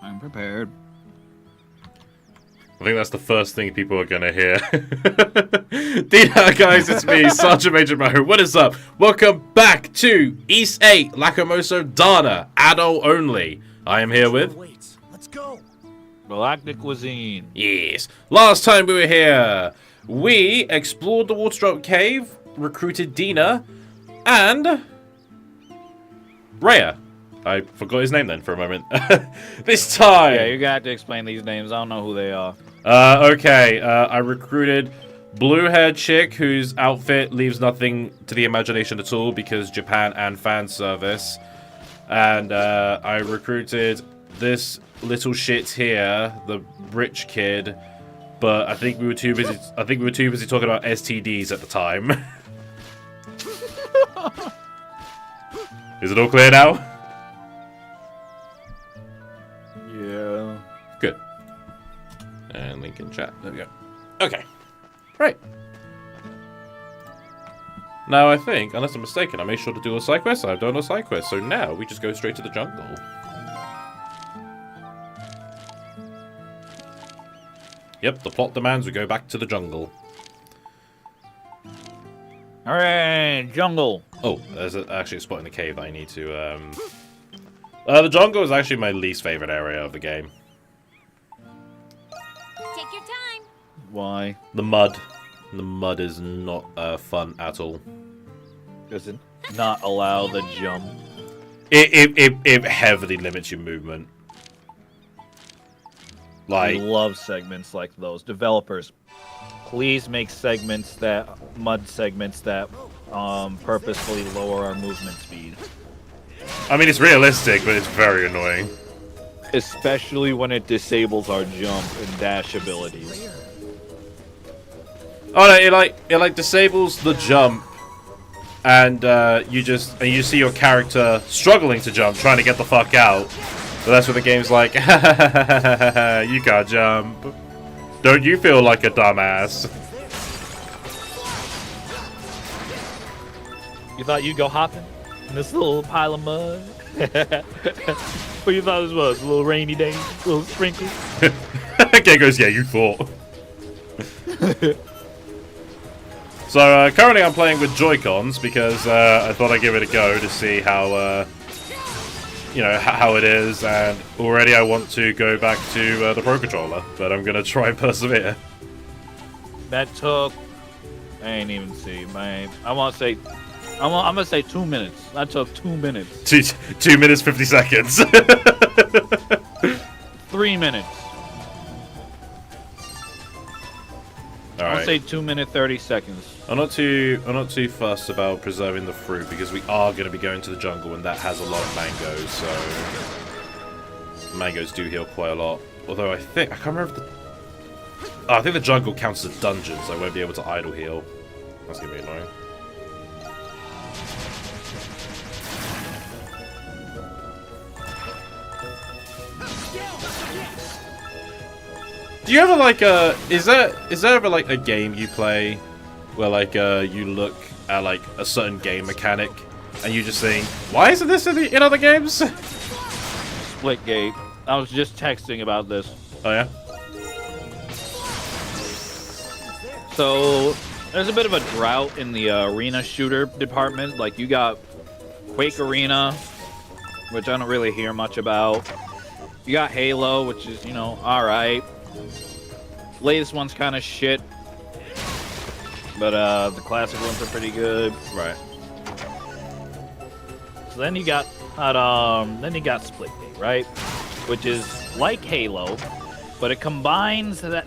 I'm prepared. I think that's the first thing people are gonna hear. Guys, it's me, Sergeant Major Mahu. What is up? Welcome back to East 8, Lacrimosa, Dana, ADOL only. I am here with... Let's go. Galactic cuisine. Yes. Last time we were here, we explored the Waterstrop Cave, recruited Dina, and... Rhea. I forgot his name then for a moment. This time... Yeah, you're gonna have to explain these names. I don't know who they are. Okay. I recruited blue-haired chick whose outfit leaves nothing to the imagination at all because Japan and fan service. And I recruited this little shit here, the rich kid. But I think we were too busy. I think we were too busy talking about STDs at the time. Is it all clear now? Yeah. Good. And link in chat. There we go. Okay. Right. Now I think, unless I'm mistaken, I made sure to do a side quest. I've done a side quest, so now we just go straight to the jungle. Yep, the plot demands we go back to the jungle. Alright, jungle. Oh, there's actually a spot in the cave I need to, the jungle is actually my least favorite area of the game. Take your time. Why? The mud. The mud is not fun at all. Does it not allow the jump? It heavily limits your movement. I Like, love segments like those. Developers, please make mud segments that purposefully lower our movement speed. I mean, it's realistic, but it's very annoying. Especially when it disables our jump and dash abilities. Oh no, it like disables the jump, and you see your character struggling to jump, trying to get the fuck out. So that's where the game's like, you can't jump. Don't you feel like a dumbass? You thought you'd go hopping in this little pile of mud? What you thought this was? A little rainy day? A little sprinkle? Game goes, yeah, you thought. So currently I'm playing with Joy-Cons because I thought I'd give it a go to see how, how it is, and already I want to go back to the Pro Controller, but I'm gonna try and persevere. That took, I ain't even see, man. I'm gonna say 2 minutes. That took 2 minutes. 2 minutes 50 seconds. 3 minutes. Alright. I'll say 2 minutes 30 seconds. I'm not too fussed about preserving the fruit because we are going to be going to the jungle and that has a lot of mangoes, so mangoes do heal quite a lot. Although I can't remember if I think the jungle counts as a dungeon, so I won't be able to idle heal. That's gonna be annoying. Do you ever like is there ever like a game you play where like you look at like a certain game mechanic and you just think, why isn't this in other games? Splitgate. I was just texting about this. Oh yeah? So there's a bit of a drought in the arena shooter department. Like you got Quake Arena, which I don't really hear much about. You got Halo, which is, alright. Latest one's kind of shit, but the classic ones are pretty good. Right. So then you got Splitgate, right? Which is like Halo, but it combines it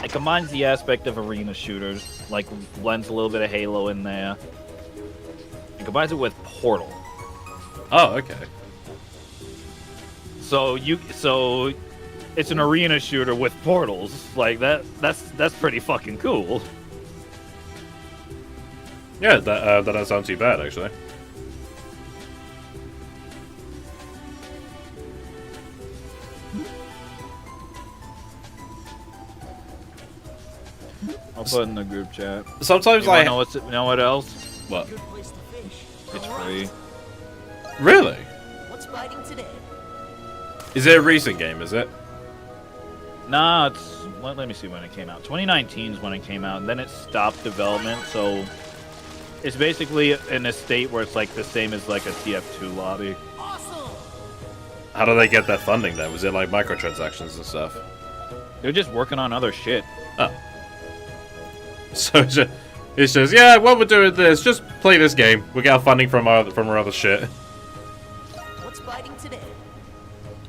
combines the aspect of arena shooters, like blends a little bit of Halo in there. It combines it with Portal. Oh, okay. So it's an arena shooter with portals. Like that's pretty fucking cool. Yeah, that doesn't sound too bad actually. I'll put it in the group chat. Sometimes You know what else? What? It's free. Really? What's behind biting today? Is it a recent game, is it? Nah, it's let me see when it came out. 2019 is when it came out, and then it stopped development. So it's basically in a state where it's like the same as like a TF2 lobby. Awesome! How do they get that funding then? Was it like microtransactions and stuff? They're just working on other shit. Oh. So it's just yeah, what we're doing this, just play this game. We'll get our funding from our other shit. What's biting today?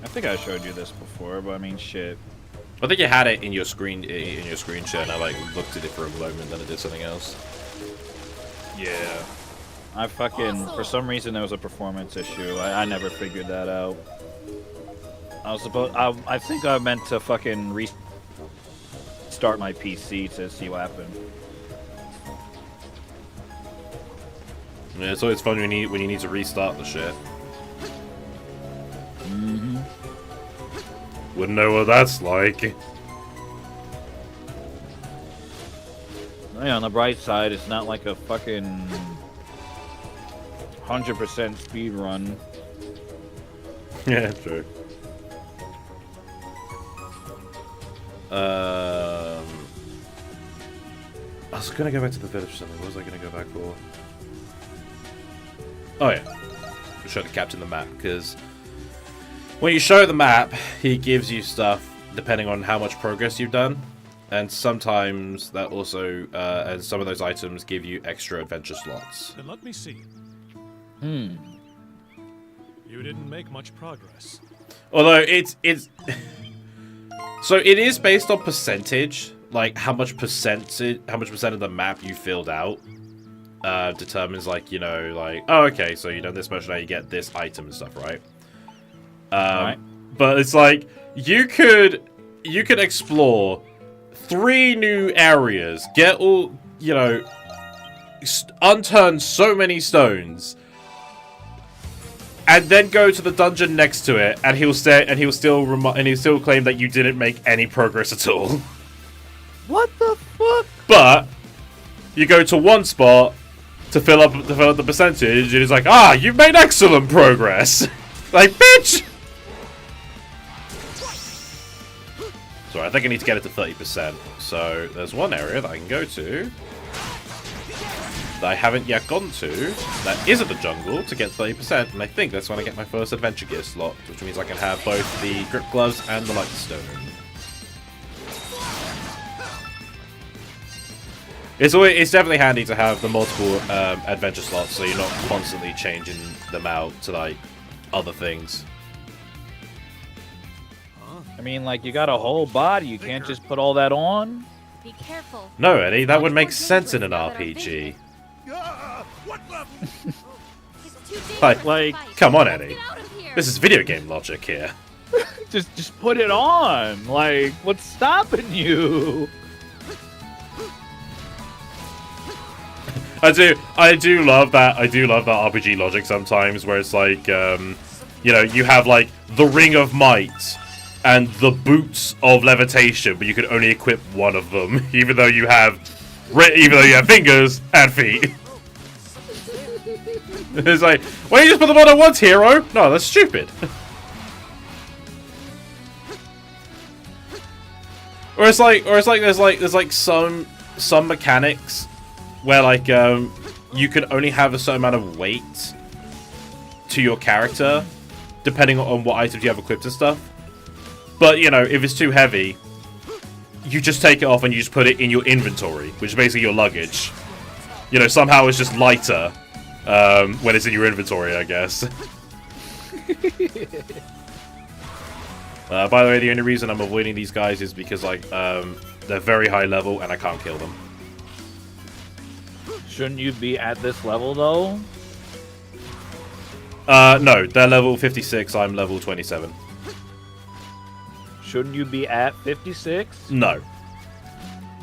I think I showed you this before, but I mean, shit. I think you had it in your screen share, and I like looked at it for a moment, then I did something else. Yeah. I fucking, for some reason there was a performance issue. I never figured that out. I think I meant to fucking restart my PC to see what happened. Yeah, it's always fun when you need to restart the shit. Mm-hmm. Wouldn't know what that's like. Yeah, on the bright side, it's not like a fucking 100% speed run. Yeah, true. I was gonna go back to the village or something. What was I gonna go back for? Oh yeah, show the captain the map, because when you show the map, he gives you stuff depending on how much progress you've done, and sometimes that also and some of those items give you extra adventure slots. Then let me see. Hmm. You didn't make much progress. Although it's so it is based on percentage, like how much percent of the map you filled out determines, like, you know, like, oh, okay, so you done this much, now you get this item and stuff, right? Right. But it's like you could explore 3 new areas, get all, you know, unturn so many stones, and then go to the dungeon next to it, and he'll still claim that you didn't make any progress at all. What the fuck? But you go to one spot to fill up the percentage, and it's like, ah, you've made excellent progress. Like, bitch. So I think I need to get it to 30%. So there's one area that I can go to that I haven't yet gone to, that is at the jungle, to get 30%, and I think that's when I get my first adventure gear slot, which means I can have both the grip gloves and the light stone. It's definitely handy to have the multiple adventure slots, so you're not constantly changing them out to like other things. I mean, like, you got a whole body. You can't just put all that on. Be careful. No, Eddie, that would make sense in an RPG. Like, come on, Eddie. This is video game logic here. Just put it on. Like, what's stopping you? I do love that RPG logic sometimes, where it's like, you know, you have like the Ring of Might and the Boots of Levitation, but you can only equip one of them, even though you have fingers and feet. It's like, why don't you just put them on at once, hero? No, that's stupid. Or it's like there's some mechanics where like you can only have a certain amount of weight to your character depending on what items you have equipped and stuff. But you know, if it's too heavy, you just take it off and you just put it in your inventory, which is basically your luggage. You know, somehow it's just lighter when it's in your inventory, I guess. By the way, the only reason I'm avoiding these guys is because like they're very high level and I can't kill them. Shouldn't you be at this level, though? No, they're level 56, I'm level 27. Shouldn't you be at 56? No.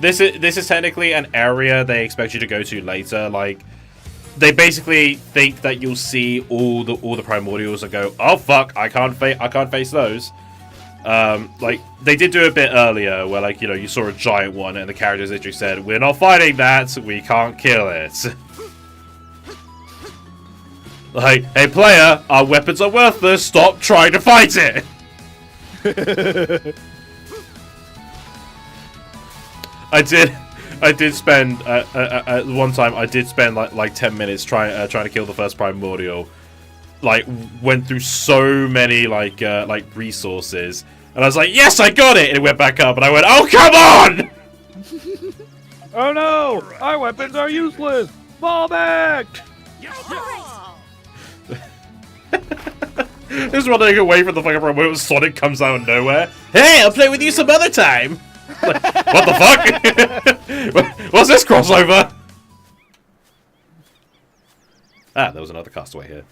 This is technically an area they expect you to go to later. Like, they basically think that you'll see all the primordials and go, oh fuck, I can't face those. Like, they did do a bit earlier where, like, you know, you saw a giant one and the characters literally said, we're not fighting that, we can't kill it. Like, hey player, our weapons are worthless, stop trying to fight it! I did spend, one time I did spend like 10 minutes trying to kill the first primordial. Like, went through so many, like resources. And I was like, yes, I got it! And it went back up, and I went, oh, come on! Oh no! Our weapons are useless! Fall back! Just running away from the fucking remote, Sonic comes out of nowhere. Hey, I'll play with you some other time! Like, what the fuck? What's this crossover? Ah, there was another castaway here.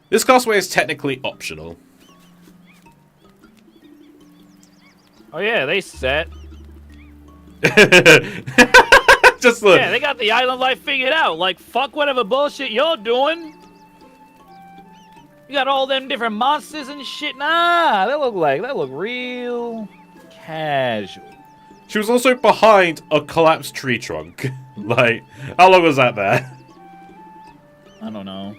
This castaway is technically optional. Oh yeah, they set. Just look. Yeah, they got the island life figured out. Like, fuck whatever bullshit you're doing. You got all them different monsters and shit. Nah, they look real casual. She was also behind a collapsed tree trunk. Like, how long was that there? I don't know.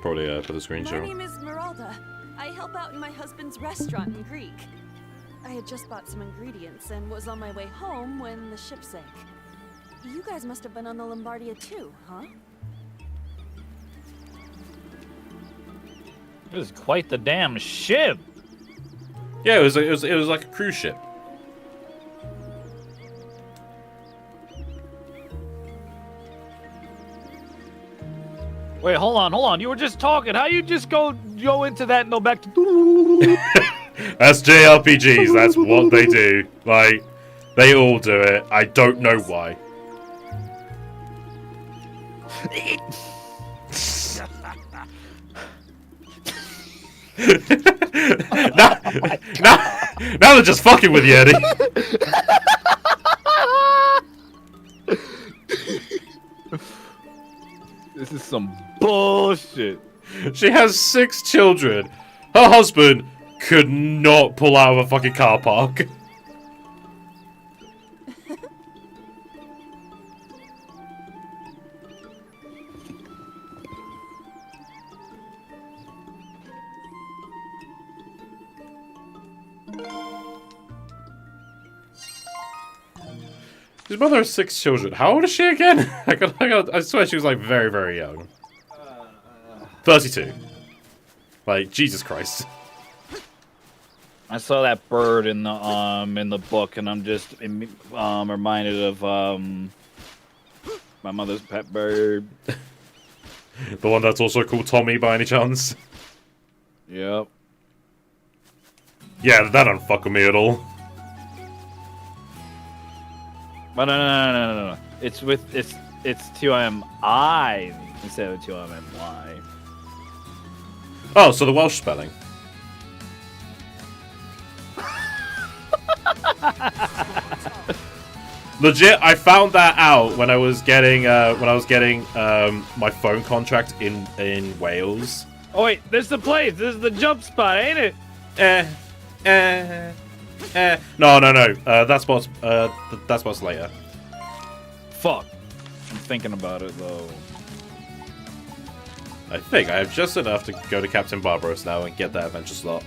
Probably for the screen My share. name is Meralda. I help out in my husband's restaurant in Greek. I had just bought some ingredients and was on my way home when the ship sank. You guys must have been on the Lombardia too, huh? This is quite the damn ship. Yeah, it was like a cruise ship. Wait, hold on. You were just talking. How you just go into that and go back to... That's JRPGs, that's what they do. Like, they all do it. I don't know why. now they're just fucking with you, Eddie. This is some bullshit. She has 6 children. Her husband could not pull out of a fucking car park. His mother has 6 children. How old is she again? I swear she was like very, very young. 32. Like, Jesus Christ. I saw that bird in the book, and I'm just reminded of my mother's pet bird. The one that's also called Tommy by any chance? Yep. Yeah, that don't fuck with me at all. But no. It's T-O-M-I instead of T-O-M-Y. Oh, so the Welsh spelling. Legit, I found that out when I was getting my phone contract in Wales. Oh wait, this is the place. This is the jump spot, ain't it? No. That's what's later. Fuck. I'm thinking about it though. I think I have just enough to go to Captain Barbaros now and get that adventure slot.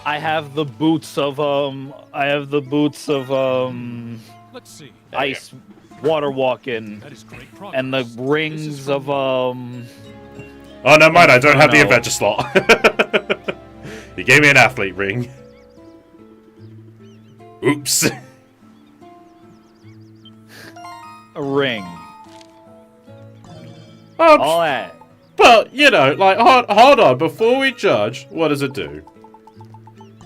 I have the boots of Let's see. ice water walking That is great progress. and the rings of Oh, never mind, I don't have the adventure slot. He gave me an athlete ring. Oops. a ring. Oh, All that. but, you know, like, hold on, before we judge, what does it do?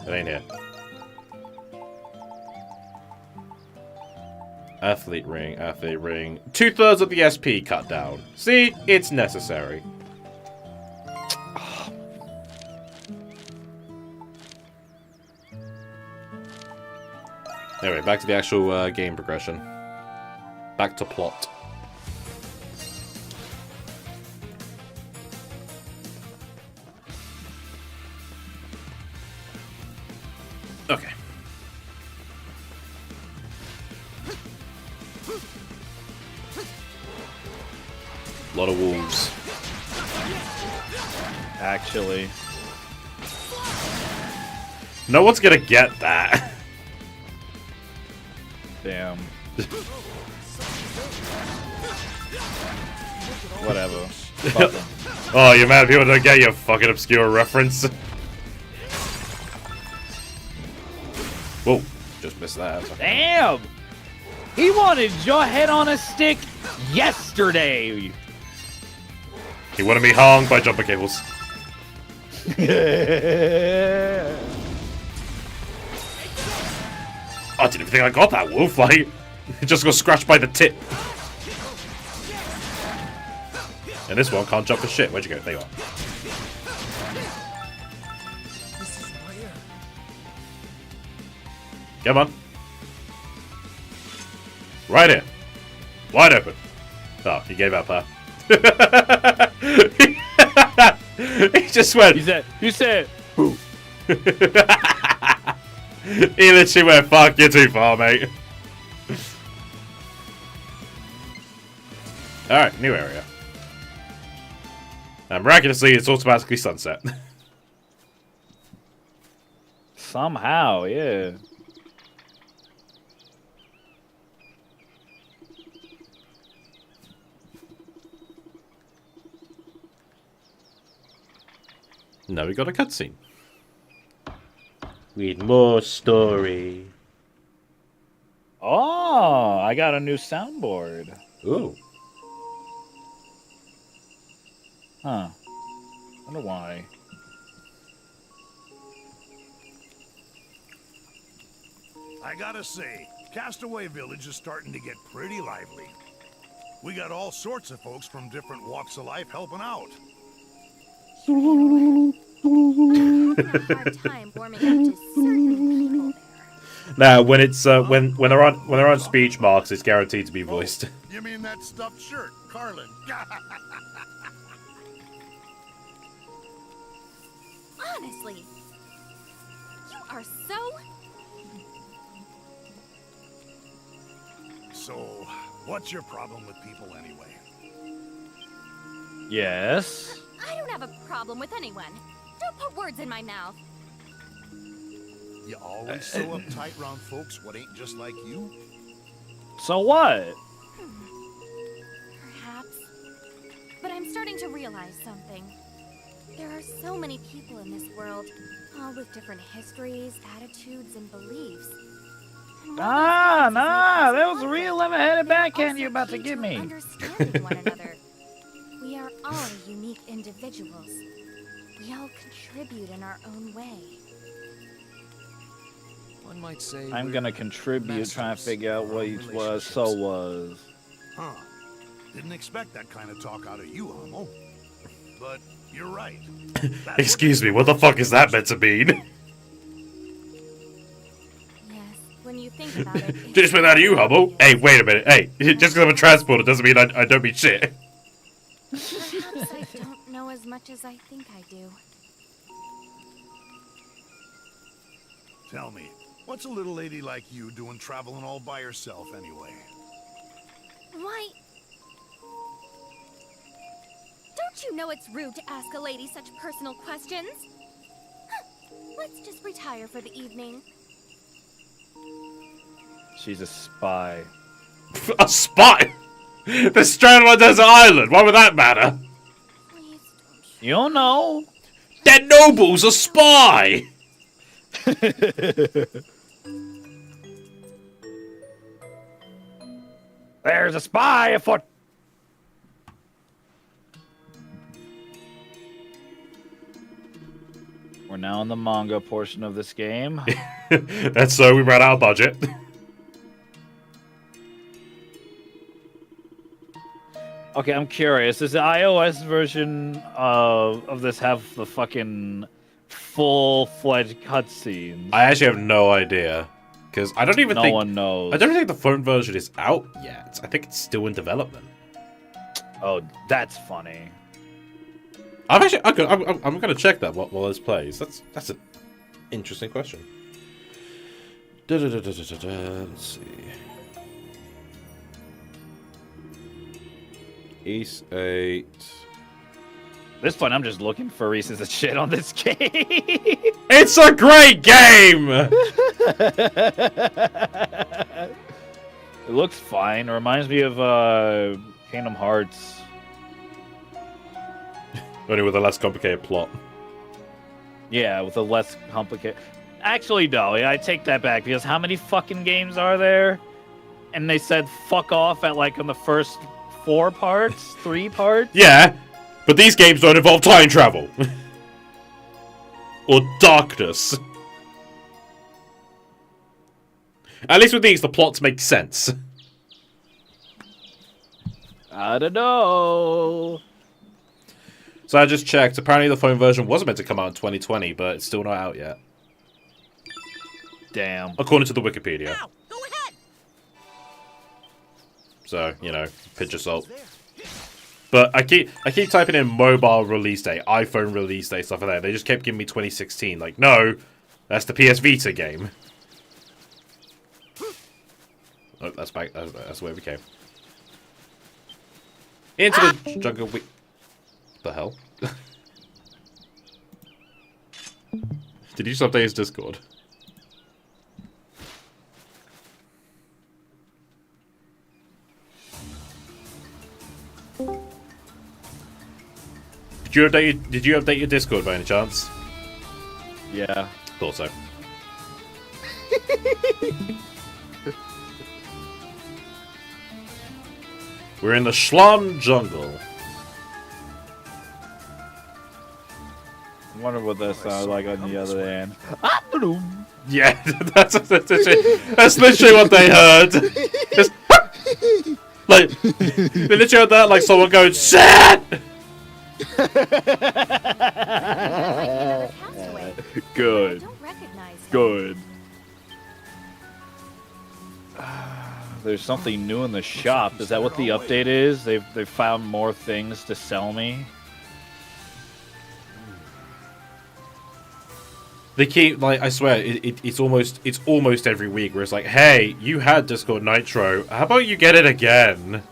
It ain't here. Athlete ring. 2/3 of the SP cut down. See? It's necessary. Anyway, back to the actual game progression. Back to plot. A lot of wolves. Actually. No one's gonna get that. Damn. Whatever. Fuck 'em. Oh, you're mad people don't get your fucking obscure reference. Whoa, just missed that. Damn! He wanted your head on a stick yesterday! He wanted me hung by jumper cables. I didn't even think I got that wolf, like, it just got scratched by the tip. And this one can't jump for shit. Where'd you go? There you are. This is rare. Come on. Right here. Wide open. Oh, he gave up, huh? He just went. You said, boo. He literally went, fuck, you're too far, mate. Alright, new area. And miraculously, it's automatically sunset. Somehow, yeah. Now we got a cutscene. With more story. Oh, I got a new soundboard. Ooh. Huh. Wonder why. I gotta say, Castaway Village is starting to get pretty lively. We got all sorts of folks from different walks of life helping out. I'm having a hard time warming up to certain people there. Now, when it's when they're on speech marks, it's guaranteed to be voiced. You mean that stuffed shirt, Carlin? Honestly, you are so... So, what's your problem with people anyway? Yes. I don't have a problem with anyone. Don't put words in my mouth. You always so uptight round folks what ain't just like you? So what? Perhaps. But I'm starting to realize something. There are so many people in this world, all with different histories, attitudes, and beliefs. And while those differences Nah, make that us was a real conflict, level-headed they're backhand also you're about to key give me. Understanding one another. We are all unique individuals. We all contribute in our own way. One might say I'm we're gonna contribute, trying to masters figure out of what our each was, relationships. so was. Huh. Didn't expect that kind of talk out of you, Homo. But you're right. That's Excuse me, what the fuck is that meant to mean? Yes, when you think about it. it's Just went out of you, Hubble. Hey, wait a minute. Hey, just because I'm a transporter doesn't mean I don't mean shit. Perhaps I don't know as much as I think I do. Tell me, what's a little lady like you doing traveling all by herself anyway? Why? Don't you know it's rude to ask a lady such personal questions? Let's just retire for the evening. She's a spy. A spy? They're stranded on a desert island. Why would that matter? Please don't. You don't know. That noble's a spy. There's a spy afoot. We're now in the manga portion of this game. That's so we ran out of budget. Okay, I'm curious. Does the iOS version of this have the fucking full-fledged cutscenes? I actually have no idea. Because I don't even think... No one knows. I don't think the phone version is out yet. I think it's still in development. Oh, that's funny. I'm actually... I'm going to check that while this plays. That's an interesting question. Let's see. East 8. At this point, I'm just looking for reasons to shit on this game. It's a great game! It looks fine. It reminds me of Kingdom Hearts. Only with a less complicated plot. Yeah, with a less complicated... Actually, no, I take that back, because how many fucking games are there? And they said fuck off at, like, on the first 4 parts? 3 parts? Yeah, but these games don't involve time travel. Or darkness. At least with these, the plots make sense. I don't know. So I just checked. Apparently the phone version was meant to come out in 2020, but it's still not out yet. Damn. According to the Wikipedia. Ow, go ahead. So, you know, pinch of salt. But I keep typing in mobile release date, iPhone release date, stuff like that. They just kept giving me 2016. Like, no, that's the PS Vita game. Oh, that's back. That's where we came. Into the jungle. The hell? Did you just update his Discord? Did you update your Discord by any chance? Yeah. Thought so. We're in the Shlom jungle. I wonder what that sounds like on the other end. Yeah, that's literally what they heard. Just, like, they literally heard that, like someone going, "Shit!" Good. Good. There's something new in the shop. Is that what the update is? They've found more things to sell me. They keep, like, I swear, it's almost every week where it's like, hey, you had Discord Nitro. How about you get it again?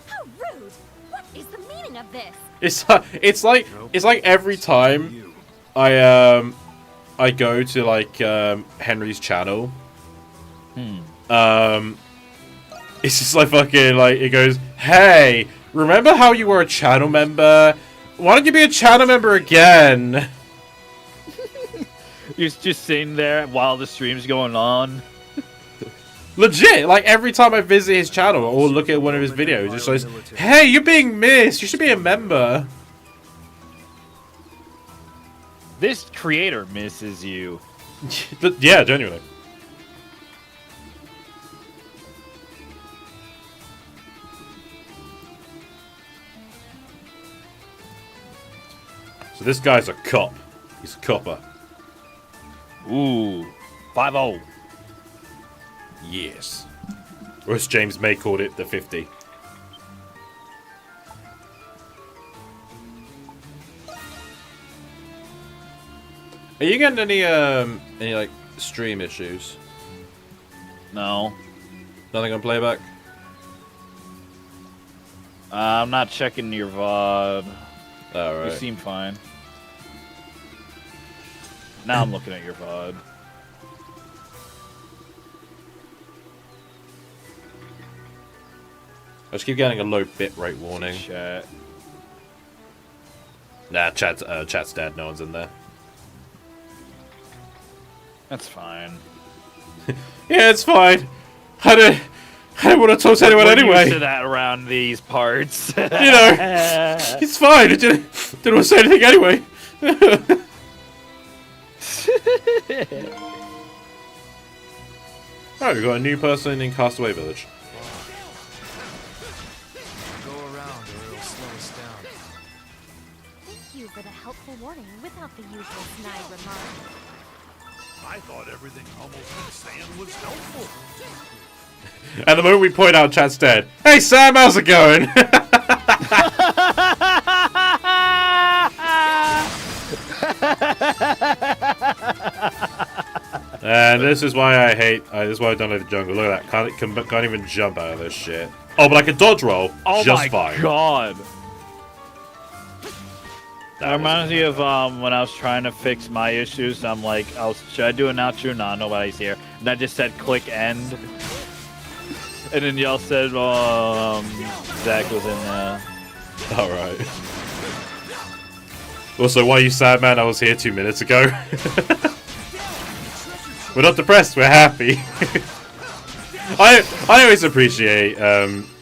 How rude! What is the meaning of this? It's like every time I go to like Henry's channel. It's just like fucking like it goes, hey, remember how you were a channel member? Why don't you be a channel member again? You're just sitting there while the stream's going on. Legit, like every time I visit his channel or look at one of his videos, it just says, hey, you're being missed. You should be a member. This creator misses you. Yeah, genuinely. So this guy's a cop. He's a copper. Ooh. 5-0. Yes. Or as James May called it, the 50. Are you getting any like stream issues? No. Nothing on playback? I'm not checking your VOD. Alright. You seem fine. Now I'm looking at your VOD. I just keep getting a low bitrate warning. Chat. Nah, chat's dead. No one's in there. That's fine. Yeah, it's fine. I don't want to talk to anyone anyway. Used to that around these parts. You know, it's fine. I didn't want to say anything anyway. Alright, we got a new person in Castaway Village. Go around or it'll slow us down. Thank you for the helpful warning without the usual snide remark. I thought everything Hummel's been saying was helpful. At the moment we point out chat's dead. Hey Sam, how's it going? And this is why I hate. This is why I don't like the jungle. Look at that. Can't even jump out of this shit. Oh, but I can dodge roll Oh just my fine. god. That That reminds me of when I was trying to fix my issues. I'm like, should I do it now? True? Nah, nobody's here. And I just said click end. And then y'all said, Zach was in there. Alright. Also, why are you sad, man? I was here 2 minutes ago. We're not depressed, we're happy. I always appreciate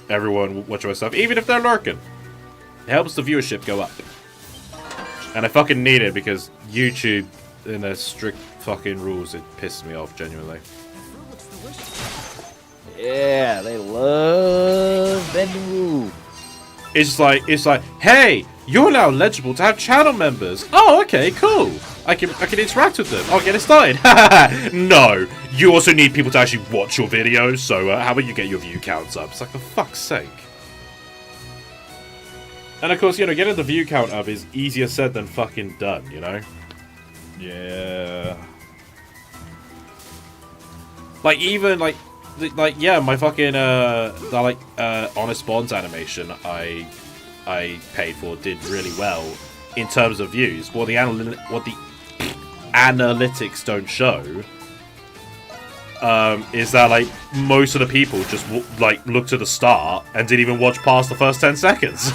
everyone watching my stuff, even if they're lurking. It helps the viewership go up. And I fucking need it because YouTube, in their strict fucking rules, it pisses me off genuinely. Yeah, they love bending. It's like, hey, you're now eligible to have channel members. Oh, okay, cool. I can interact with them. I'll get it started. No, you also need people to actually watch your videos. So how about you get your view counts up? It's like, for fuck's sake. And of course, you know, getting the view count up is easier said than fucking done. You know. Yeah. Like even like yeah, my fucking Honest Bonds animation I paid for did really well in terms of views. What the analytics don't show is that like most of the people just like looked at the start and didn't even watch past the first 10 seconds.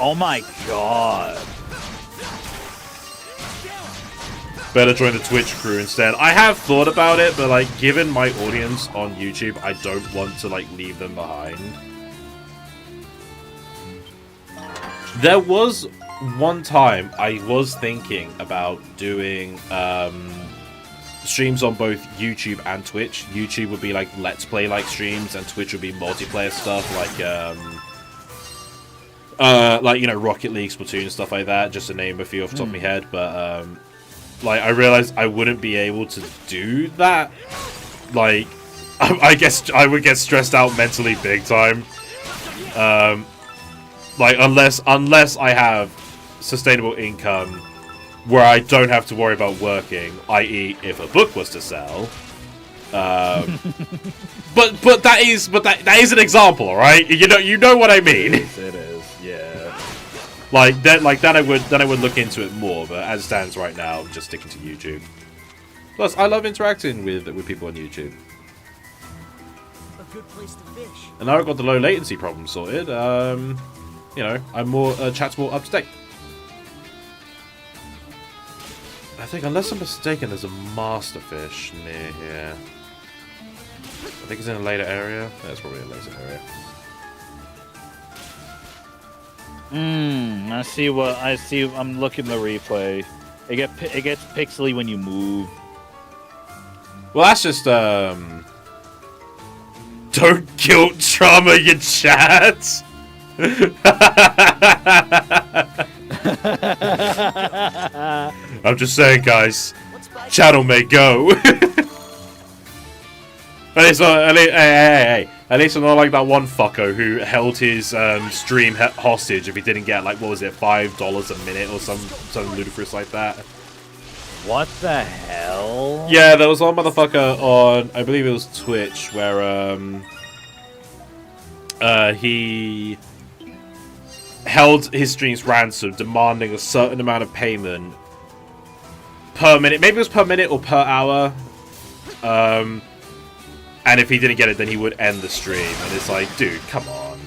Oh my god. Better join the Twitch crew instead. I have thought about it, but like given my audience on YouTube, I don't want to like leave them behind. There was one time I was thinking about doing streams on both YouTube and Twitch. YouTube would be like Let's Play like streams, and Twitch would be multiplayer stuff like you know, Rocket League, Splatoon, stuff like that, just to name a few off the top of my head. But like I realized I wouldn't be able to do that. Like I guess I would get stressed out mentally big time. Like unless I have sustainable income where I don't have to worry about working, i.e. if a book was to sell. But that is an example, all right? You know what I mean. It is, yeah. Like that I would look into it more, but as it stands right now, I'm just sticking to YouTube. Plus, I love interacting with people on YouTube. A good place to fish. And now I've got the low latency problem sorted. You know, I'm more chat's more up to date. I think, unless I'm mistaken, there's a master fish near here. I think it's in a later area. That's probably a later area. I see. I'm looking at the replay. It gets pixely when you move. Well, that's just don't guilt trauma your chat. I'm just saying, guys. Channel may go. At least I'm not like that one fucko who held his stream hostage if he didn't get, like, what was it, $5 a minute or something ludicrous like that. What the hell? Yeah, there was one motherfucker on, I believe it was Twitch, where he held his streams ransom, demanding a certain amount of payment per minute. Maybe it was per minute or per hour. And if he didn't get it, then he would end the stream. And it's like, dude, come on.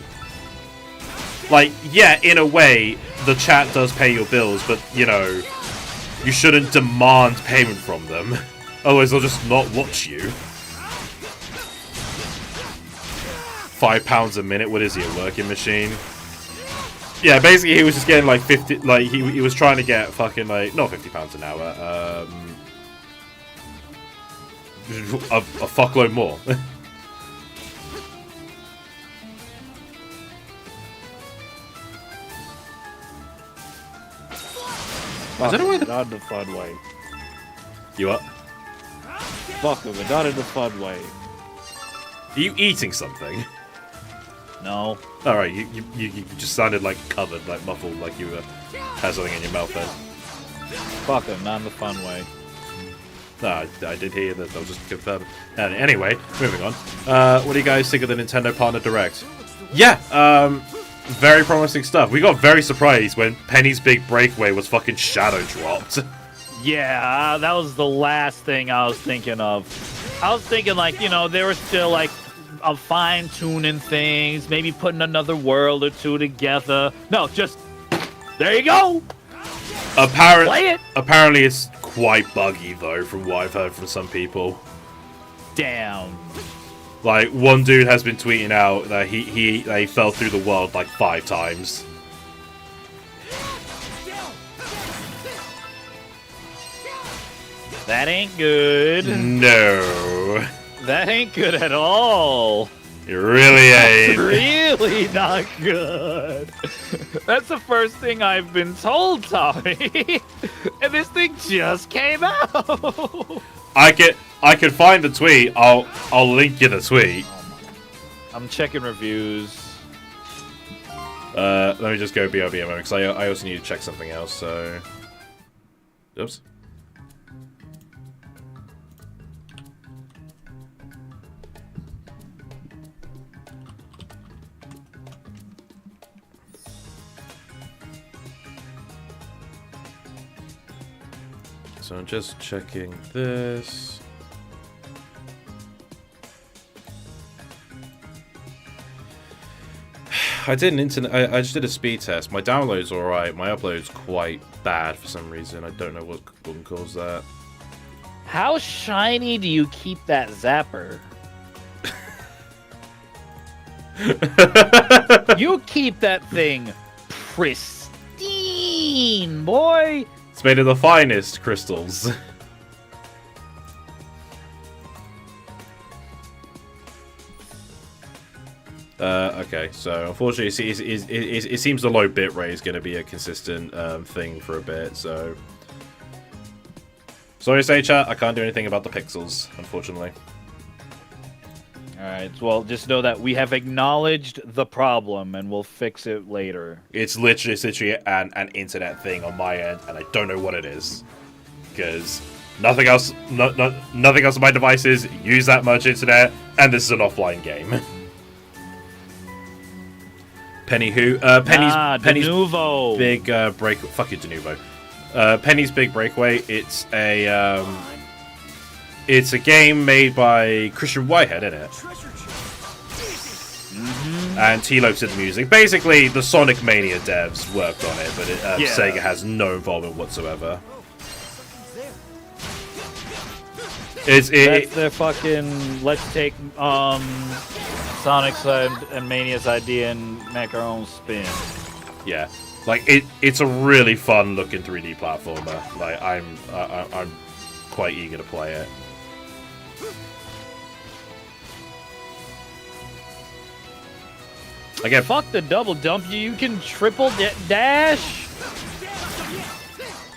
Like, yeah, in a way, the chat does pay your bills, but, you know, you shouldn't demand payment from them. Otherwise, they'll just not watch you. £5 a minute? What is he, a working machine? Yeah, basically, he was just getting, like, 50... Like, he was trying to get fucking, like... Not £50 an hour, a fuckload more. I don't know why not in the fun way. You what? Fuck him, but not in the fun way. Are you eating something? No. Alright, you just sounded like covered, like muffled, like you had something in your mouth then. Fuck him, not in the fun way. No, I did hear that. I'll just confirm. Anyway, moving on. What do you guys think of the Nintendo Partner Direct? Yeah, very promising stuff. We got very surprised when Penny's Big Breakaway was fucking shadow dropped. Yeah, that was the last thing I was thinking of. I was thinking, like, you know, they were still, like, fine-tuning things, maybe putting another world or two together. No, just, there you go! Play it! Apparently it's quite buggy, though, from what I've heard from some people. Damn. Like, one dude has been tweeting out that he fell through the world, like, 5 times. That ain't good. No. That ain't good at all. It really ain't. Really not good. That's the first thing I've been told, Tommy. And this thing just came out. I can find the tweet. I'll link you the tweet. I'm checking reviews. Let me just go BRB a moment, because I also need to check something else, so... Oops. So I'm just checking this. I did an I just did a speed test. My download's alright. My upload's quite bad for some reason. I don't know what can cause that. How shiny do you keep that zapper? You keep that thing pristine, boy. It's made of the finest crystals. Okay, so unfortunately it seems the low bitrate is going to be a consistent thing for a bit, so... Sorry to say, chat, I can't do anything about the pixels, unfortunately. Alright, well, just know that we have acknowledged the problem, and we'll fix it later. It's literally an internet thing on my end, and I don't know what it is. Because nothing else on my devices use that much internet, and this is an offline game. Penny's Denuvo. Big break. Fuck you, Denuvo. Penny's Big Breakaway. It's a game made by Christian Whitehead, isn't it? And T-Lopes did the music. Basically, the Sonic Mania devs worked on it, but Sega has no involvement whatsoever. That's their fucking let's take Sonic's and Mania's idea and make our own spin. Yeah, like it's a really fun looking 3D platformer. Like I'm quite eager to play it. Again, fuck the double dump. You can triple dash.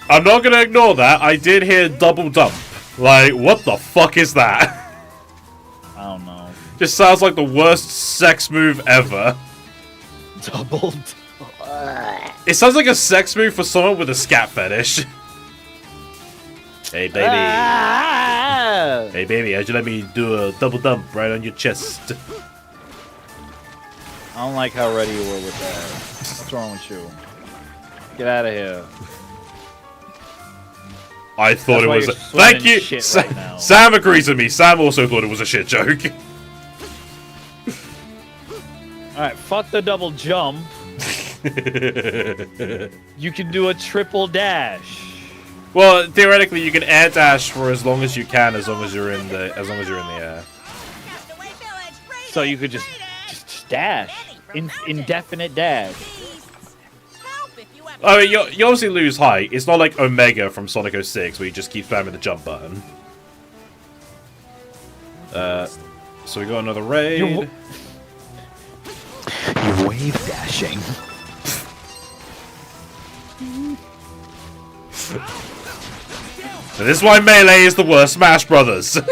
I'm not gonna ignore that. I did hear double dump. Like, what the fuck is that? I don't know. Just sounds like the worst sex move ever. Double. It sounds like a sex move for someone with a scat fetish. Hey baby. Ah! Hey baby, how'd you let me do a double dump right on your chest? I don't like how ready you were with that. What's wrong with you? Get out of here. I thought it was. Thank you. Right Sam agrees with me. Sam also thought it was a shit joke. All right, fuck the double jump. You can do a triple dash. Well, theoretically, you can air dash for as long as you can, as long as you're in the air. So you could just dash, indefinite dash. I mean, you obviously lose height. It's not like Omega from Sonic 06 where you just keep spamming the jump button. So we got another raid. You're wave dashing. This is why Melee is the worst Smash Brothers. Am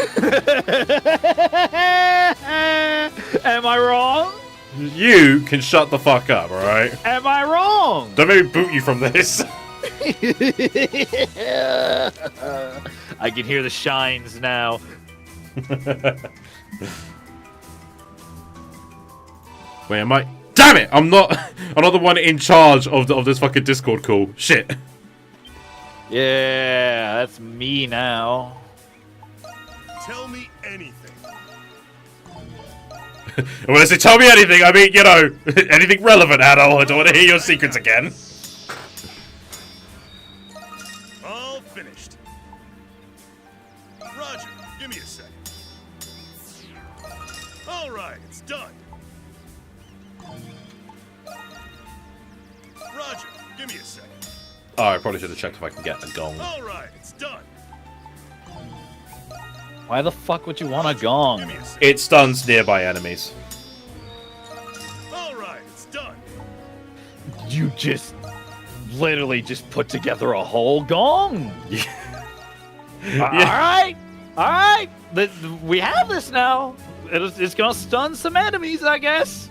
I wrong? You can shut the fuck up, alright? Am I wrong? Don't make me boot you from this. I can hear the shines now. Wait, am I? Damn it! I'm not the one in charge of this fucking Discord call. Shit. Yeah, that's me now. Tell me anything. When I say tell me anything, I mean, you know, anything relevant, ADOL. I don't want to hear your secrets again. All finished. Roger, give me a second. All right, it's done. Roger, give me a second. Oh, I probably should have checked if I can get a gong. All right, it's done. Why the fuck would you want a gong? Give me a second. It stuns nearby enemies. All right, it's done. You just literally just put together a whole gong. Yeah. All right. We have this now. It's gonna stun some enemies, I guess.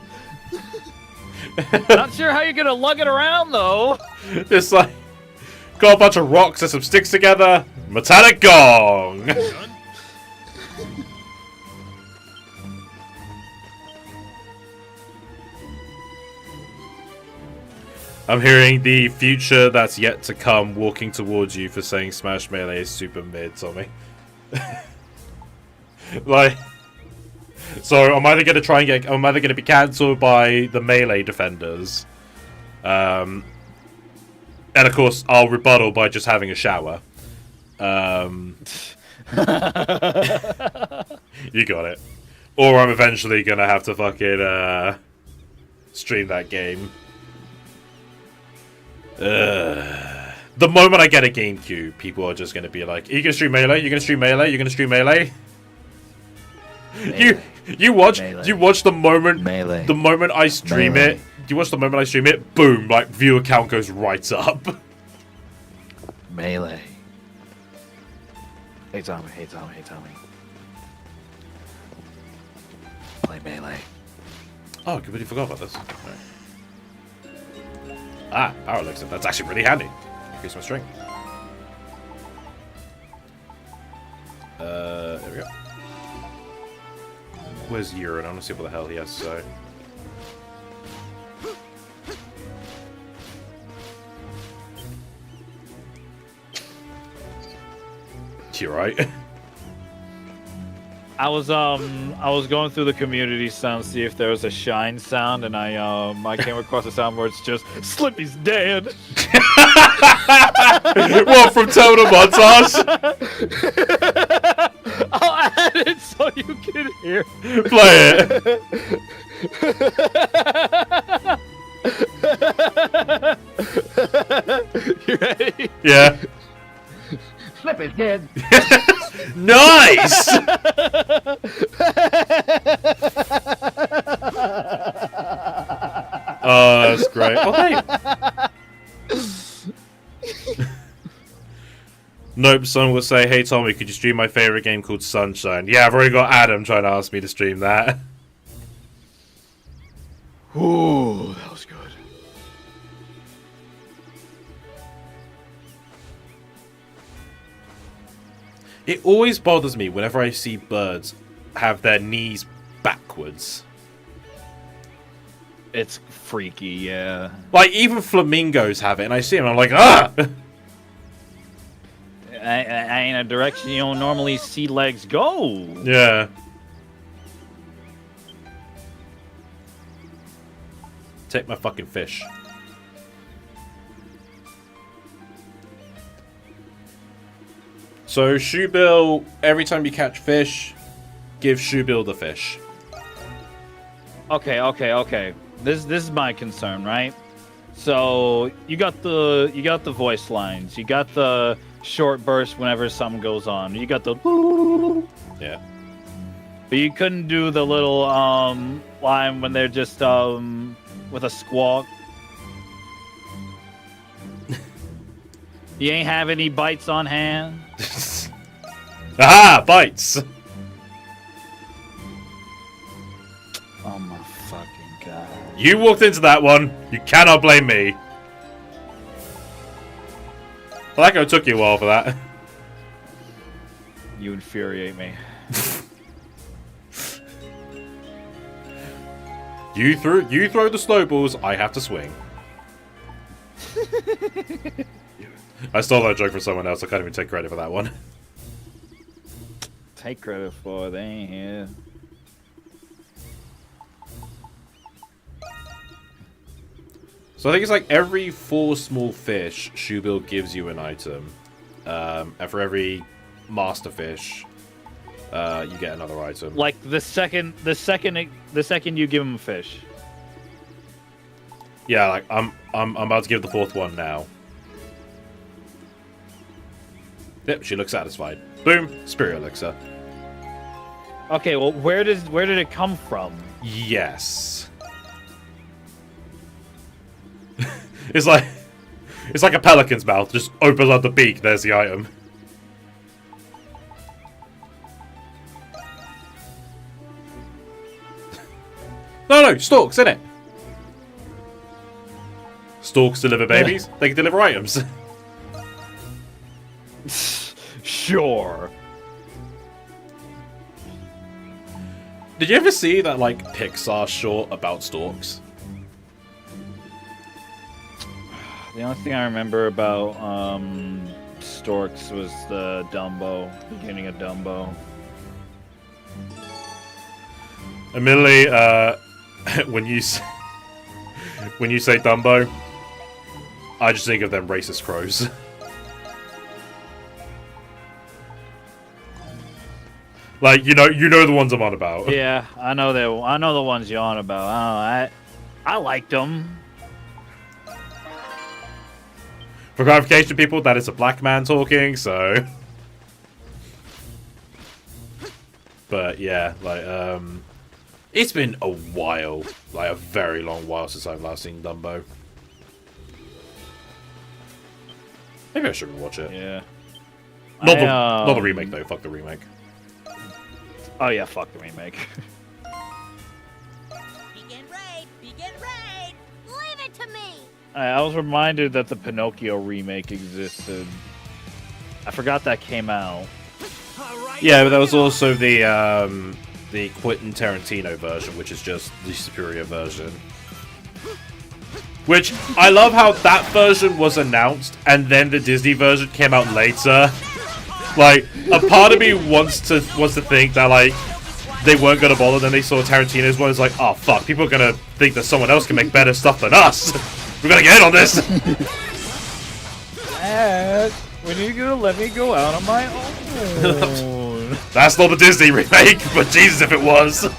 Not sure how you're gonna lug it around though. Just like got a bunch of rocks and some sticks together. Metallic gong. Done. I'm hearing the future that's yet to come walking towards you for saying Smash Melee is super mid, Tommy. Like, so I'm either gonna be cancelled by the Melee defenders, and of course I'll rebuttal by just having a shower. You got it. Or I'm eventually gonna have to fucking stream that game. The moment I get a GameCube, people are just gonna be like, "Are you gonna stream Melee? You're gonna stream Melee? You're gonna stream Melee?" You watch the moment Melee. the moment I stream Melee. it. You watch the moment I stream it. Boom! Like viewer count goes right up. Melee. Hey Tommy. Play Melee. Oh, I completely forgot about this. Right. Ah, power elixir. That's actually really handy. Increase my strength. There we go. Where's Urine? I want to see what the hell he has to say. You're right. I was going through the community sound to see if there was a shine sound, and I came across a sound where it's just Slippy's dead. What, from Total Montage? I'll add it so you can hear. Play it. You ready? Yeah. Slippy's dead. Nice! Oh, that's great. Oh, hey. Nope, someone will say, "Hey Tommy, could you stream my favorite game called Sunshine?" Yeah, I've already got Adam trying to ask me to stream that. Ooh, that was good. It always bothers me whenever I see birds have their knees backwards. It's freaky, yeah. Like, even flamingos have it, and I see them, and I'm like, ah! I ain't a direction you don't normally see legs go. Yeah. Take my fucking fish. So, Shoebill, every time you catch fish, give Shoebill the fish. Okay. This is my concern, right? So you got the voice lines, you got the short burst whenever something goes on, you got the Yeah. but you couldn't do the little line when they're just with a squawk. You ain't have any bites on hand. Aha! Bites! Oh my fucking god. You walked into that one. You cannot blame me. I like how it took you a while for that. You infuriate me. You throw the snowballs, I have to swing. I stole that joke from someone else, I can't even take credit for that one. Take credit for it, they ain't here. So I think it's like every 4 small fish, Shoebill gives you an item. And for every master fish, you get another item. Like the second you give him a fish. Yeah, like I'm about to give the 4th one now. Yep, she looks satisfied. Boom, spirit elixir. Okay, well, where did it come from? Yes. It's like a pelican's mouth. Just opens up the beak. There's the item. No, storks, innit? Storks deliver babies. They can deliver items. Sure. Did you ever see that like Pixar short about storks? The only thing I remember about storks was the Dumbo, beginning of Dumbo. Admittedly, when you say Dumbo, I just think of them racist crows. Like you know the ones I'm on about. Yeah, I know the ones you're on about. I liked them. For clarification, people, that is a black man talking. So, but yeah, like it's been a while, like a very long while since I've last seen Dumbo. Maybe I should rewatch it. Yeah. Not the remake though. Fuck the remake. Oh yeah, fuck the remake. Begin raid! Begin raid! Leave it to me! I was reminded that the Pinocchio remake existed. I forgot that came out. Yeah, but there was also the Quentin Tarantino version, which is just the superior version. Which I love how that version was announced and then the Disney version came out later. Like, a part of me wants to think that like they weren't gonna bother. Then they saw Tarantino's one. It's like, oh fuck, people are gonna think that someone else can make better stuff than us. We're gonna get in on this. Dad, when are you gonna let me go out on my own? That's not the Disney remake, but Jesus, if it was.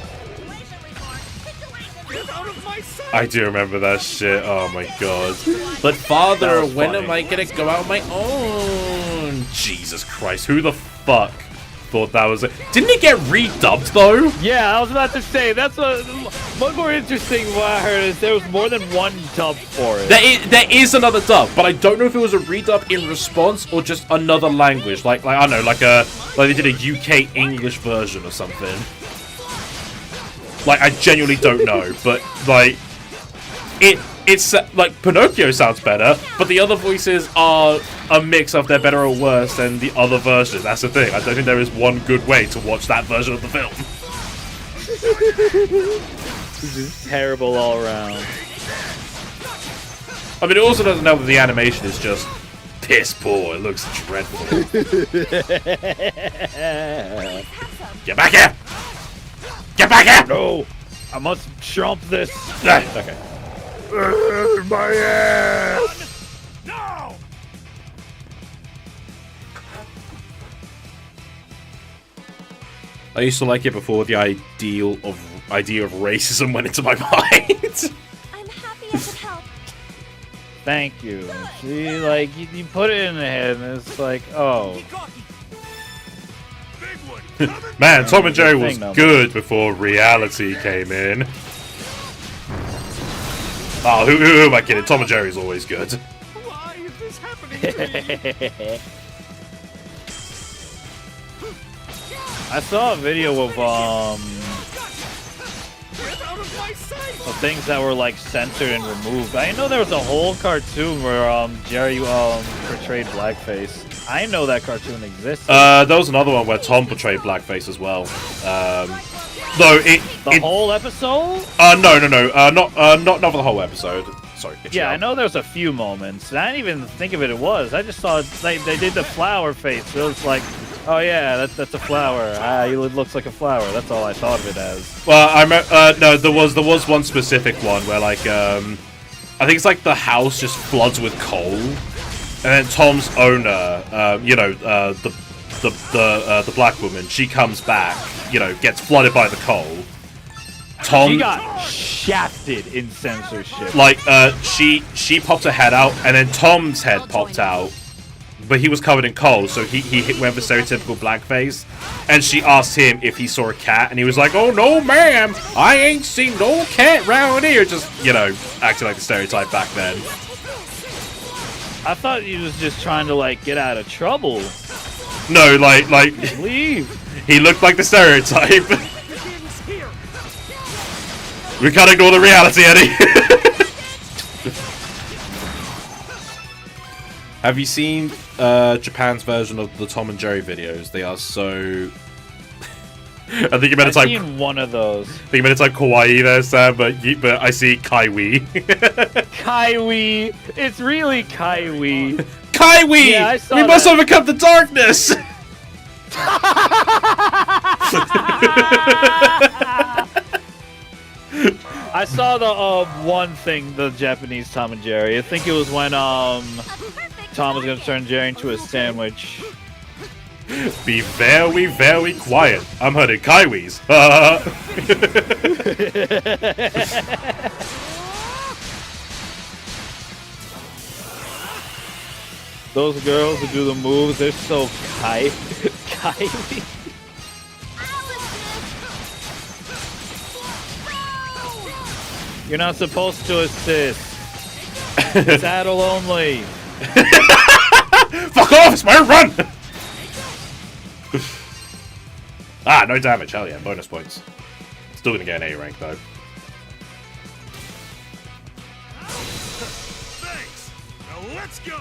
I do remember that shit. Oh my god. But father, when am I gonna go out on my own? Jesus Christ, who the fuck thought that was it? Didn't it get redubbed though? Yeah, I was about to say, that's one more interesting what I heard is there was more than one dub for it. There is another dub, but I don't know if it was a redub in response or just another language. Like I don't know, like they did a UK English version or something. Like I genuinely don't know, but like it's like Pinocchio sounds better, but the other voices are a mix of they're better or worse than the other version. That's the thing. I don't think there is one good way to watch that version of the film. This is terrible all around. I mean, it also doesn't help that the animation is just piss poor. It looks dreadful. Get back here! Get back here! No! I must trump this. Okay. My ass! No! I used to like it before the idea of racism went into my mind. I'm happy I could help. Thank you. See, like, you put it in the head and it's like, oh. Man, Tom and Jerry was good before reality came in. Oh, who am I kidding? Tom and Jerry's always good. Why is this happening to me? I saw a video of things that were like censored and removed. I didn't know there was a whole cartoon where Jerry portrayed blackface. I didn't know that cartoon existed. There was another one where Tom portrayed blackface as well. No, the whole episode? No, not for the whole episode. Sorry. Yeah, I know there's a few moments. I didn't even think of it was. I just saw they did the flower face. So it was like, oh yeah, that's a flower. It looks like a flower. That's all I thought of it as. Well, no, there was one specific one where like I think it's like the house just floods with coal, and then Tom's owner, the black woman, she comes back, gets flooded by the coal. Tom, she got shafted in censorship. Like, she popped her head out, and then Tom's head popped out, but he was covered in coal, so he went for stereotypical blackface. And she asked him if he saw a cat, and he was like, "Oh no, ma'am, I ain't seen no cat round here." Just acting like the stereotype back then. I thought he was just trying to like get out of trouble. No, like leave. He looked like the stereotype. We can't ignore the reality, Eddie. Have you seen Japan's version of the Tom and Jerry videos? They are so... I think you better type... I've seen one of those. I think you better type kawaii there, Sam, but I see kaiwi. Kaiwi! It's really kaiwi. Kaiwi! Yeah, I saw we must overcome the darkness! I saw the one thing, the Japanese Tom and Jerry. I think it was when Tom was gonna turn Jerry into a sandwich. Be very, very quiet. I'm hurting kaiwis. Those girls who do the moves, they're so kaiwi. You're not supposed to assist. It's ADOL only. Fuck off, it's my run! No damage. Hell yeah, bonus points. Still gonna get an A rank though. Thanks. Now let's go.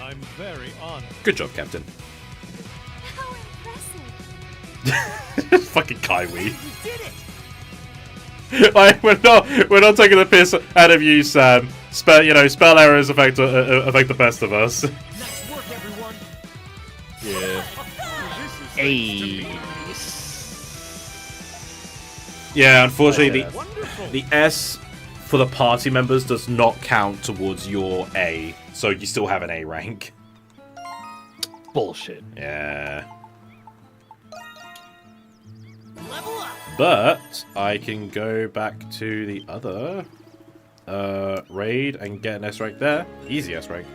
I'm very honored. Good job, Captain. How impressive. Fucking kaiwi. Like, we're not taking the piss out of you, Sam. Spell errors affect the best of us. Nice work, everyone. Yeah. Ace. Yeah, unfortunately, the S for the party members does not count towards your A, so you still have an A rank. Bullshit. Yeah. Level up. But I can go back to the other raid and get an S rank there. Easy S rank.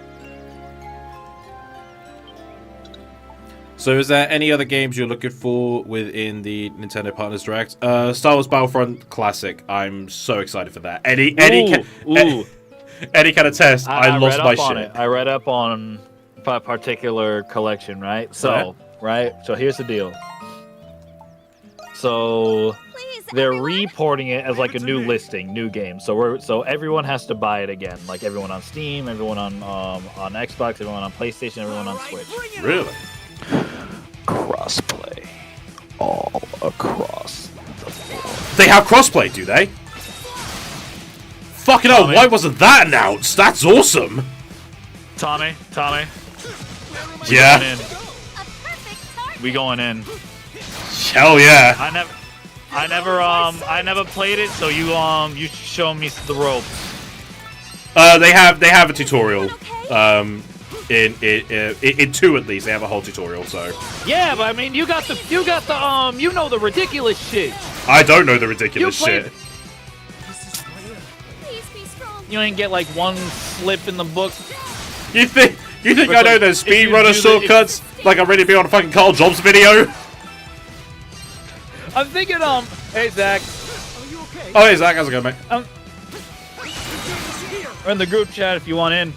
So is there any other games you're looking for within the Nintendo Partners Direct? Star Wars Battlefront Classic. I'm so excited for that. Eddie can attest. I lost my shit. I read up on a particular collection, right? So, So here's the deal. So they're reporting it as like a new listing, new game. So everyone has to buy it again. Like everyone on Steam, everyone on Xbox, everyone on PlayStation, everyone on Switch. Really? Crossplay all across the board. They have crossplay, do they? Fucking hell, why wasn't that announced? That's awesome. Tommy. Yeah. We going in. Hell yeah. I never played it, so you show me the ropes. They have a tutorial. In 2 at least, they have a whole tutorial. So yeah, but I mean, you know the ridiculous shit. I don't know the ridiculous shit. You ain't get like one slip in the book. You think I know those speedrunner shortcuts? Like I'm ready to be on a fucking Carl Jobs video? I'm thinking, hey Zach. Are you okay? Oh hey Zach, how's it going, mate? We're in the group chat if you want in.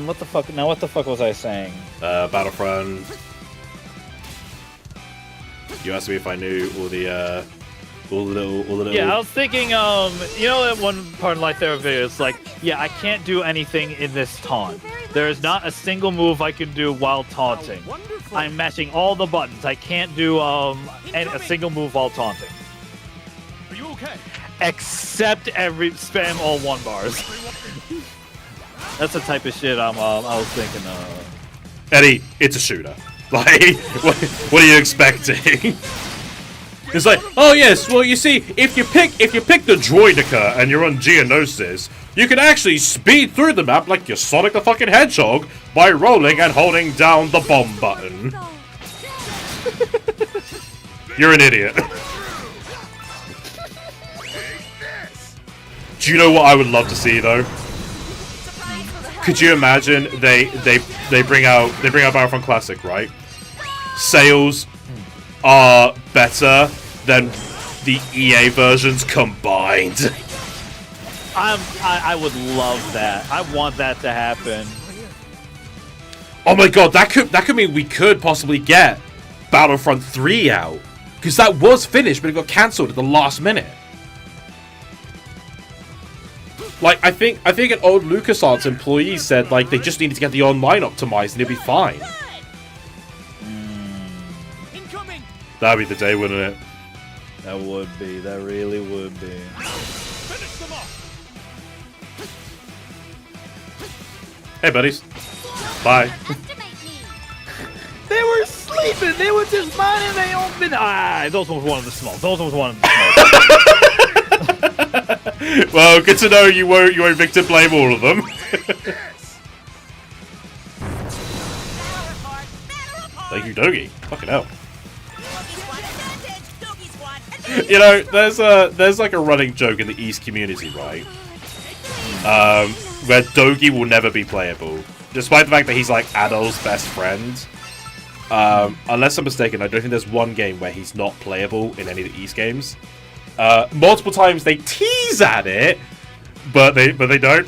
What the fuck was I saying? Battlefront. You asked me if I knew all the little. Yeah, I was thinking, you know that one part in Light Therapy, it's like, yeah, I can't do anything in this taunt. There is not a single move I can do while taunting. I'm mashing all the buttons. I can't do a single move while taunting. Are you okay? Except spam all 1 bars. That's the type of shit I was thinking of. Eddie, it's a shooter. Like, what are you expecting? It's like, oh yes, well you see, if you pick the Droidica and you're on Geonosis, you can actually speed through the map like you're Sonic the fucking Hedgehog by rolling and holding down the bomb button. You're an idiot. Do you know what I would love to see though? Could you imagine they bring out Battlefront Classic, right? Sales are better than the EA versions combined. I would love that. I want that to happen. Oh my god, that could mean we could possibly get Battlefront 3 out, because that was finished but it got cancelled at the last minute. Like, I think an old LucasArts employee said, like, they just needed to get the online optimized and it'd be fine. That'd be the day, wouldn't it? That would be. That really would be. Finish them off. Hey, buddies. Bye. They were sleeping. They were just minding their own business. Those ones wanted to smoke. Those ones wanted to smoke. Well, good to know you won't victim blame all of them. Thank you, Dogi. Fucking hell. You know, there's like a running joke in the East community, right? Where Dogi will never be playable, despite the fact that he's like ADOL's best friend. Unless I'm mistaken, I don't think there's one game where he's not playable in any of the East games. Multiple times they tease at it, but they don't.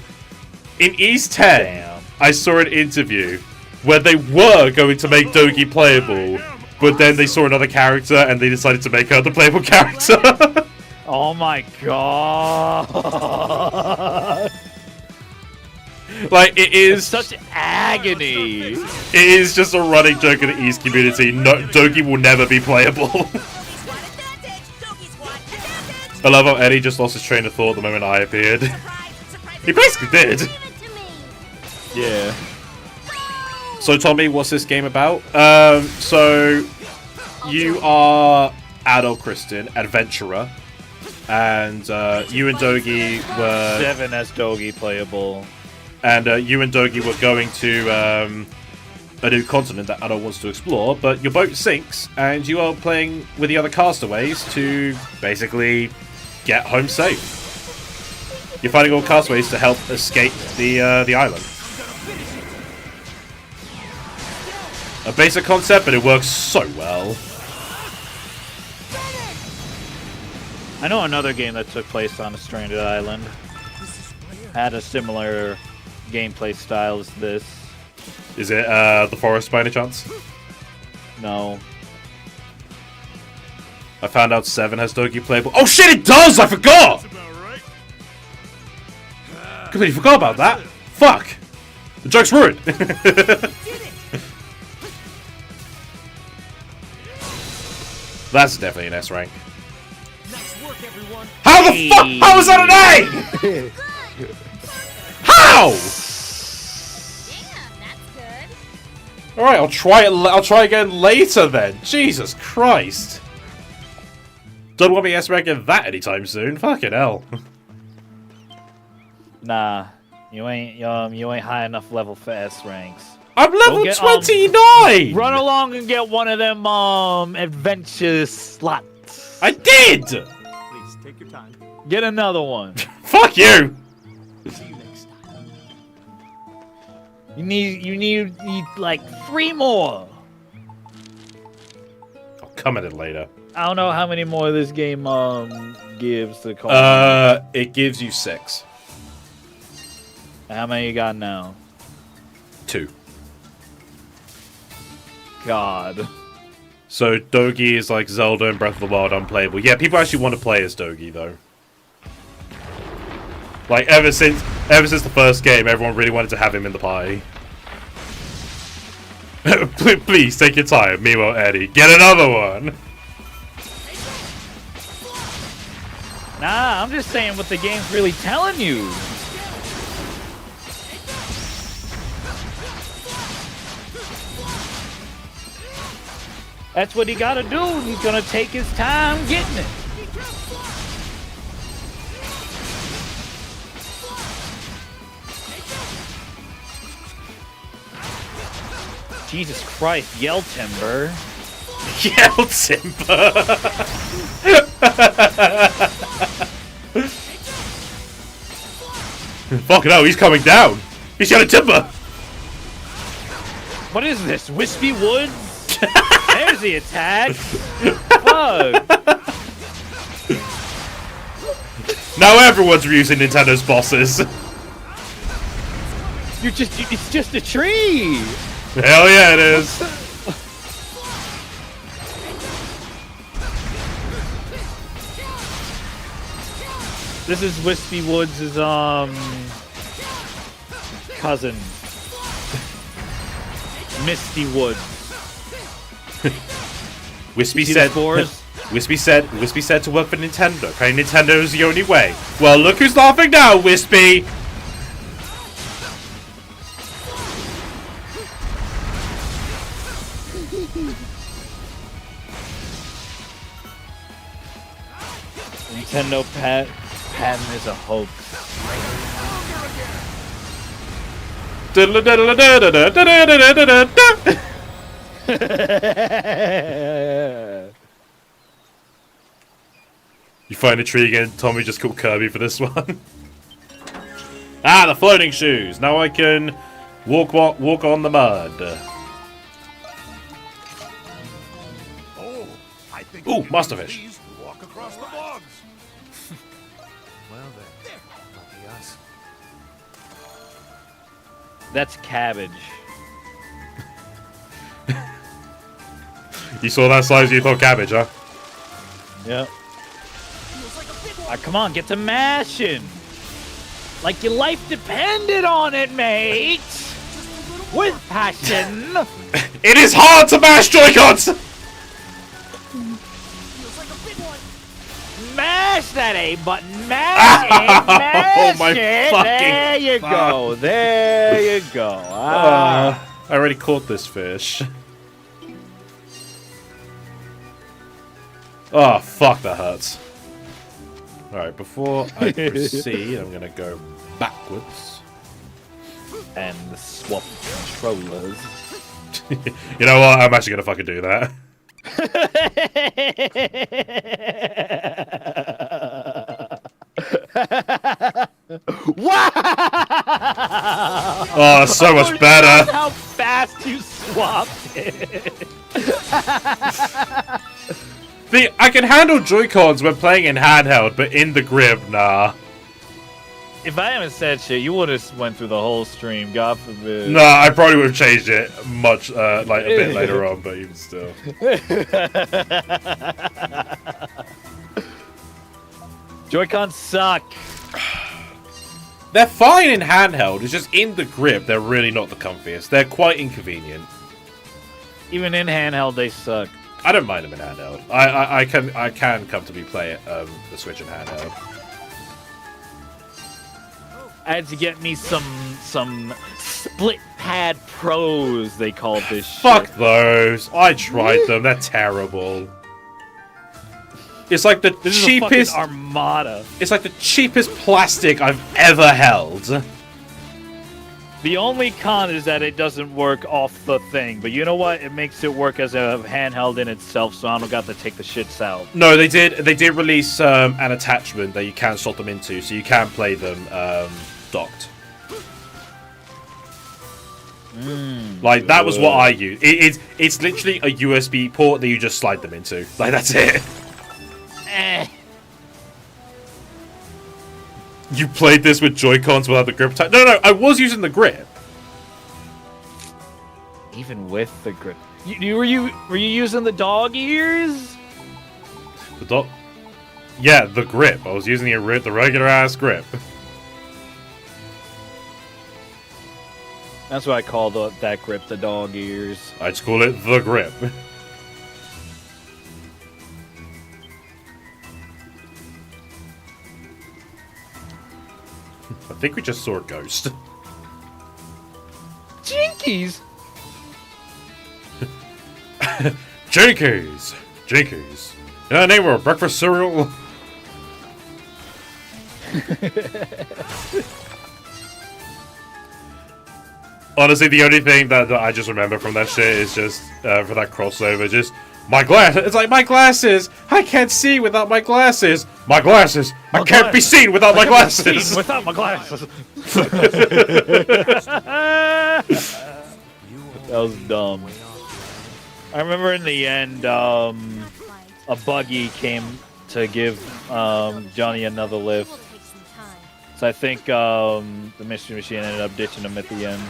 In East 10, I saw an interview where they were going to make Dogi playable, but then they saw another character and they decided to make her the playable character. Oh my god. Like, it is such agony. It is just a running joke in the East community. No, Dogi will never be playable. I love how Eddie just lost his train of thought the moment I appeared. He basically did. Yeah. So Tommy, what's this game about? So you are adult Kristen, adventurer, and you and Dogi were 7 as Dogi playable. And you and Dogi were going to a new continent that Adol wants to explore, but your boat sinks, and you are playing with the other castaways to basically get home safe. You're finding all castaways to help escape the island. A basic concept, but it works so well. I know another game that took place on a stranded island. Had a similar gameplay style as this. Is it The Forest by any chance? No. I found out 7 has Dogi playable. Oh shit, it does! I forgot! Completely forgot about that. Fuck! The joke's ruined! That's definitely an S rank. How the fuck? How was that an A? How? Damn, that's good. All right, I'll try it. I'll try again later then. Jesus Christ! Don't want me S ranking that anytime soon. Fucking hell. Nah, you ain't high enough level for S ranks. I'm level 29. Run along and get one of them adventure slots. I did. Please take your time. Get another one. Fuck you. See you next time. You need like 3 more. I'll come at it later. I don't know how many more this game gives to call. It gives you 6. How many you got now? 2. God. So Dogi is like Zelda and Breath of the Wild unplayable. Yeah, people actually want to play as Dogi though. Like ever since the first game, everyone really wanted to have him in the party. Please take your time, Mimo Eddie. Get another one. Nah, I'm just saying what the game's really telling you. That's what he gotta do. He's gonna take his time getting it. Jesus Christ, yell timber. Yell timber. Fucking hell, he's coming down. He's yelling timber. What is this? Wispy Woods? There's the attack. Fuck. Now everyone's using Nintendo's bosses. It's just a tree. Hell yeah, it is. This is Wispy Woods' cousin. Misty Woods. Wispy said to work for Nintendo. Playing Nintendo is the only way. Well, look who's laughing now, Wispy. Nintendo patent is a hoax. You find a tree again. Tommy just called Kirby for this one. Ah, the floating shoes. Now I can walk on the mud. Oh, I think Ooh, Masterfish. Walk across the bogs. Well then, lucky us. That's cabbage. You saw that size, you thought cabbage, huh? Yep. Come on, get to mashing. Like your life depended on it, mate. With passion. It is hard to mash Joy-Cons! Mash that A button. Mash it. Mash my it. fucking There you fuck. go. There you go. I already caught this fish. Oh, fuck, that hurts. Alright, before I proceed, I'm gonna go backwards. And swap controllers. You know what? I'm actually gonna fucking do that. Wow! Oh, so much better. How fast you swapped it. See, I can handle Joy-Cons when playing in handheld, but in the grip, nah. If I haven't said shit, you would have went through the whole stream. God forbid. Nah, I probably would have changed it much, like a bit later on, but even still. Joy-Cons suck. They're fine in handheld. It's just in the grip, they're really not the comfiest. They're quite inconvenient. Even in handheld, they suck. I don't mind them in handheld. I can comfortably play the Switch in handheld. I had to get me some split pad pros, they called this shit. Fuck those. I tried them. They're terrible. It's like the This cheapest is a fucking Armada. It's like the cheapest plastic I've ever held. The only con is that it doesn't work off the thing, but you know what? It makes it work as a handheld in itself, so I don't got to take the shits out. No, they did release an attachment that you can slot them into, so you can play them docked. Like that was what I used. It's literally a USB port that you just slide them into. Like that's it. You played this with Joy-Cons without the grip type? No, I was using the grip. Even with the grip. Were you using the dog ears? The dog. Yeah, the grip. I was using the regular ass grip. That's what I call that grip, the dog ears. I just call it the grip. I think we just saw a ghost. Jinkies! Jinkies! Jinkies. Yeah, name of a breakfast cereal. Honestly, the only thing that I just remember from that shit is just, for that crossover, just, my glass. It's like, my glasses! I can't see without my glasses! My glasses! I can't be seen without my glasses! Without my glasses! That was dumb. I remember in the end, a buggy came to give Johnny another lift. So I think the Mystery Machine ended up ditching him at the end.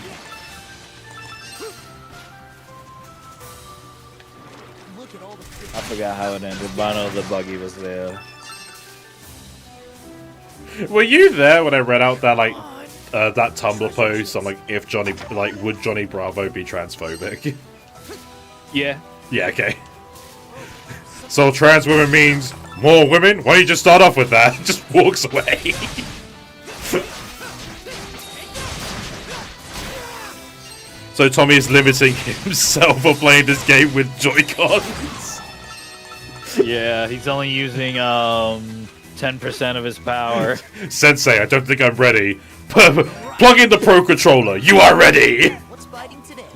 I forgot how it ended, but I know the buggy was there. Were you there when I read out that, like, that Tumblr post on, like, if Johnny, like, would Johnny Bravo be transphobic? Yeah. Yeah, okay. So trans women means more women? Why don't you just start off with that? Just walks away. So Tommy is limiting himself for playing this game with Joy-Cons. Yeah, he's only using 10% of his power. Sensei, I don't think I'm ready. Plug in the Pro Controller. You are ready. What's biting today?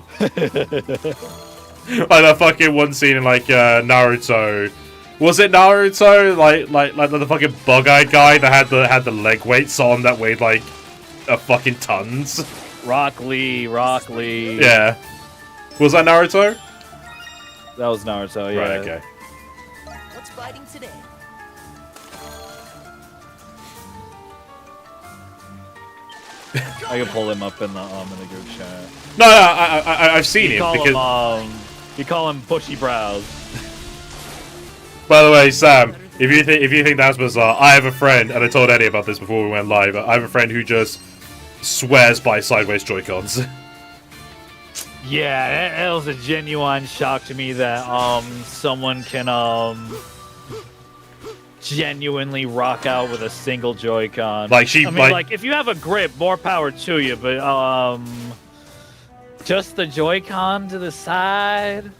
Like that fucking one scene in like Naruto. Was it Naruto? Like the fucking bug-eyed guy that had the leg weights on that weighed like a fucking tons. Rock Lee. Yeah. Was that Naruto? That was Naruto, yeah. Right, okay. What's biting today? I can pull him up in the group chat. No, I've seen him because. You call him bushy brows. By the way, Sam, if you think that's bizarre, I have a friend, and I told Eddie about this before we went live. I have a friend who just swears by sideways Joy-Cons. Yeah, that was a genuine shock to me that someone can genuinely rock out with a single Joy-Con. Like she, I mean, like if you have a grip, more power to you, but just the Joy-Con to the side.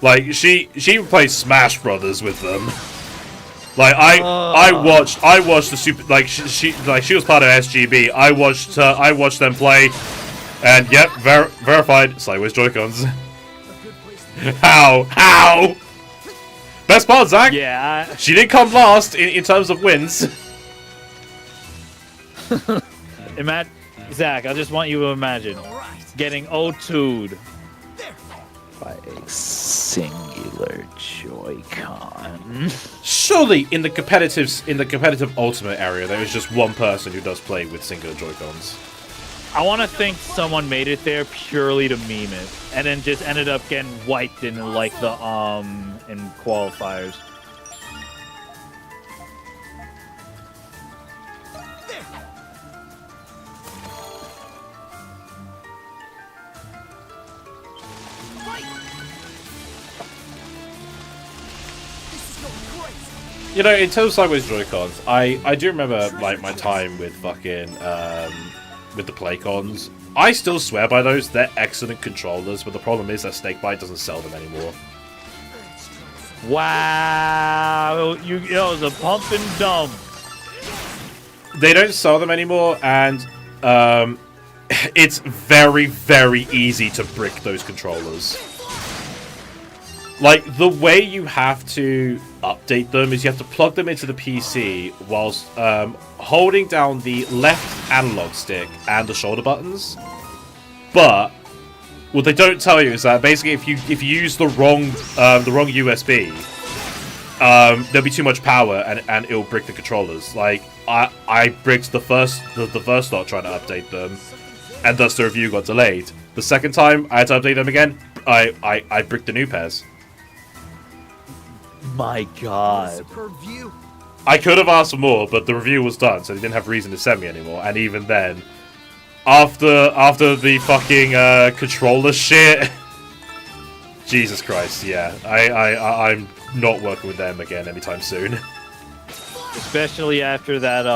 Like she would play Smash Brothers with them. Like I watched the super, like she was part of SGB. I watched them play, and yep, verified sideways Joy-Cons. How? Best part, Zach. Yeah. She didn't come last in terms of wins. Zach, I just want you to imagine getting O2'd by a singular Joy-Con. Surely, in the competitive Ultimate area, there is just one person who does play with singular Joy-Cons. I want to think someone made it there purely to meme it, and then just ended up getting wiped in like the in qualifiers. You know, in terms of sideways Joy-Cons, I do remember like my time with fucking with the Playcons. I still swear by those. They're excellent controllers, but the problem is that Snakebite doesn't sell them anymore. Wow, it was a pump and dump. They don't sell them anymore, and it's very, very easy to brick those controllers. Like, the way you have to update them is you have to plug them into the PC whilst holding down the left analog stick and the shoulder buttons. But what they don't tell you is that basically if you use the wrong USB, there'll be too much power and it'll brick the controllers. Like I bricked the first lot trying to update them, and thus the review got delayed. The second time I had to update them again, I bricked the new pairs. My God. Superb view. I could have asked for more, but the review was done, so they didn't have reason to send me anymore. And even then, after the fucking controller shit, Jesus Christ, yeah, I'm not working with them again anytime soon. Especially after that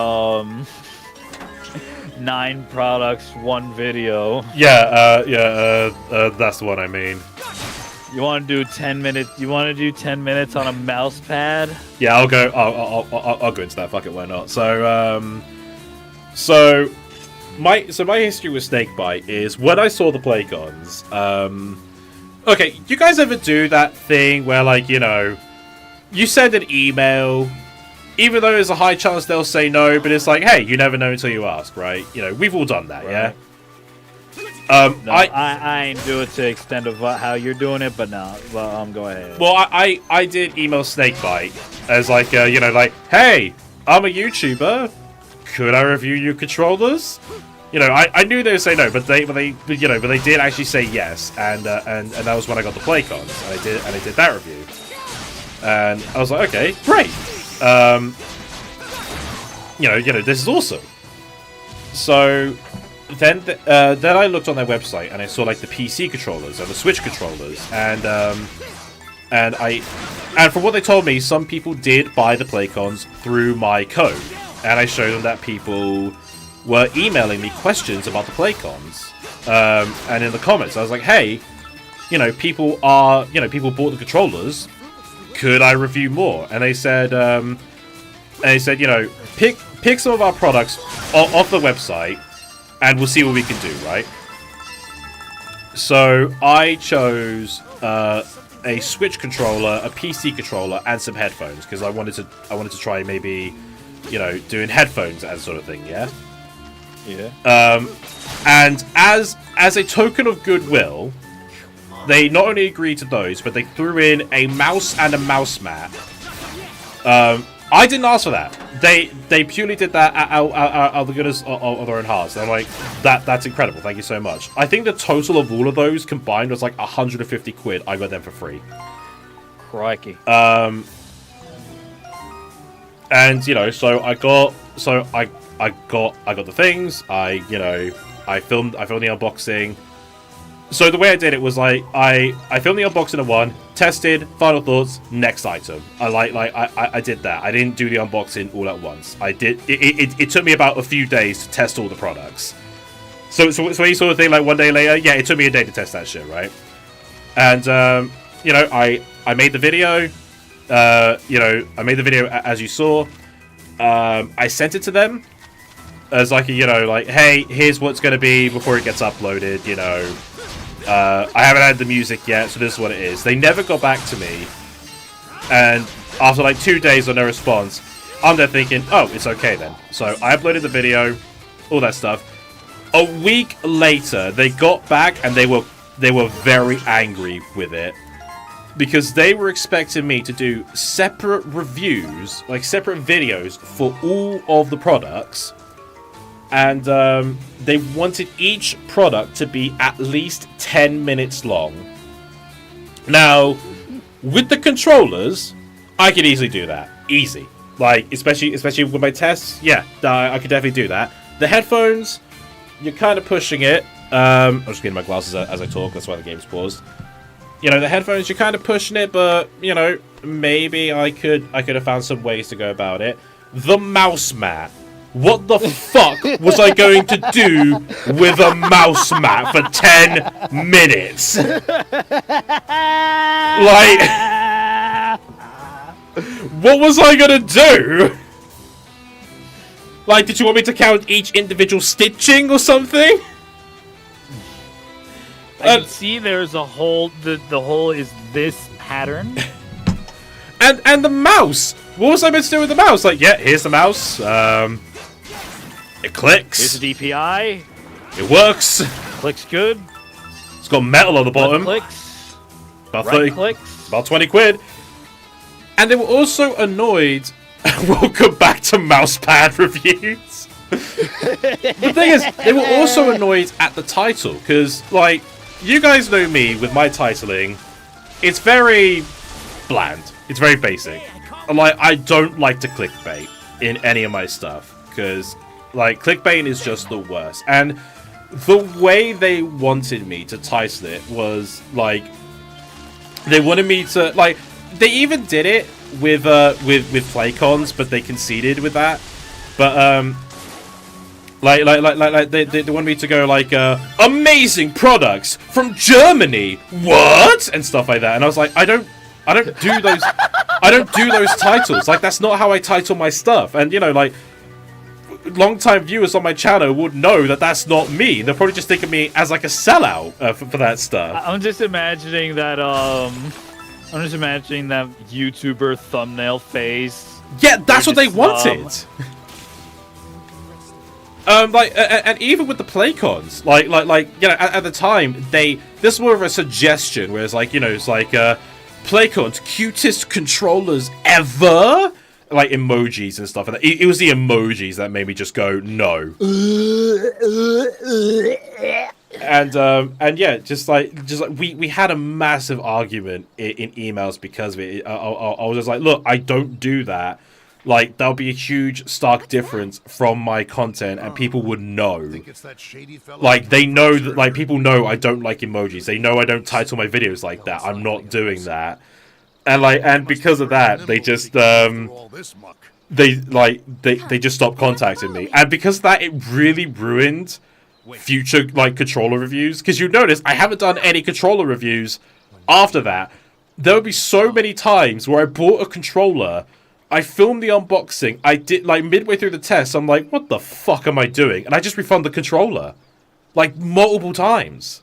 9 products, 1 video. Yeah, that's the one I mean. You want to do 10 minutes? You want to do 10 minutes on a mouse pad? Yeah, I'll go. I'll go into that. Fuck it, why not? So my history with Snakebite is when I saw the Playcons. Okay, you guys ever do that thing where, like, you know, you send an email, even though there's a high chance they'll say no, but it's like, hey, you never know until you ask, right? You know, we've all done that, right. Yeah. No, I ain't do it to the extent of how you're doing it, but no. Well, go ahead. Well, I did email Snakebite as like, you know, like, hey, I'm a YouTuber. Could I review your controllers? You know, I knew they would say no, but they did actually say yes, and that was when I got the Playcons, and I did that review, and I was like, okay, great. You know, this is awesome. So. Then I looked on their website and I saw like the PC controllers and the Switch controllers, and from what they told me, some people did buy the Playcons through my code, and I showed them that people were emailing me questions about the Playcons, and in the comments I was like, hey, you know, people bought the controllers, could I review more? And they said, you know, pick some of our products off the website. And we'll see what we can do, right? So I chose a Switch controller, a PC controller, and some headphones because I wanted to try maybe, you know, doing headphones and sort of thing, yeah. Yeah. And as a token of goodwill, they not only agreed to those, but they threw in a mouse and a mouse mat. I didn't ask for that. They purely did that out of the goodness of their own hearts. And I'm like, that's incredible. Thank you so much. I think the total of all of those combined was like 150 quid. I got them for free. Crikey. And you know, so I got the things. I filmed the unboxing. So the way I did it was like I filmed the unboxing of one, tested, final thoughts, next item. I did that. I didn't do the unboxing all at once. I did it took me about a few days to test all the products. So you sort of thing like one day later, yeah, it took me a day to test that shit, right? And you know, I made the video. You know, I made the video as you saw. I sent it to them as like, you know, like, hey, here's what's gonna be before it gets uploaded, you know. I haven't had the music yet, so this is what it is. They never got back to me, and after like 2 days of no response, I'm there thinking, oh, it's okay then. So I uploaded the video, all that stuff. A week later, they got back and they were very angry with it because they were expecting me to do separate reviews, like separate videos for all of the products. And they wanted each product to be at least 10 minutes long. Now, with the controllers, I could easily do that. Easy. Like, especially with my tests, yeah, I could definitely do that. The headphones, you're kind of pushing it. I'm just getting my glasses as I talk, that's why the game's paused. You know, the headphones, you're kind of pushing it, but, you know, maybe I could have found some ways to go about it. The mouse mat. What the fuck was I going to do with a mouse mat for 10 minutes? Like, what was I gonna do? Like, did you want me to count each individual stitching or something? I can see there's a hole. The hole is this pattern. And the mouse. What was I meant to do with the mouse? Like, yeah, here's the mouse. It clicks. Here's the DPI. It works. Clicks good. It's got metal on the bottom. Clicks. About right 30. Clicks. About 20 quid. And they were also annoyed. Welcome back to mousepad reviews. The thing is, they were also annoyed at the title because, like, you guys know me with my titling. It's very bland. It's very basic. Like, I don't like to clickbait in any of my stuff because, like, clickbait is just the worst. And the way they wanted me to title it was like, they wanted me to like. They even did it with Playcons, but they conceded with that. But like they wanted me to go like amazing products from Germany, what, and stuff like that. And I was like, I don't do those. I don't do those titles. Like, that's not how I title my stuff. And you know, like, long-time viewers on my channel would know that that's not me. They'll probably just think of me as like a sellout for that stuff. I'm just imagining that. I'm just imagining that YouTuber thumbnail face. Yeah, that's what they wanted. Like, and even with the Playcons, like, you know, at the time, this was more of a suggestion, whereas, like, you know, it's like, Playcons, cutest controllers ever, like emojis and stuff. And it was the emojis that made me just go no. And yeah, just like we had a massive argument in emails because of it. I was just like, look, I don't do that. Like, that'll be a huge, stark difference from my content, and people would know. Like, they know that, like, people know I don't like emojis. They know I don't title my videos like that. I'm not doing that. And like, and because of that, they just they just stopped contacting me. And because of that, it really ruined future like controller reviews. Because you notice I haven't done any controller reviews after that. There would be so many times where I bought a controller, I filmed the unboxing, I did, like, midway through the test, I'm like, what the fuck am I doing? And I just refunded the controller. Like, multiple times.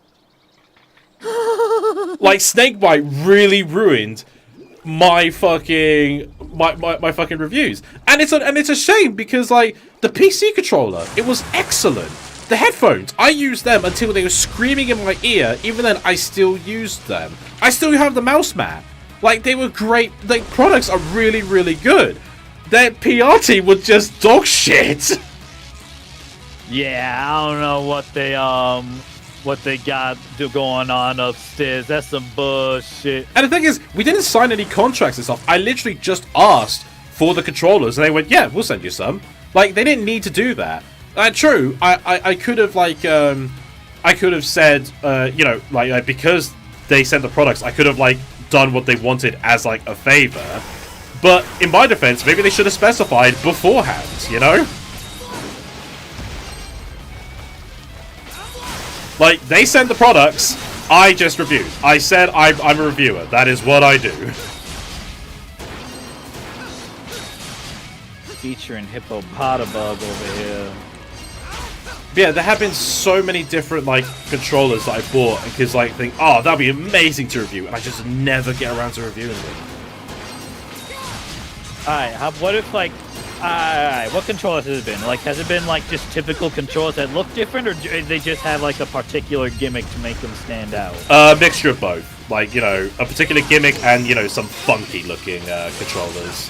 Like, Snakebite really ruined my fucking my fucking reviews. And it's a shame because, like, the PC controller, it was excellent. The headphones, I used them until they were screaming in my ear. Even then, I still used them. I still have the mouse mat. Like, they were great. Like, products are really, really good. Their PR team was just dog shit. Yeah, I don't know what they got going on upstairs. That's some bullshit. And the thing is, we didn't sign any contracts and stuff. I literally just asked for the controllers, and they went, "Yeah, we'll send you some." Like, they didn't need to do that. True, I could have, like, I could have said, you know, like, because they sent the products, I could have, like, done what they wanted as, like, a favor. But in my defense, maybe they should have specified beforehand, you know? Like, they sent the products, I just reviewed. I said I'm a reviewer. That is what I do. Featuring Hippopotabug over here. Yeah, there have been so many different, like, controllers that I bought because, like, think, oh, that'd be amazing to review, and I just never get around to reviewing them. Alright, what if, like, alright, what controllers has it been? Like, has it been, like, just typical controllers that look different, or do they just have, like, a particular gimmick to make them stand out? A mixture of both. Like, you know, a particular gimmick and, you know, some funky-looking controllers.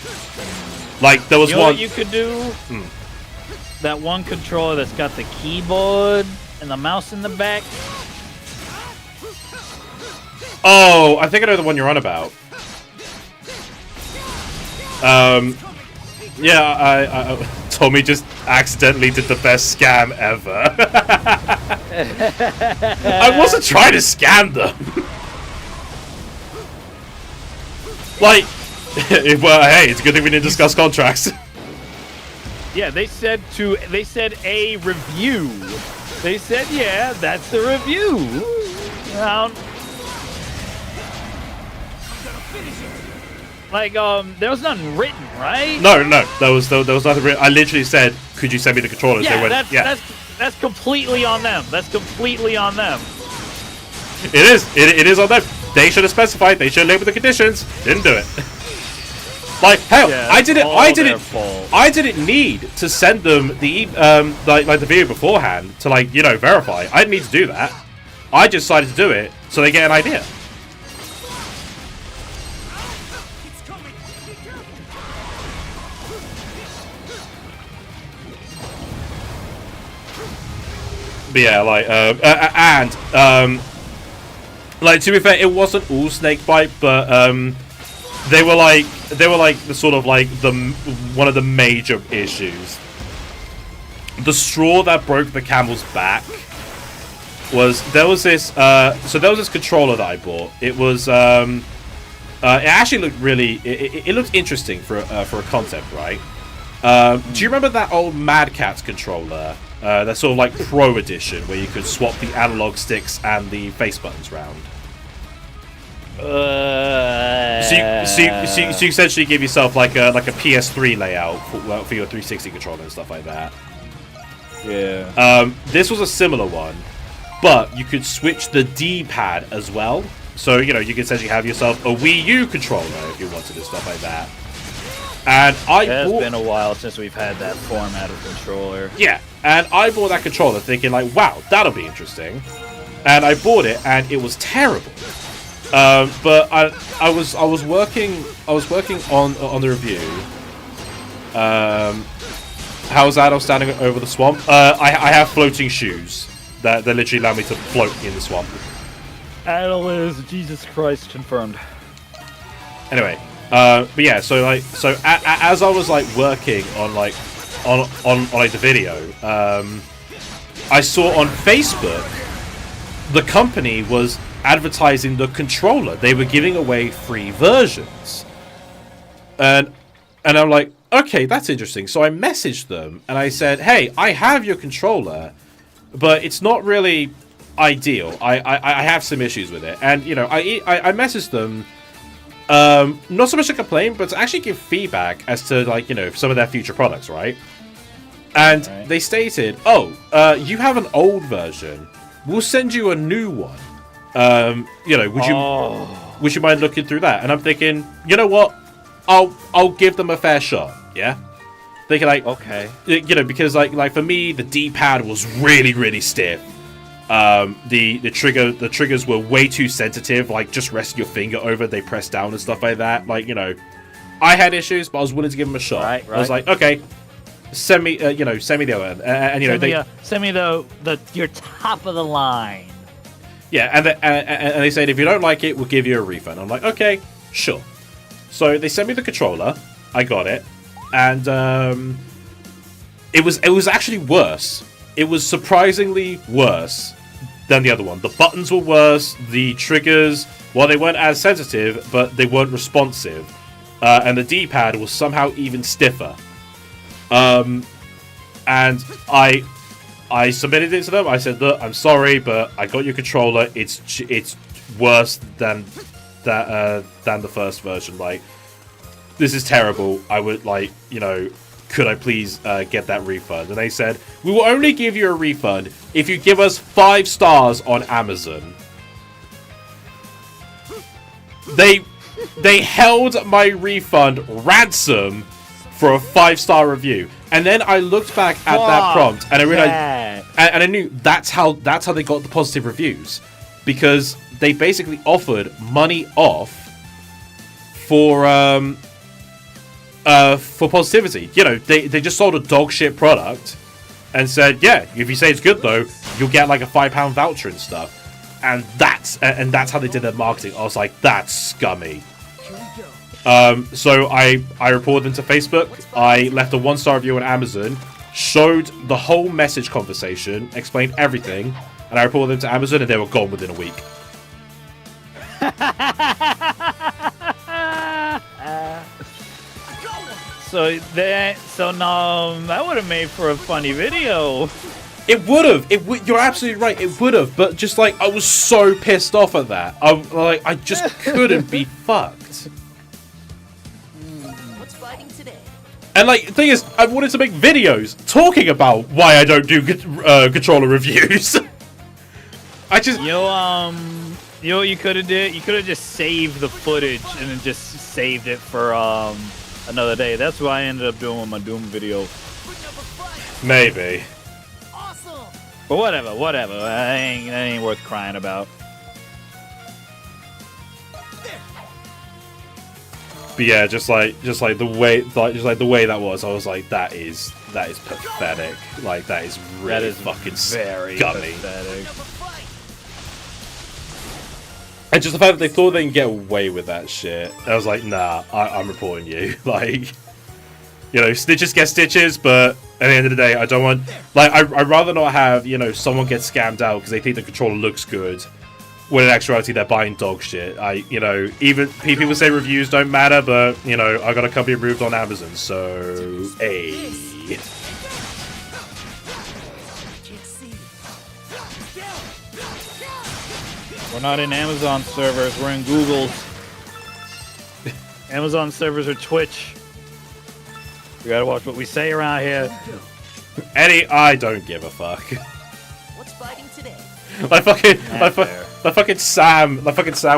Like, there was you know one... what you could do? That one controller that's got the keyboard and the mouse in the back. Oh, I think I know the one you're on about. Yeah, I Tommy just accidentally did the best scam ever. I wasn't trying to scam them. Like, well, hey, it's a good thing we didn't discuss contracts. Yeah, they said a review. They said, yeah, that's the review. Like, there was nothing written, right? No, there was nothing written. I literally said, could you send me the controllers? Yeah, they went, that's completely on them. That's completely on them. It is on them. They should have specified. They should have labeled the conditions. Didn't do it. Like, hell, Yeah, I didn't need to send them the like the video beforehand to, like, you know, verify. I didn't need to do that. I just decided to do it so they get an idea. But yeah, like, Like, to be fair, it wasn't all snakebite, but they were like the sort of like one of the major issues. The straw that broke the camel's back was there was this controller that I bought. It was it actually looked really it looked interesting for a concept, right? Do you remember that old Mad Catz controller? That sort of like Pro Edition, where you could swap the analog sticks and the face buttons round. So you essentially give yourself like a PS3 layout for your 360 controller and stuff like that. Yeah. This was a similar one, but you could switch the D-pad as well. So you could essentially have yourself a Wii U controller if you wanted and stuff like that. And it's been a while since we've had that format of controller. Yeah, and I bought that controller thinking like, wow, that'll be interesting. And I bought it, and it was terrible. But I was working on the review. How's ADOL standing over the swamp? I have floating shoes that literally allow me to float in the swamp. ADOL is Jesus Christ confirmed. Anyway. But yeah, so as I was like working on the video, I saw on Facebook the company was advertising the controller. They were giving away free versions, and I'm like, okay, that's interesting. So I messaged them and I said, hey, I have your controller, but it's not really ideal. I have some issues with it, and I messaged them. Not so much to complain, but to actually give feedback as to some of their future products, right? And they stated, you have an old version. We'll send you a new one. Would you mind looking through that? And I'm thinking, you know what? I'll give them a fair shot. Yeah. Thinking like, okay, because like for me, the D-pad was really, really stiff. The triggers were way too sensitive. Like, just rest your finger over, they press down and stuff like that. Like, I had issues, but I was willing to give them a shot. Right. I was like, okay, send me the other, and send me your top of the line. Yeah, and they said if you don't like it, we'll give you a refund. I'm like, okay, sure. So they sent me the controller. I got it, and it was actually worse. It was surprisingly worse than the other one. The buttons were worse. The triggers, well, they weren't as sensitive, but they weren't responsive. And the D-pad was somehow even stiffer. And I submitted it to them. I said, look, I'm sorry, but I got your controller. It's worse than the first version. Like, this is terrible. I would could I please get that refund? And they said, we will only give you a refund if you give us 5 stars on Amazon. They held my refund ransom for a 5-star review. And then I looked back at that prompt and I realized, and I knew that's how they got the positive reviews, because they basically offered money off for positivity. They just sold a dog shit product and said, yeah, if you say it's good though, you'll get like a £5 voucher and stuff. And that's how they did their marketing. I was like, that's scummy. So I reported them to Facebook. I left a 1-star review on Amazon, showed the whole message conversation, explained everything, and I reported them to Amazon, and they were gone within a week. So now that would have made for a funny video. It would have. You're absolutely right. It would have. But just like, I was so pissed off at that. I just couldn't be fucked. What's fighting today? And like, the thing is, I wanted to make videos talking about why I don't do controller reviews. I just you know what you could have did? You could have just saved the footage and then just saved it for another day. That's what I ended up doing with my Doom video. Maybe. But whatever. That ain't worth crying about. But yeah, just like the way that was, I was like, that is pathetic. Like, that is really fucking very scummy. pathetic. And just the fact that they thought they can get away with that shit, I was like, nah, I'm reporting you. Like, you know, snitches get stitches, but at the end of the day, I don't want... Like, I'd rather not have, you know, someone get scammed out because they think the controller looks good, when in actuality they're buying dog shit. You know, even people say reviews don't matter, but, you know, I got a company approved on Amazon, so... Hey. We're not in Amazon servers, we're in Google's. Amazon servers are Twitch. We gotta watch what we say around here. I don't give a fuck. What's biting today? My fucking Sam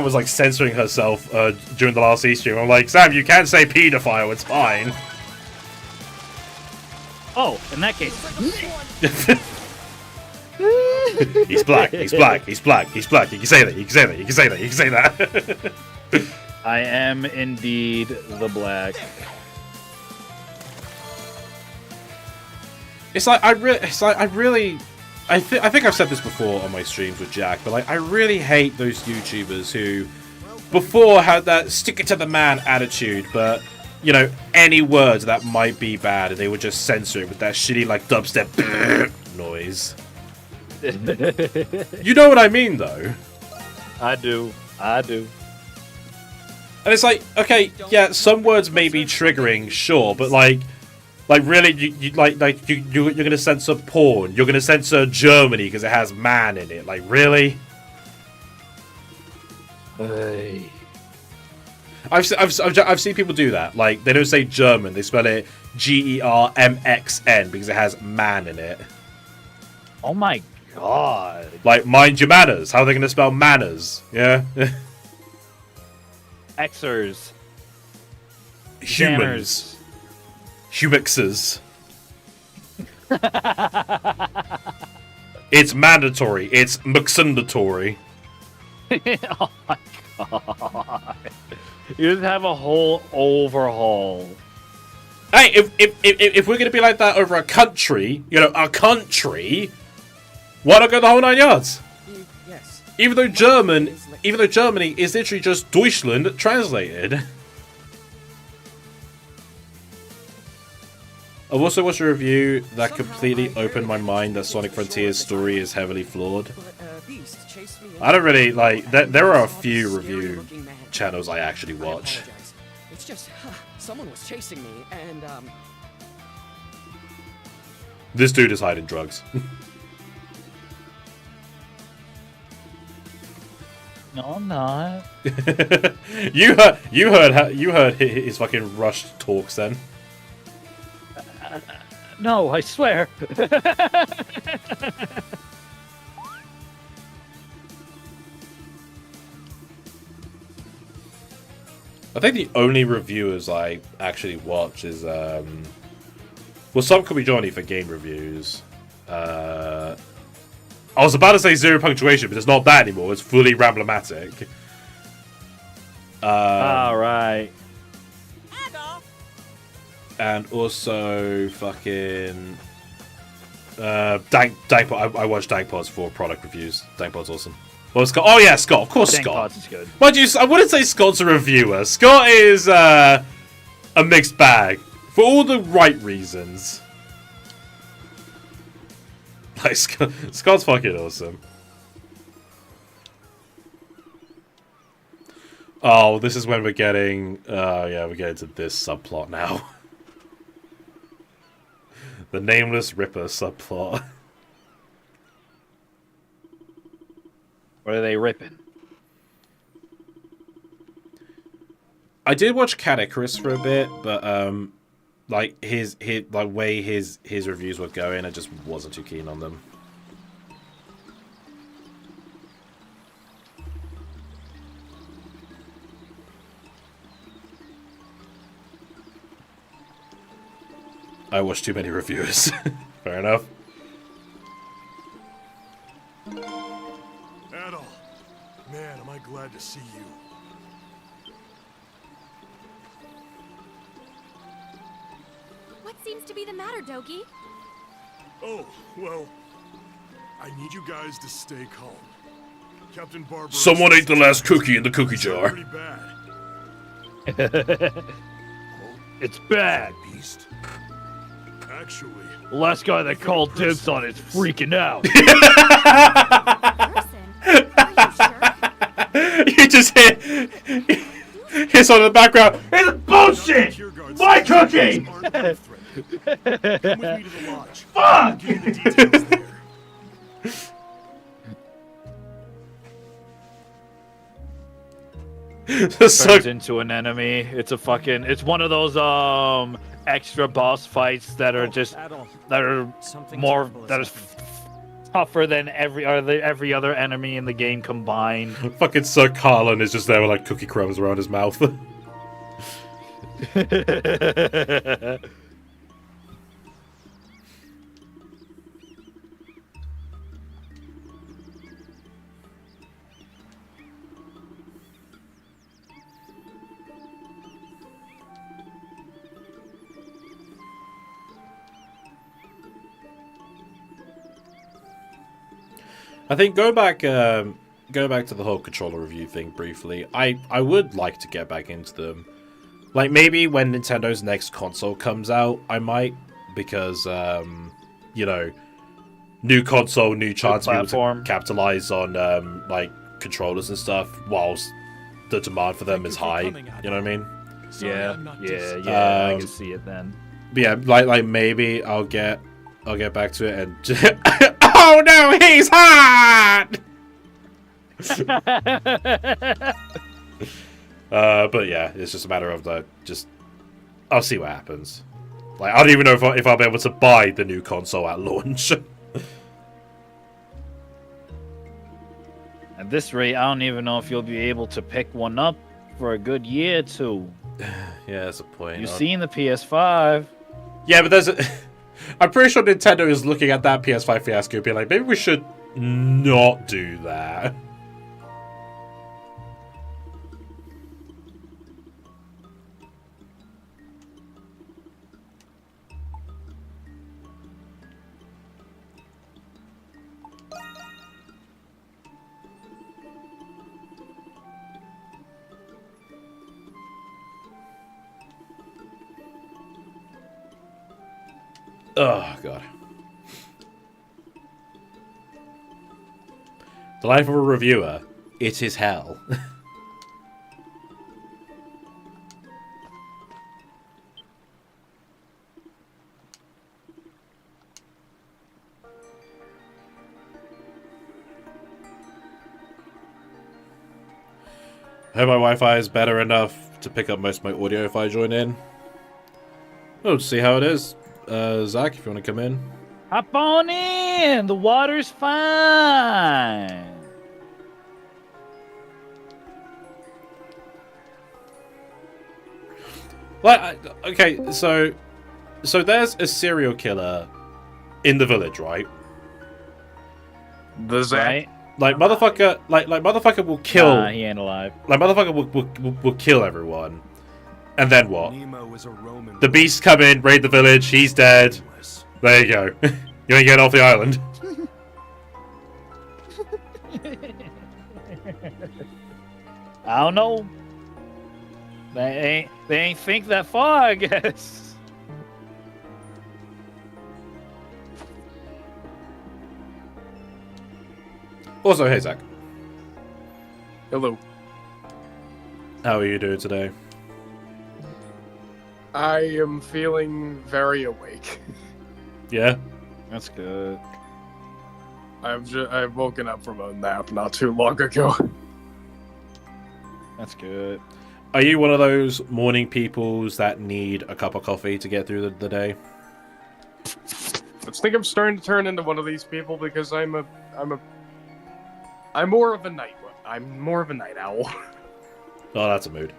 was like censoring herself during the last E-stream. I'm like, Sam, you can't say pedophile, it's fine. Oh, in that case. He's black, he's black, he's black, he's black. You can say that, you can say that, you can say that, you can say that. I am indeed the black. I think I've said this before on my streams with Jack, but like I really hate those YouTubers who before had that stick it to the man attitude, but you know, any words that might be bad and they would just censor it with that shitty like dubstep noise. You know what I mean though? I do. And it's like, okay, yeah, some words may be triggering, sure, but like really, you're gonna censor porn. You're gonna censor Germany because it has man in it. Like, really? Hey. I've seen people do that. Like, they don't say German. They spell it Germxn because it has man in it. Oh my god. Like, mind your manners. How are they gonna spell manners? Yeah. Xers. Humans. Humixes. It's mandatory. It's McSundatory. Oh my god. You just have a whole overhaul. Hey, if we're gonna be like that over a country, you know, a country, why not go the whole 9 yards? Yes. Even though Germany is literally just Deutschland translated. I've also watched a review that completely opened my mind that Sonic Frontier's story is heavily flawed. I don't really, like, there are a few review channels I actually watch. It's just, someone was chasing me, and, This dude is hiding drugs. No, I'm not. You heard his fucking rushed talks then. No, I swear. I think the only reviewers I actually watch is well, some could be Johnny for game reviews. I was about to say zero punctuation, but it's not that anymore. It's fully Ramblematic. All right. And also fucking Dankpod. I watch Dankpods for product reviews. Dankpod's awesome. Well, Scott. Oh yeah, Scott. Of course, Scott. Dankpods is good. Mind you, I wouldn't say Scott's a reviewer. Scott is a mixed bag for all the right reasons. Like Scott's fucking awesome. Oh, this is when we're getting. Yeah, we're getting to this subplot now. The Nameless Ripper subplot. What are they ripping? I did watch Cat Icarus for a bit, but like his way his reviews were going, I just wasn't too keen on them. I watched too many reviewers. Fair enough. ADOL, man, am I glad to see you. What seems to be the matter, Dogi? Oh, well, I need you guys to stay calm. Captain Barber. Someone ate the last cookie in the cookie jar. Pretty bad. It's bad. Beast. Actually, The last guy that called dibs on it's freaking out. Person? Are you sure? You just hear his on in the background. It's bullshit. My cookie. Come with me to the lodge. Fuck. Give you the details there. Turns into an enemy. It's a fucking. It's one of those extra boss fights that are just that are more that is tougher than every other enemy in the game combined. Fucking Sir Carlin is just there with like cookie crumbs around his mouth. I think go back to the whole controller review thing briefly. I would like to get back into them. Like maybe when Nintendo's next console comes out, I might, because you know, new console, new chance to be able to capitalize on like controllers and stuff, whilst the demand for them is high. You know what I mean? Yeah, I can see it then. But yeah, like maybe I'll get back to it and oh no, he's hot. But yeah, it's just a matter of I'll see what happens. Like I don't even know if I'll be able to buy the new console at launch. At this rate, I don't even know if you'll be able to pick one up for a good year or two. Yeah, that's a point. You've seen the PS5. Yeah, but there's I'm pretty sure Nintendo is looking at that PS5 fiasco and being like, maybe we should not do that. Oh, God. The life of a reviewer, it is hell. I hope my Wi-Fi is better enough to pick up most of my audio if I join in. We'll see how it is. Zach, if you want to come in. Hop on in. The water's fine. Well, okay, so there's a serial killer in the village, right? The Zach? Right? Like motherfucker will kill. Nah, he ain't alive. Like motherfucker will kill everyone, and then what? The beasts come in, raid the village. He's dead. There you go. You ain't getting off the island. I don't know. They ain't think that far, I guess. Also, hey Zach. Hello. How are you doing today? I am feeling very awake. Yeah? That's good. I've woken up from a nap not too long ago. That's good. Are you one of those morning peoples that need a cup of coffee to get through the day? I think I'm starting to turn into one of these people because I'm more of a night owl. Oh, that's a mood.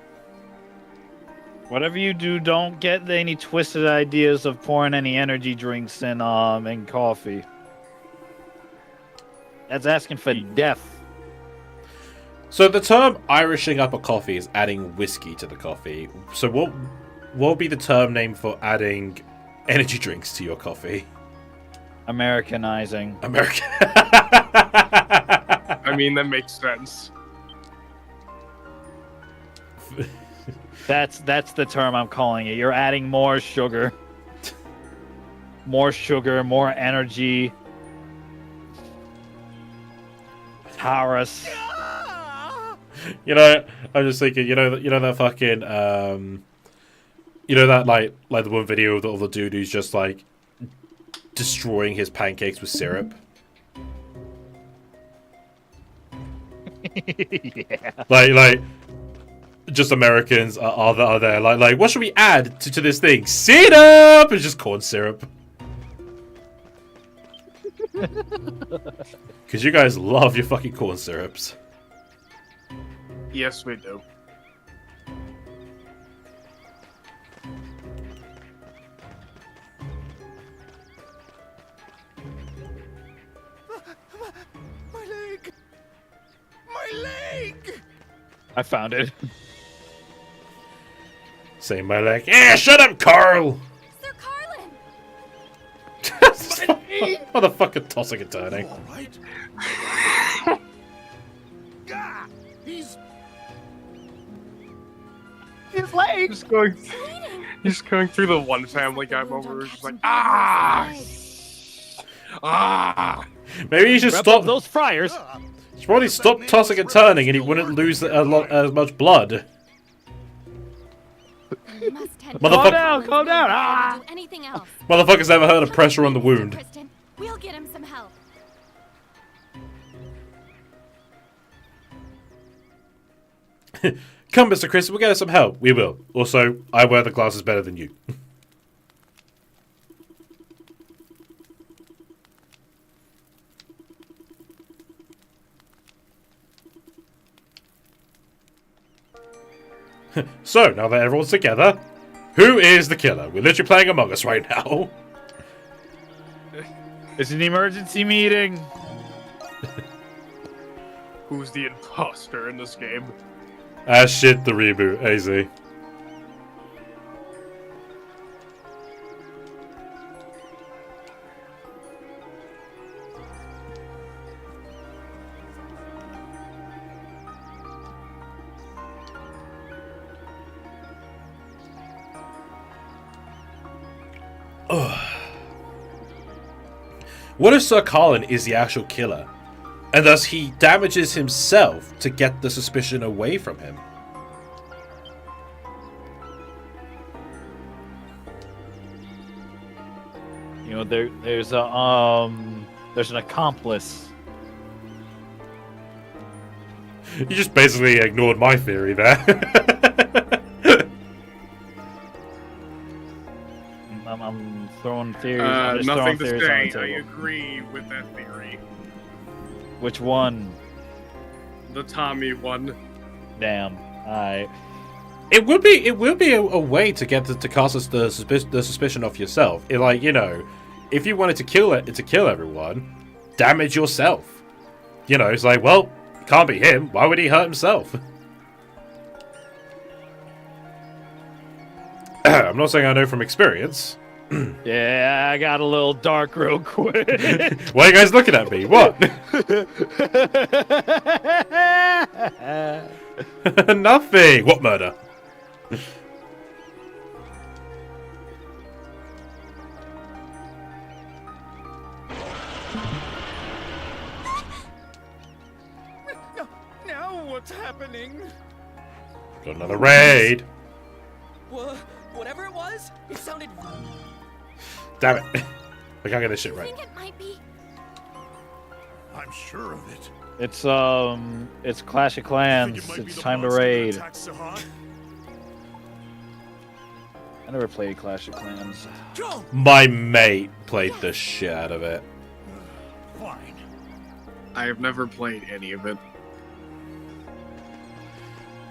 Whatever you do, don't get any twisted ideas of pouring any energy drinks in coffee. That's asking for death. So the term Irishing up a coffee is adding whiskey to the coffee. So what would be the term name for adding energy drinks to your coffee? Americanizing. I mean, that makes sense. That's the term I'm calling it. You're adding more sugar. More sugar, more energy. Taurus. You know, I'm just thinking, you know that fucking, you know that like the one video of the dude who's just like destroying his pancakes with syrup. Yeah. Like, just Americans are there. Like, what should we add to this thing? Syrup! It's just corn syrup. Because you guys love your fucking corn syrups. Yes, we do. My leg! My leg! I found it. Say my leg. Yeah, shut up, Carl! Sir Carlin! Motherfucker tossing and turning. All right. Gah! His leg! Just going through the one Family Guy moment where it's just like, ah! Ah! Maybe you should Wrap stop up those fryers. You should probably stop tossing and turning and he wouldn't lose as much blood. You must tend Motherfucker. Calm down. Do anything else. Motherfucker's never heard of pressure on the wound. Kristen, we'll get him some help. Come, Mr. Chris, we'll get us some help. We will. Also, I wear the glasses better than you. So, now that everyone's together, who is the killer? We're literally playing Among Us right now. It's an emergency meeting. Who's the imposter in this game? Ah, shit, the reboot. AZ. What if Sir Colin is the actual killer? And thus he damages himself to get the suspicion away from him? You know, there's an accomplice. You just basically ignored my theory there. I'm throwing theories. I'm just Nothing throwing to theories on the say. I table. agree with that theory. Which one? The Tommy one. Damn. Alright. It would be a way to get to cast the suspicion off yourself. Like, you know, if you wanted to kill everyone, damage yourself. You know, it's like, well, it can't be him. Why would he hurt himself? I'm not saying I know from experience. Yeah, I got a little dark real quick. Why are you guys looking at me? What? Nothing. What murder? Now what's happening? Got another raid. Whatever it was, it sounded. Damn it. I can't get this shit I right. think it might be. I'm sure of it. It's Clash of Clans. It's time to raid. I never played Clash of Clans. My mate played the shit out of it. Fine. I have never played any of it.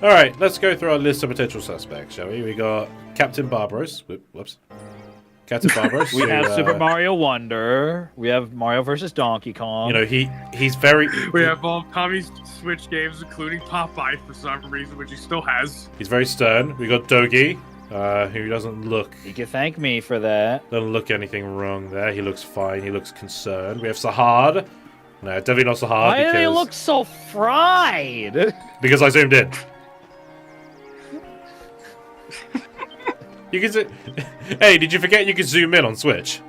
Alright, let's go through our list of potential suspects, shall we? We got Captain Barbaros. Whoops. Captain Barbaros. We have Super Mario Wonder. We have Mario vs. Donkey Kong. You know, he's very... We have all Tommy's Switch games, including Popeye, for some reason, which he still has. He's very stern. We got Dogi, who doesn't look... You can thank me for that. Doesn't look anything wrong there. He looks fine. He looks concerned. We have Sahad, No, definitely not so hard. Why do because... they look so fried? Because I zoomed in. You can Hey, did you forget you could zoom in on Switch?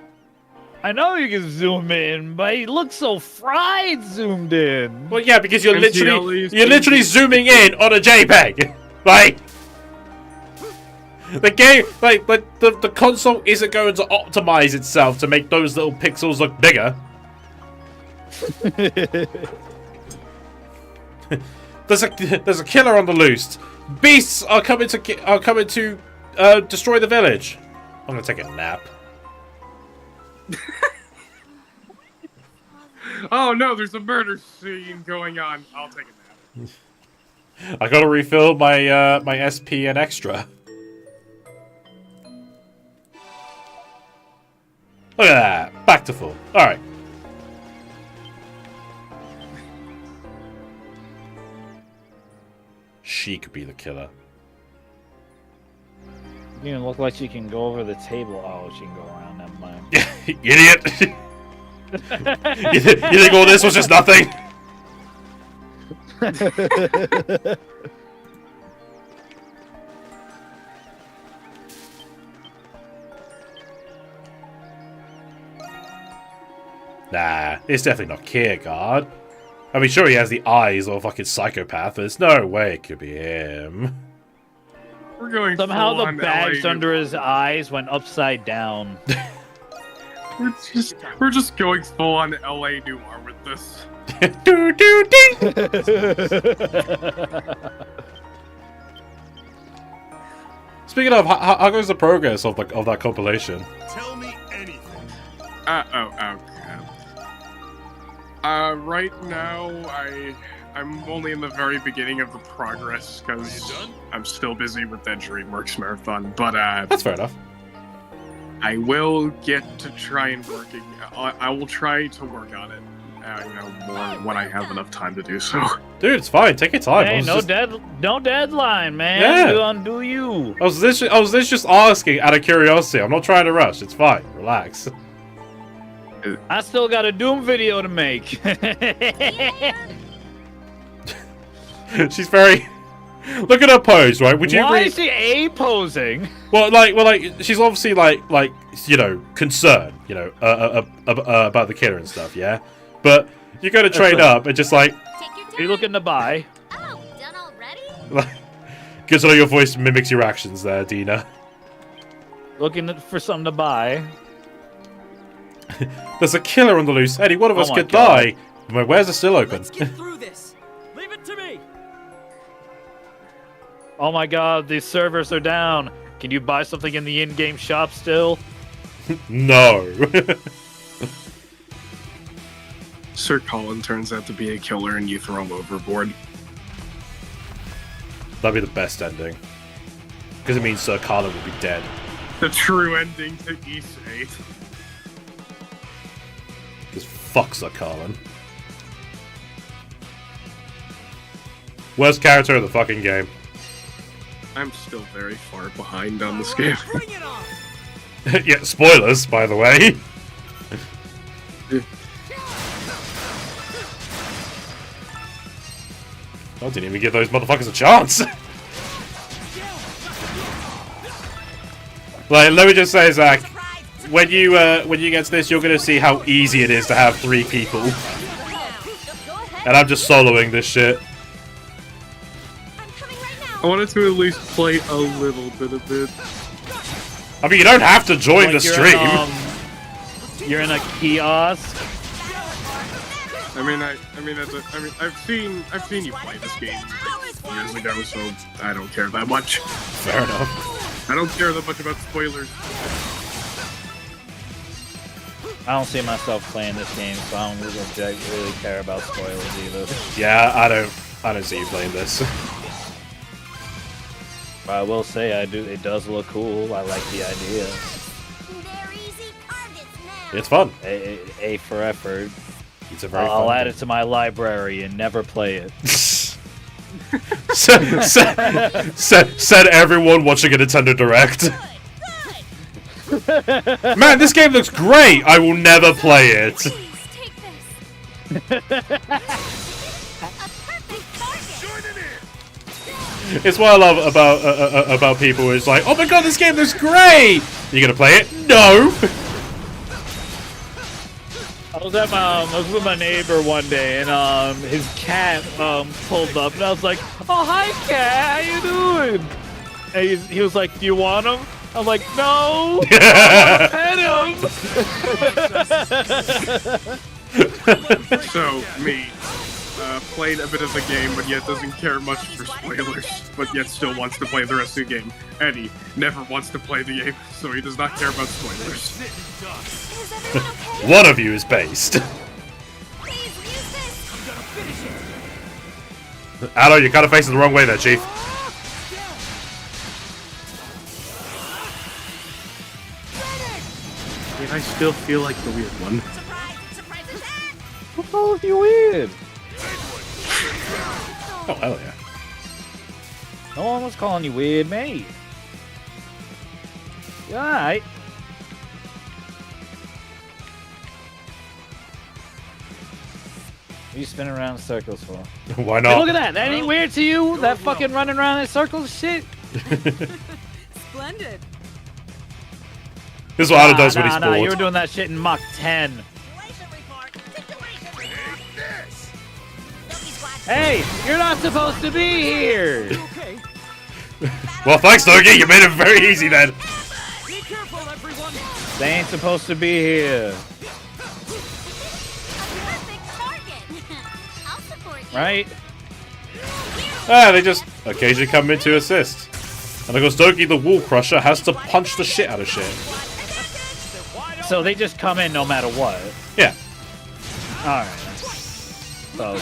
I know you can zoom in, but he looks so fried zoomed in. Well, yeah, because you're literally zooming in on a JPEG. Like the game, like the console isn't going to optimize itself to make those little pixels look bigger. There's a killer on the loose. Beasts are coming to destroy the village. I'm gonna take a nap. Oh no, there's a murder scene going on. I'll take a nap. I gotta refill my my SP and extra. Look at that, back to full. All right. She could be the killer. You even look like she can go over the table. Oh, she can go around. Never mind. Idiot. you think all this was just nothing? Nah, it's definitely not Kierkegaard. I mean, sure, he has the eyes of a fucking psychopath, but there's no way it could be him. We're going Somehow the full-on bags LA under his eyes went upside down. We're just going full on LA noir with this. Do do ding. Speaking of, how goes the progress of that compilation? Tell me anything. Okay. Right now I'm only in the very beginning of the progress because I'm still busy with that DreamWorks marathon. But that's fair enough. I will get to try and working. I will try to work on it. More when I have enough time to do so. Dude, it's fine. Take your time. Hey, no deadline, man. Yeah. Do you? I was just asking out of curiosity. I'm not trying to rush. It's fine. Relax. I still got a Doom video to make. She's very. Look at her pose, right? Would you? Why is she A posing? Well, she's obviously like concerned, about the killer and stuff, yeah. But you go to trade up and just like. Are you looking to buy? Oh, done already? Good to know your voice mimics your actions there, Dina. Looking for something to buy. There's a killer on the loose. Eddie, one of us could die. My wares are still open. Let's get through this. Leave it to me. Oh my god, these servers are down. Can you buy something in the in-game shop still? No. Sir Colin turns out to be a killer and you throw him overboard. That'd be the best ending. Because it means Sir Colin will be dead. The true ending to East 8. Because fuck Sir Colin. Worst character of the fucking game. I'm still very far behind on this game. Bring it on. Yeah, spoilers, by the way. I didn't even give those motherfuckers a chance. Like, let me just say, Zach, when you get to this, you're gonna see how easy it is to have 3 people, and I'm just soloing this shit. I wanted to at least play a little bit of it. I mean, you don't have to join the stream. You're in a kiosk. I've seen you play this game years ago, so I don't care that much. Fair enough. I don't care that much about spoilers. I don't see myself playing this game, so I don't really care about spoilers either. Yeah, I don't see you playing this. But I will say it does look cool. I like the idea. It's fun. A for effort. It's a very I'll fun add game. it to my library and never play it. said everyone watching a Nintendo Direct. Man, this game looks great. I will never play it. It's what I love about people who's like, oh my god, this game looks great! You gonna play it? No! I was with my neighbor one day, and his cat pulled up, and I was like, "Oh, hi, cat, how you doing?" And he was like, "Do you want him?" I'm like, "No, I want to pet him." So, me, played a bit of the game, but yet doesn't care much for spoilers, but yet still wants to play the rest of the game. Eddie never wants to play the game, so he does not care about spoilers. One of you is based. Adol, you're kind of facing the wrong way there, Chief. Yet I still feel like the weird one. Who called you weird? Oh, hell yeah. No one was calling you weird, mate. You alright? What are you spinning around in circles for? Why Hey, not? look at that! That ain't weird to you? That fucking running around in circles shit? Splendid. This is what Adol does when he's Nah, you were bored. doing that shit in Mach 10. Hey, you're not supposed to be here! Well, thanks, Dogi. You made it very easy then. Be careful, everyone. They ain't supposed to be here. Right? Ah, they just occasionally come in to assist. And of course, Dogi the Wall Crusher has to punch the shit out of shit. So they just come in no matter what. Yeah. Alright. So,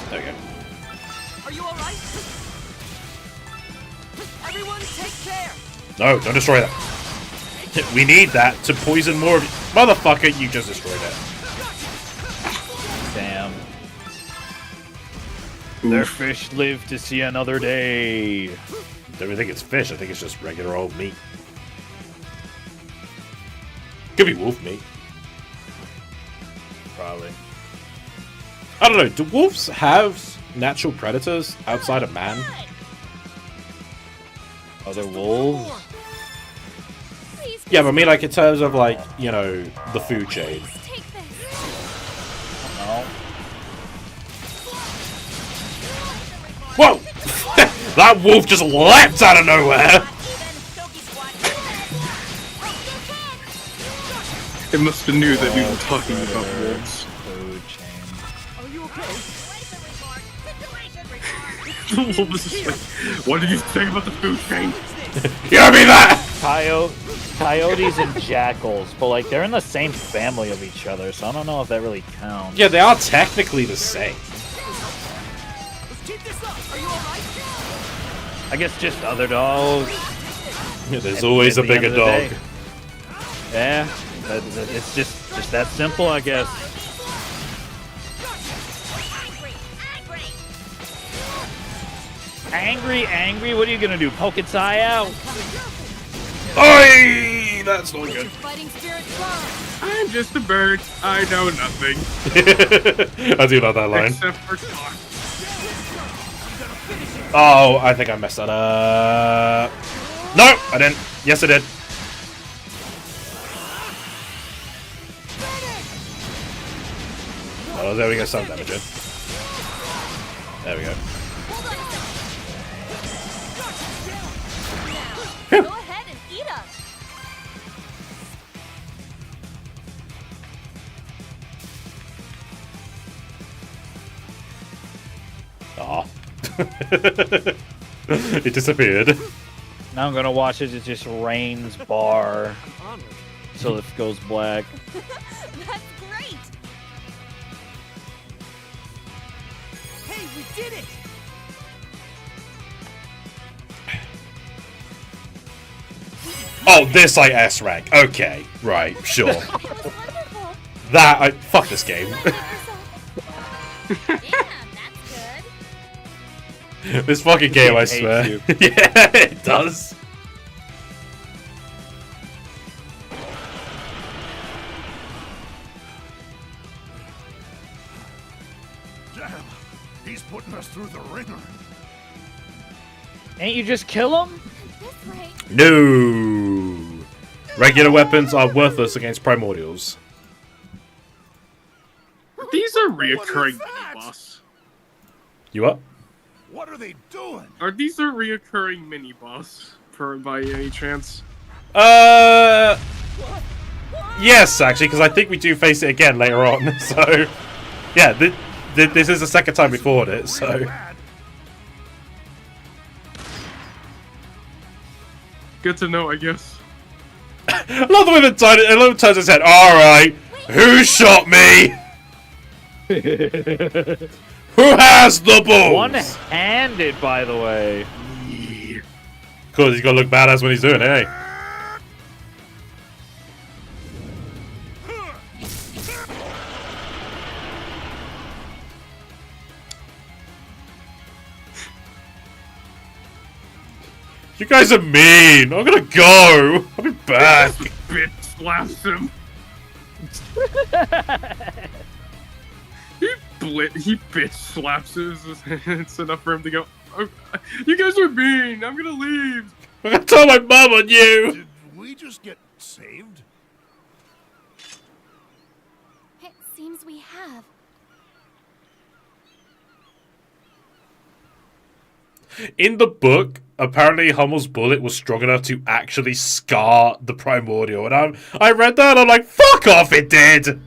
There we go. Are you alright? Everyone, take care. No, don't destroy that. We need that to poison more of you. Motherfucker, you just destroyed it. damn. Their fish live to see another day. Don't even think it's fish. I think it's just regular old meat. Could be wolf meat. Probably. I don't know. Do wolves have natural predators outside of man? Other wolves? Yeah, but I mean, like in terms of like, you know, the food chain. No. Whoa! That wolf just leapt out of nowhere. It must have knew that we were talking about wolves. Food chain. Are you okay? The wolf is just like, what did you say about the food chain? You heard me that? Coyotes and jackals, but like they're in the same family of each other, so I don't know if that really counts. Yeah, they are technically the same. Let's keep this up. Are you alright? I guess just other dogs. Yeah, there's always a At the end bigger of the dog. day. Yeah, it's just that simple, I guess. Angry? What are you gonna do? Poke its eye out? Oi! That's not good. Fighting spirit flow. I'm just a bird. I know nothing. I do love that line. Except for talk. Oh, I think I messed that up. No, I didn't. Yes, I did. Oh, there we go. Some damage in. There we go. Go ahead and eat us. Aw. It disappeared. Now I'm gonna watch it just rains bar till it goes black. That's great. Hey, we did it. Oh, this I S rank. Okay, right, sure. It was wonderful. That I fuck this game. Yeah, that's good. This fucking game, I This game swear. hates Yeah, it does. putting us through the ringer. Ain't you just kill him? This way. No. Regular weapons are worthless against primordials. These are reoccurring mini-boss. You what? What are they doing? Are these a reoccurring mini-boss, by any chance? Yes, actually, because I think we do face it again later on. So, yeah, this is the second time we fought it, so... Good to know, I guess. I love the way that turns his head. Alright, who shot me? Who has the balls? One-handed, by the way. Of course, he's gotta look badass when he's doing it, eh? You guys are mean. I'm gonna go. I'll be back. Bitch slaps him. He bitch slaps him. It's enough for him to go. Oh, you guys are mean. I'm gonna leave. I'm gonna tell my mom on you. Did we just get saved? It seems we have. In the book, apparently Hummel's bullet was strong enough to actually scar the primordial, and I read that and I'm like, fuck off, it did!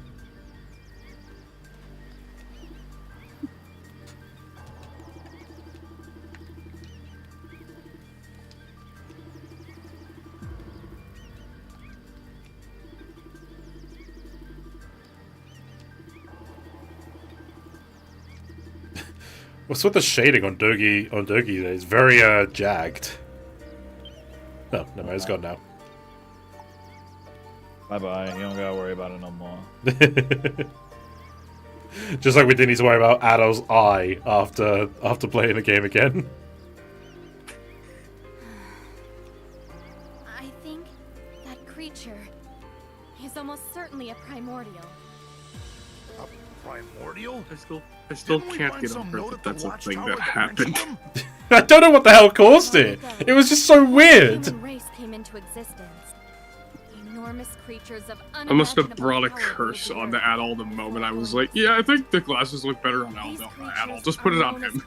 What's with the shading on Dogi there? It's very jagged. No, never mind, it's gone now. Bye-bye. You don't gotta worry about it no more. Just like we didn't need to worry about ADOL's eye after playing the game again. I think that creature is almost certainly a primordial. A primordial? I still can't get over that that's a thing that happened. I don't know what the hell caused it. It was just so weird. The human race came into existence. Enormous creatures of I must have brought a power curse ruled on the the ADOL the moment I was like, yeah, I think the glasses look better on ADOL. Just put it on him.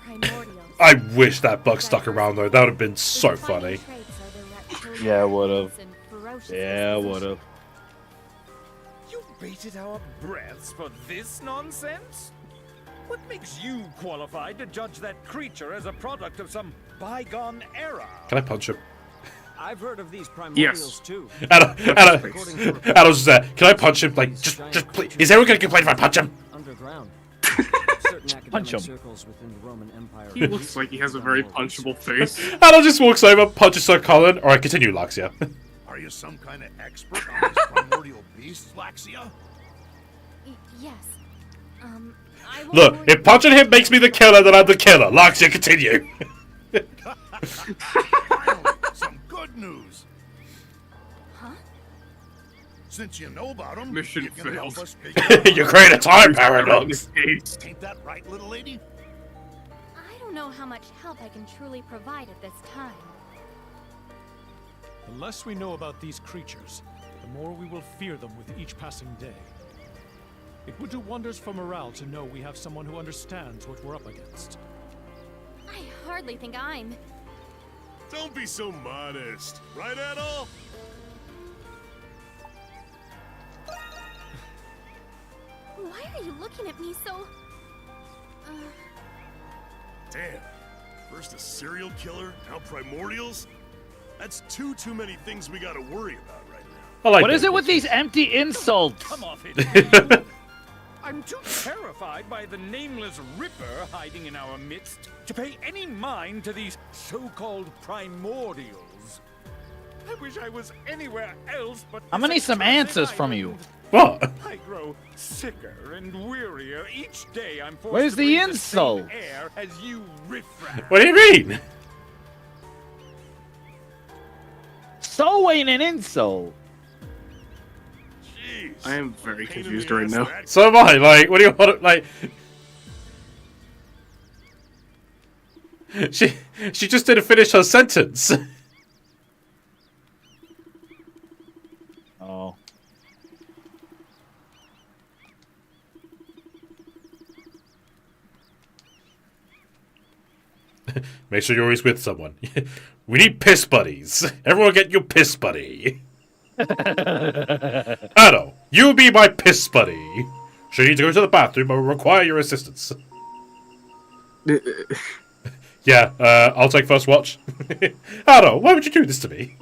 I wish that bug stuck around though. That would have been so funny. Yeah, would've. Yeah, would've. You baited our breaths for this nonsense? What makes you qualified to judge that creature as a product of some bygone era? Can I punch him? I've heard of these primordials too. Adol's just there. Can I punch him? Like, just please. Is everyone gonna complain if I punch him? Underground. Punch him. Circles within the Roman Empire. He looks like he has a very punchable face. Adol just walks over, punches Sir Colin. Alright, continue, Laxia. Are you some kind of expert on these primordial beasts, Laxia? Yes. I will Look, if punching him makes me the killer, then I'm the killer. Laxia, continue. Finally, some good news. Huh? Since you know about them, Mission you can help failed. us figure out You create a time paradox. Ain't that right, little lady? I don't know how much help I can truly provide at this time. The less we know about these creatures, the more we will fear them with each passing day. It would do wonders for morale to know we have someone who understands what we're up against. I hardly think I'm... Don't be so modest. Right, ADOL? Why are you looking at me so... Damn. First a serial killer, now primordials? That's too many things we gotta worry about right now. I like What that. is it with these empty insults? Come off it. I'm too terrified by the nameless Ripper hiding in our midst to pay any mind to these so-called primordials. I wish I was anywhere else but... I'm gonna need some answers from you. What? I grow sicker and wearier each day. I'm forced Where's to the breathe insult? same air as you riffraff. What do you mean? So ain't an insult. Jeez. I am very Pain in confused the right ass now. that So am I. Like, what do you want? Like, She just didn't finish her sentence. Oh. Make sure you're always with someone. We need piss buddies. Everyone get your piss buddy. Adol, you be my piss buddy. Should need to go to the bathroom or require your assistance. Yeah, I'll take first watch. Adol, why would you do this to me?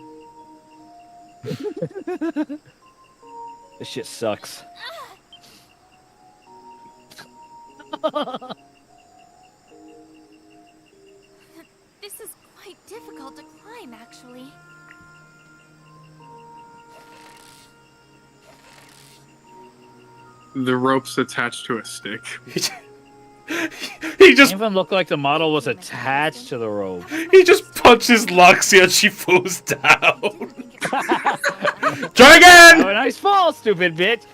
This shit sucks. This is quite difficult to climb, actually. The rope's attached to a stick. He just It even looked like the model was attached to the rope. he just punches Laxia and she falls down. Try again! Have a nice fall, stupid bitch.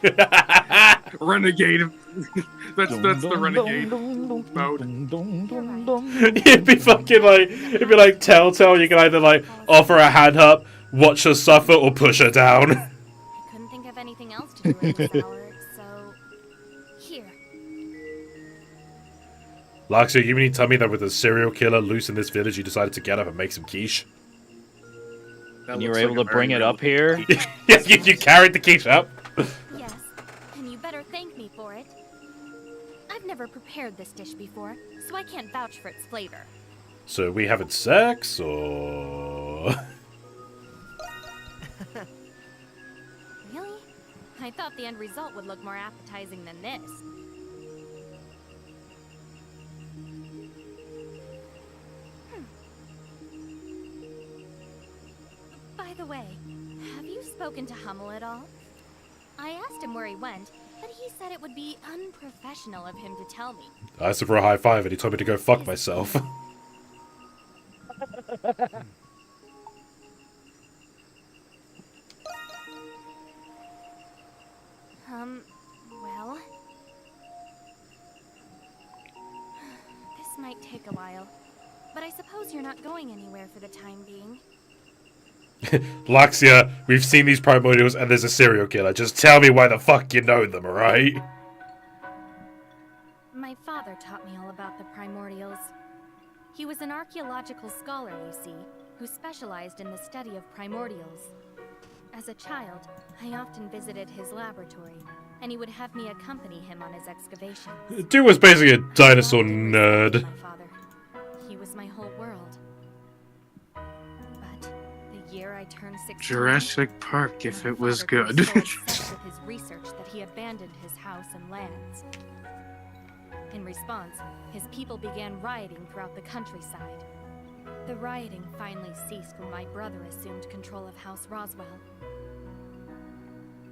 Renegade. That's the renegade mode. It'd be like Telltale. You can either like offer a hand up, watch her suffer, or push her down. I couldn't think of anything else to do in this hour, so... Here. Laxia, you mean to tell me that with a serial killer loose in this village, you decided to get up and make some quiche? And you were able to bring it up here? Yeah, you carried the quiche up. Yes, and you better thank me for it. I've never prepared this dish before, so I can't vouch for its flavor. So we having sex, or...? Really? I thought the end result would look more appetizing than this. By the way, have you spoken to Hummel at all? I asked him where he went, but he said it would be unprofessional of him to tell me. I asked him for a high five and he told me to go fuck myself. Well... This might take a while, but I suppose you're not going anywhere for the time being. Laxia, we've seen these primordials and there's a serial killer. Just tell me why the fuck you know them, alright? My father taught me all about the primordials. He was an archaeological scholar, you see, who specialized in the study of primordials. As a child, I often visited his laboratory, and he would have me accompany him on his excavations. Dude was basically a dinosaur nerd. My father. He was my whole world. But the year I turned 16, Jurassic Park, if my it was father good. grew so obsessed with his research that he abandoned his house and lands. In response, his people began rioting throughout the countryside. The rioting finally ceased when my brother assumed control of House Roswell.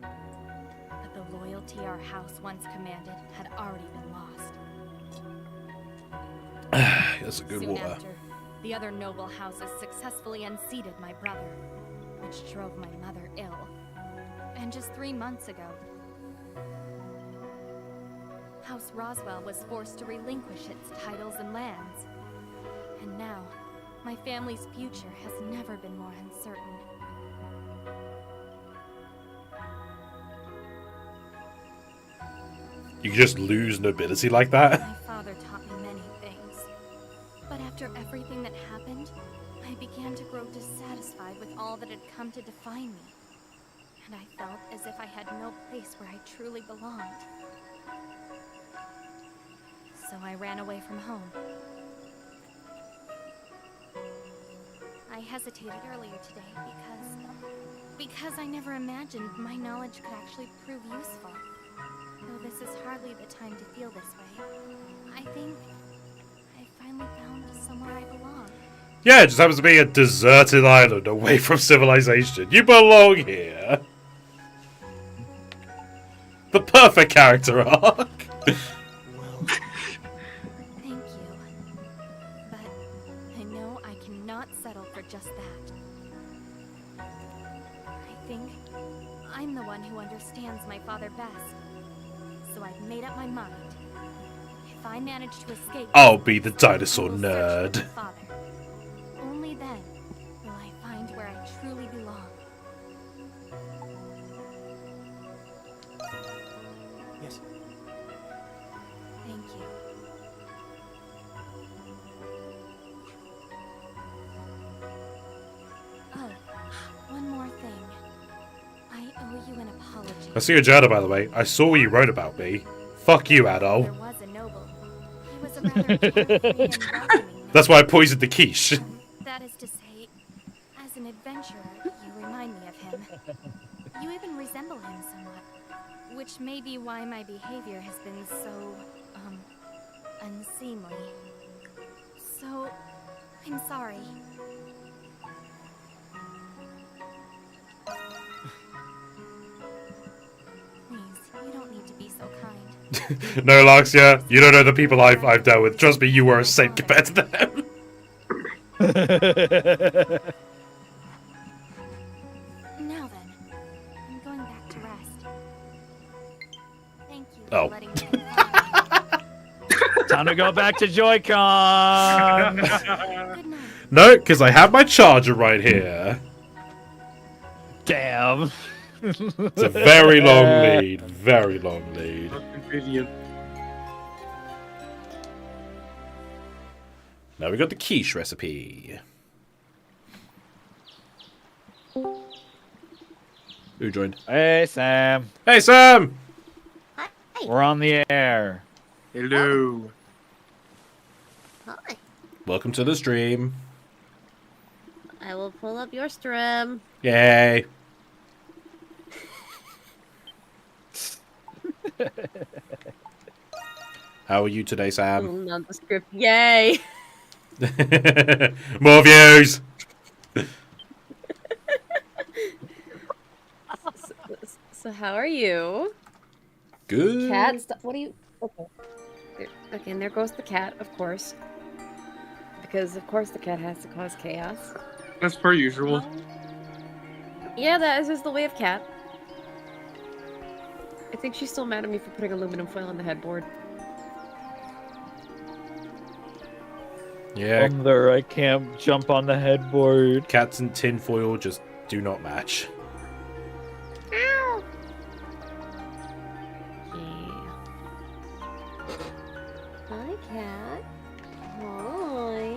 But the loyalty our house once commanded had already been lost. That's a good Soon water. after, the other noble houses successfully unseated my brother, which drove my mother ill. And just 3 months ago, House Roswell was forced to relinquish its titles and lands. And now, my family's future has never been more uncertain. You can just lose nobility like that? My father taught me many things. But after everything that happened, I began to grow dissatisfied with all that had come to define me. And I felt as if I had no place where I truly belonged. So I ran away from home. I hesitated earlier today because I never imagined my knowledge could actually prove useful. Though this is hardly the time to feel this way. I think I finally found somewhere I belong. Yeah, it just happens to be a deserted island away from civilization. You belong here. The perfect character arc. Thank you. But I know I cannot settle for just that. I think I'm the one who understands my father best. So I've made up my mind. If if I manage to escape, I'll be the dinosaur I will search for nerd. my father. Only then will I find where I truly belong. Yes. Thank you. Oh, one more thing. I owe you an apology. I see your journal, by the way. I saw what you wrote about me. Fuck you, There Adol. was a noble. He was a rather carefree and welcoming man. That's why I poisoned the quiche. That is to say, as an adventurer, you remind me of him. You even resemble him somewhat. Which may be why my behavior has been so, unseemly. So, I'm sorry. Please, you don't need to be so kind. No, Laxia, you don't know the people I've dealt with. Trust me, you were a saint compared to them. Now then, I'm going back to rest. Thank you Oh. for letting me. Time to go back to Joy-Con. Good night. No, because I have my charger right here. Damn. It's a very long lead. Very long lead. How convenient. Now we got the quiche recipe. Who joined? Hey, Sam. Hey, Sam! We're on the air. Hello. Hi. Welcome to the stream. I will pull up your stream. Yay. How are you today, Sam? Nondescript. Yay. More views! So how are you? Good. Cat stuff. What do you? Okay. Okay, and there goes the cat, of course. Because of course the cat has to cause chaos. That's per usual. Yeah, that is just the way of cat. I think she's still mad at me for putting aluminum foil on the headboard. Yeah, Thunder, I can't jump on the headboard. cats and tinfoil just do not match. Ow! Yeah. Hi, cat. Hi.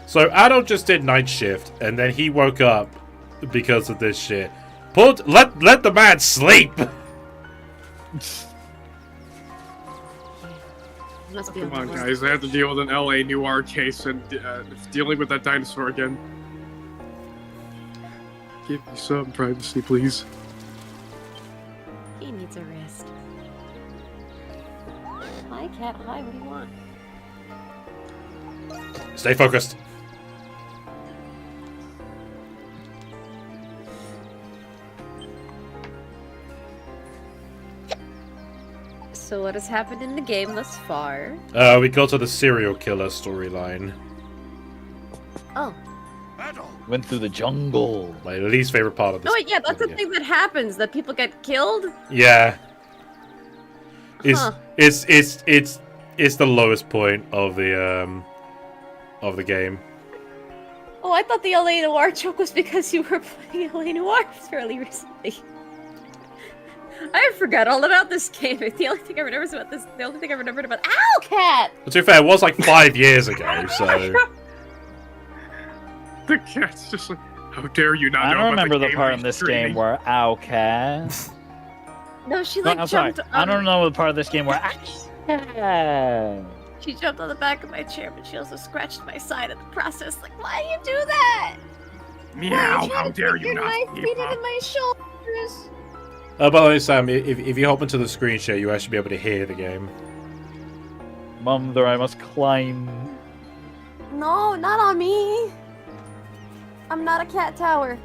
So Adol just did night shift, and then he woke up because of this shit. Let the man sleep. Must be Come on on, the list. guys. I have to deal with an LA Noir case and dealing with that dinosaur again. Give me some privacy, please. He needs a rest. Hi, cat. Hi, what do you want? Stay focused. So what has happened in the game thus far? We go to the serial killer storyline. Oh. Went through the jungle. My least favorite part of this. No, wait, yeah, that's the thing that happens, that people get killed? Yeah. Huh. It's the lowest point of the game. Oh, I thought the LA Noir joke was because you were playing LA Noir fairly recently. I forgot all about this game. The only thing I remember about this, the only thing I remembered about Ow, cat! But to be fair, it was like 5 years ago, so. The cat's just like, how dare you not I know don't about remember the game part we're in this streaming? game where ow cat. No, she No, like I'm sorry. jumped. I don't know the part of this game where cat. She jumped on the back of my chair, but she also scratched my side in the process. Like, why do you do that? Meow, how dare you not? My feet Eva? into my shoulders. By the way, Sam, if you hop into the screen share, you actually be able to hear the game. Mother, I must climb. No, not on me. I'm not a cat tower.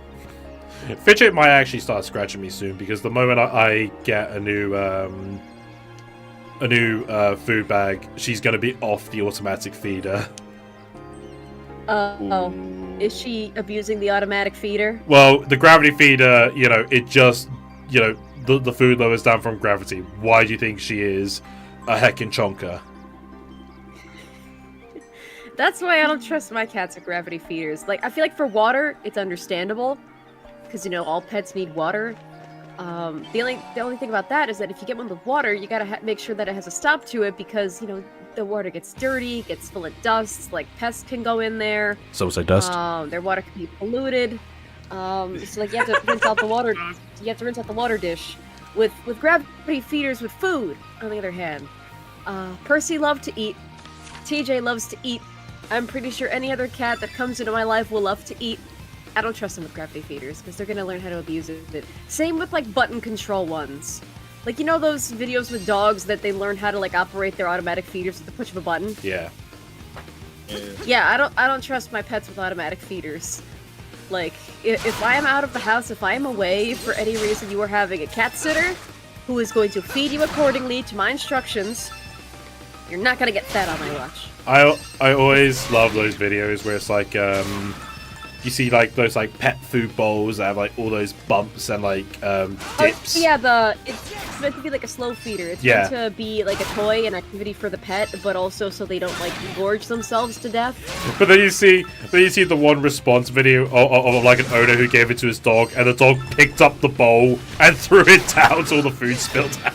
Fidget might actually start scratching me soon because the moment I get a new food bag, she's gonna be off the automatic feeder. Oh, is she abusing the automatic feeder? Well, the gravity feeder, it just, the food lowers down from gravity. Why do you think she is a heckin' chonker. That's why I don't trust my cats with gravity feeders. Like, I feel like for water, it's understandable. Because, you know, all pets need water. The only thing about that is that if you get one with water, you gotta make sure that it has a stop to it because, you know, the water gets dirty, gets full of dust, like pests can go in there. So say dust. Their water can be polluted. So like you have to rinse out the water. You have to rinse out the water dish. With gravity feeders with food, on the other hand, Percy loved to eat. TJ loves to eat. I'm pretty sure any other cat that comes into my life will love to eat. I don't trust them with gravity feeders because they're gonna learn how to abuse it. Same with like button control ones. Like, you know those videos with dogs that they learn how to like operate their automatic feeders with the push of a button? Yeah. Yeah, I don't trust my pets with automatic feeders. Like, if I am out of the house, if I am away for any reason, you are having a cat sitter who is going to feed you accordingly to my instructions. You're not gonna get fed on my watch. I always love those videos where it's like you see like those like pet food bowls that have like all those bumps and like dips. Oh, yeah, it's meant to be like a slow feeder. It's meant to be like a toy and activity for the pet, but also so they don't like gorge themselves to death. But then you see the one response video of like an owner who gave it to his dog, and the dog picked up the bowl and threw it down so all the food spilled out.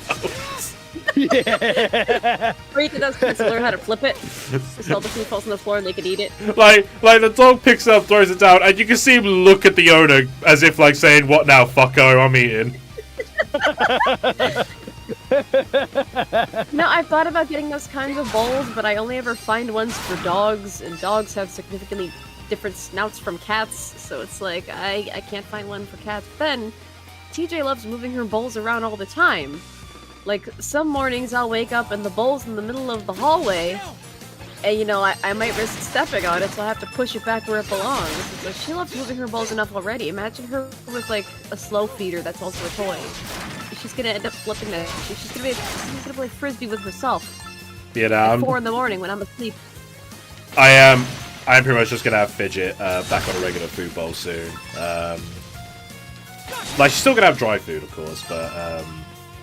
Yeah. Or you can learn how to flip it, so all the food falls on the floor and they can eat it. Like the dog picks it up, throws it down, and you can see him look at the owner as if like saying, "What now, fucko? I'm eating." No, I've thought about getting those kinds of bowls, but I only ever find ones for dogs, and dogs have significantly different snouts from cats, so it's like I can't find one for cats. But then TJ loves moving her bowls around all the time. Like, some mornings I'll wake up and the bowl's in the middle of the hallway, and, you know, I might risk stepping on it, so I have to push it back where it belongs. Like, she loves moving her bowls enough already. Imagine her with, like, a slow feeder that's also a toy. She's gonna end up flipping that. She's gonna play Frisbee with herself. Yeah, At 4 in the morning when I'm asleep. I'm pretty much just gonna have Fidget back on a regular food bowl soon. Like, she's still gonna have dry food, of course, but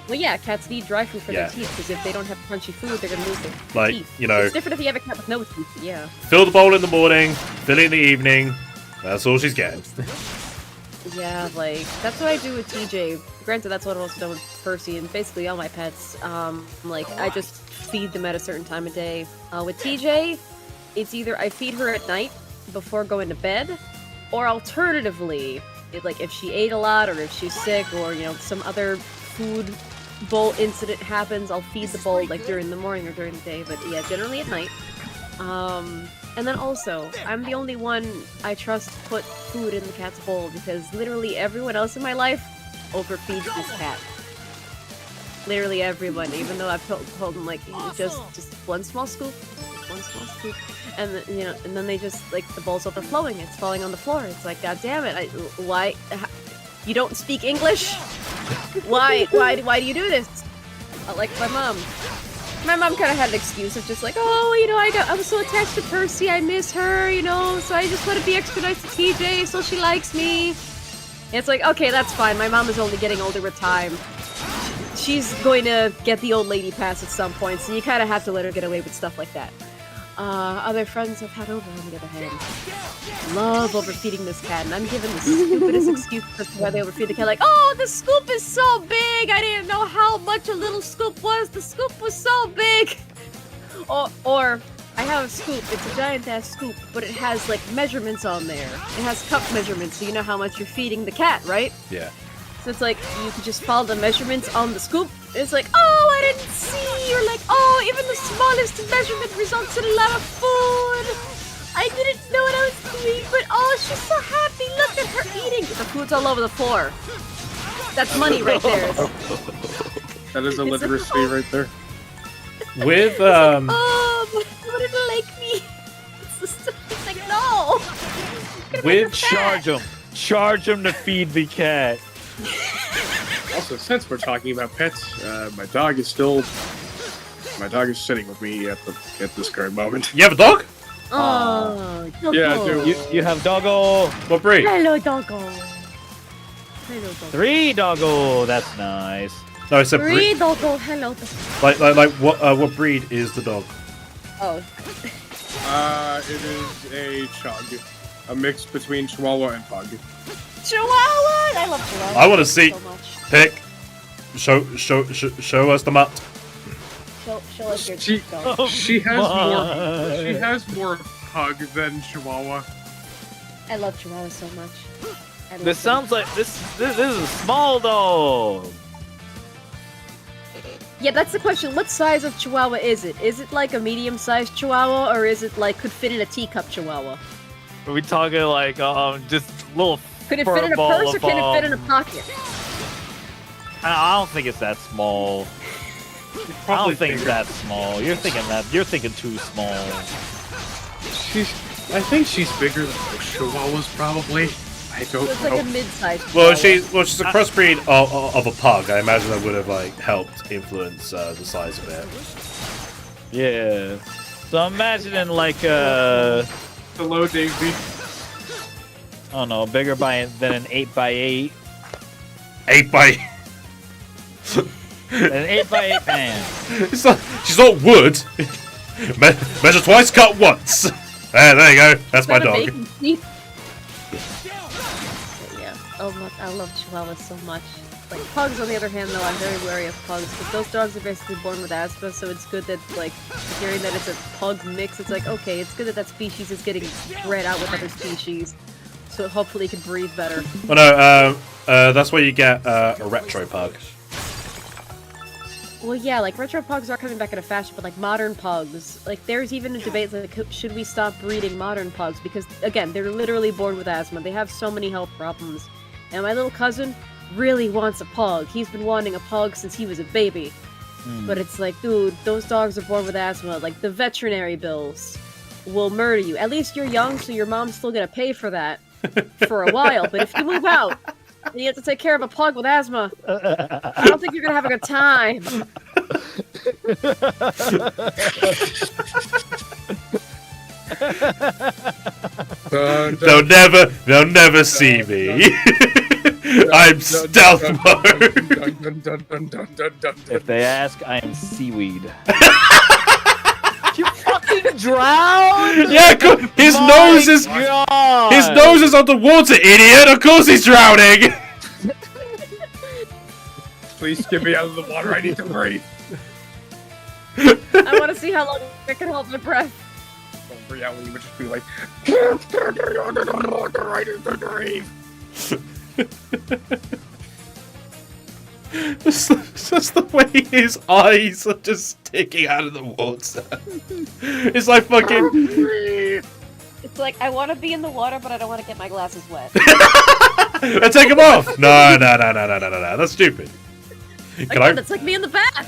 well, yeah, cats need dry food for Yeah. their teeth, because if they don't have crunchy food, they're gonna lose their like, teeth. you know, It's different if you have a cat with no teeth, but yeah. fill the bowl in the morning, fill it in the evening. That's all she's getting. Yeah, like, that's what I do with TJ. Granted, that's what I've also done with Percy and basically all my pets. Like, I just feed them at a certain time of day. With TJ, it's either I feed her at night before going to bed, or alternatively, like, if she ate a lot, or if she's sick, or, you know, some other food bowl incident happens, I'll feed the bowl, like, during the morning or during the day, but yeah, generally at night. And then also, I'm the only one I trust to put food in the cat's bowl, because literally everyone else in my life overfeeds this cat. Literally everyone, even though I've told them, like, just one small scoop, and then, you know, and then they just, like, the bowl's overflowing, it's falling on the floor. It's like, god damn it, why, you don't speak English? Why do you do this? Like my mom. My mom kind of had an excuse of just like, oh, you know, I'm so attached to Percy, I miss her, you know, so I just want to be extra nice to TJ so she likes me. And it's like, okay, that's fine. My mom is only getting older with time. She's going to get the old lady pass at some point, so you kind of have to let her get away with stuff like that. Other friends I've had over, on the other hand, love overfeeding this cat, and I'm given the stupidest excuse as to why they overfeed the cat. Like, oh, the scoop is so big, I didn't know how much a little scoop was. The scoop was so big. Or I have a scoop. It's a giant-ass scoop, but it has, like, measurements on there. It has cup measurements, so you know how much you're feeding the cat, right? Yeah. So it's like, you can just follow the measurements on the scoop. It's like, oh, I didn't see. You're like, oh, even the smallest measurement results in a lot of food. I didn't know what I was doing, but oh, she's so happy. Look at her eating. The food's all over the floor. That's money right there. That is a literacy right there. With oh, but you wouldn't like me. It's like, no. With charge him to feed the cat. Also, since we're talking about pets, my dog is sitting with me at this current moment. You have a dog? Oh, doggo. Yeah, I do. You have doggo. What breed? Hello, doggo. 3 doggo. That's nice. No, I said breed. Oh, hello. Like what breed is the dog? Oh. It is a Chug. A mix between Chihuahua and Pug. Chihuahua! I love Chihuahua. I want to see. So much. Pick. Show us the mutt. Show us your She has more Pug than Chihuahua. I love Chihuahua so much. This sounds like this is a small dog. Yeah, that's the question. What size of Chihuahua is it? Is it like a medium-sized Chihuahua, or is it like could fit in a teacup Chihuahua? Are we talking like just little? Could it fit in a purse, or can it fit in a pocket? I don't think it's that small. I don't think it's that small. You're thinking too small. I think she's bigger than most Chihuahuas, probably. I don't know. It's like a mid-sized. Well, she's a crossbreed of a pug. I imagine that would have like helped influence the size of it. Yeah. So I'm imagining like Hello, Daisy. I don't know, bigger than an 8x8. 8x. An 8x8 pan. She's not wood. Measure twice, cut once. There you go. That's my dog. Yeah, I love Chihuahuas so much. Like pugs, on the other hand, though, I'm very wary of pugs because those dogs are basically born with asthma. So it's good that like hearing that it's a pug mix. It's like okay, it's good that that species is getting bred out with other species, so hopefully it can breathe better. Well, no, that's why you get a retro pug. Well, yeah, like retro pugs are coming back into fashion, but like modern pugs, like there's even a debate like should we stop breeding modern pugs because again they're literally born with asthma. They have so many health problems, and my little cousin really wants a pug. He's been wanting a pug since he was a baby. But it's like, dude, those dogs are born with asthma. Like the veterinary bills will murder you. At least you're young, so your mom's still gonna pay for that for a while. But if you move out and you have to take care of a pug with asthma, I don't think you're gonna have a good time. They'll never see me. I'm stealth mode. If they ask, I am seaweed. You fucking drowned? Yeah, his nose is underwater, idiot. Of course he's drowning. Please get me out of the water. I need to breathe. I want to see how long I can hold my breath. Reality would just be like, can't stand any under the water. I need to breathe. It's just the way his eyes are just sticking out of the water. It's like fucking. It's like I want to be in the water, but I don't want to get my glasses wet. And take them off. No. That's stupid. Again, it's like me in the bath.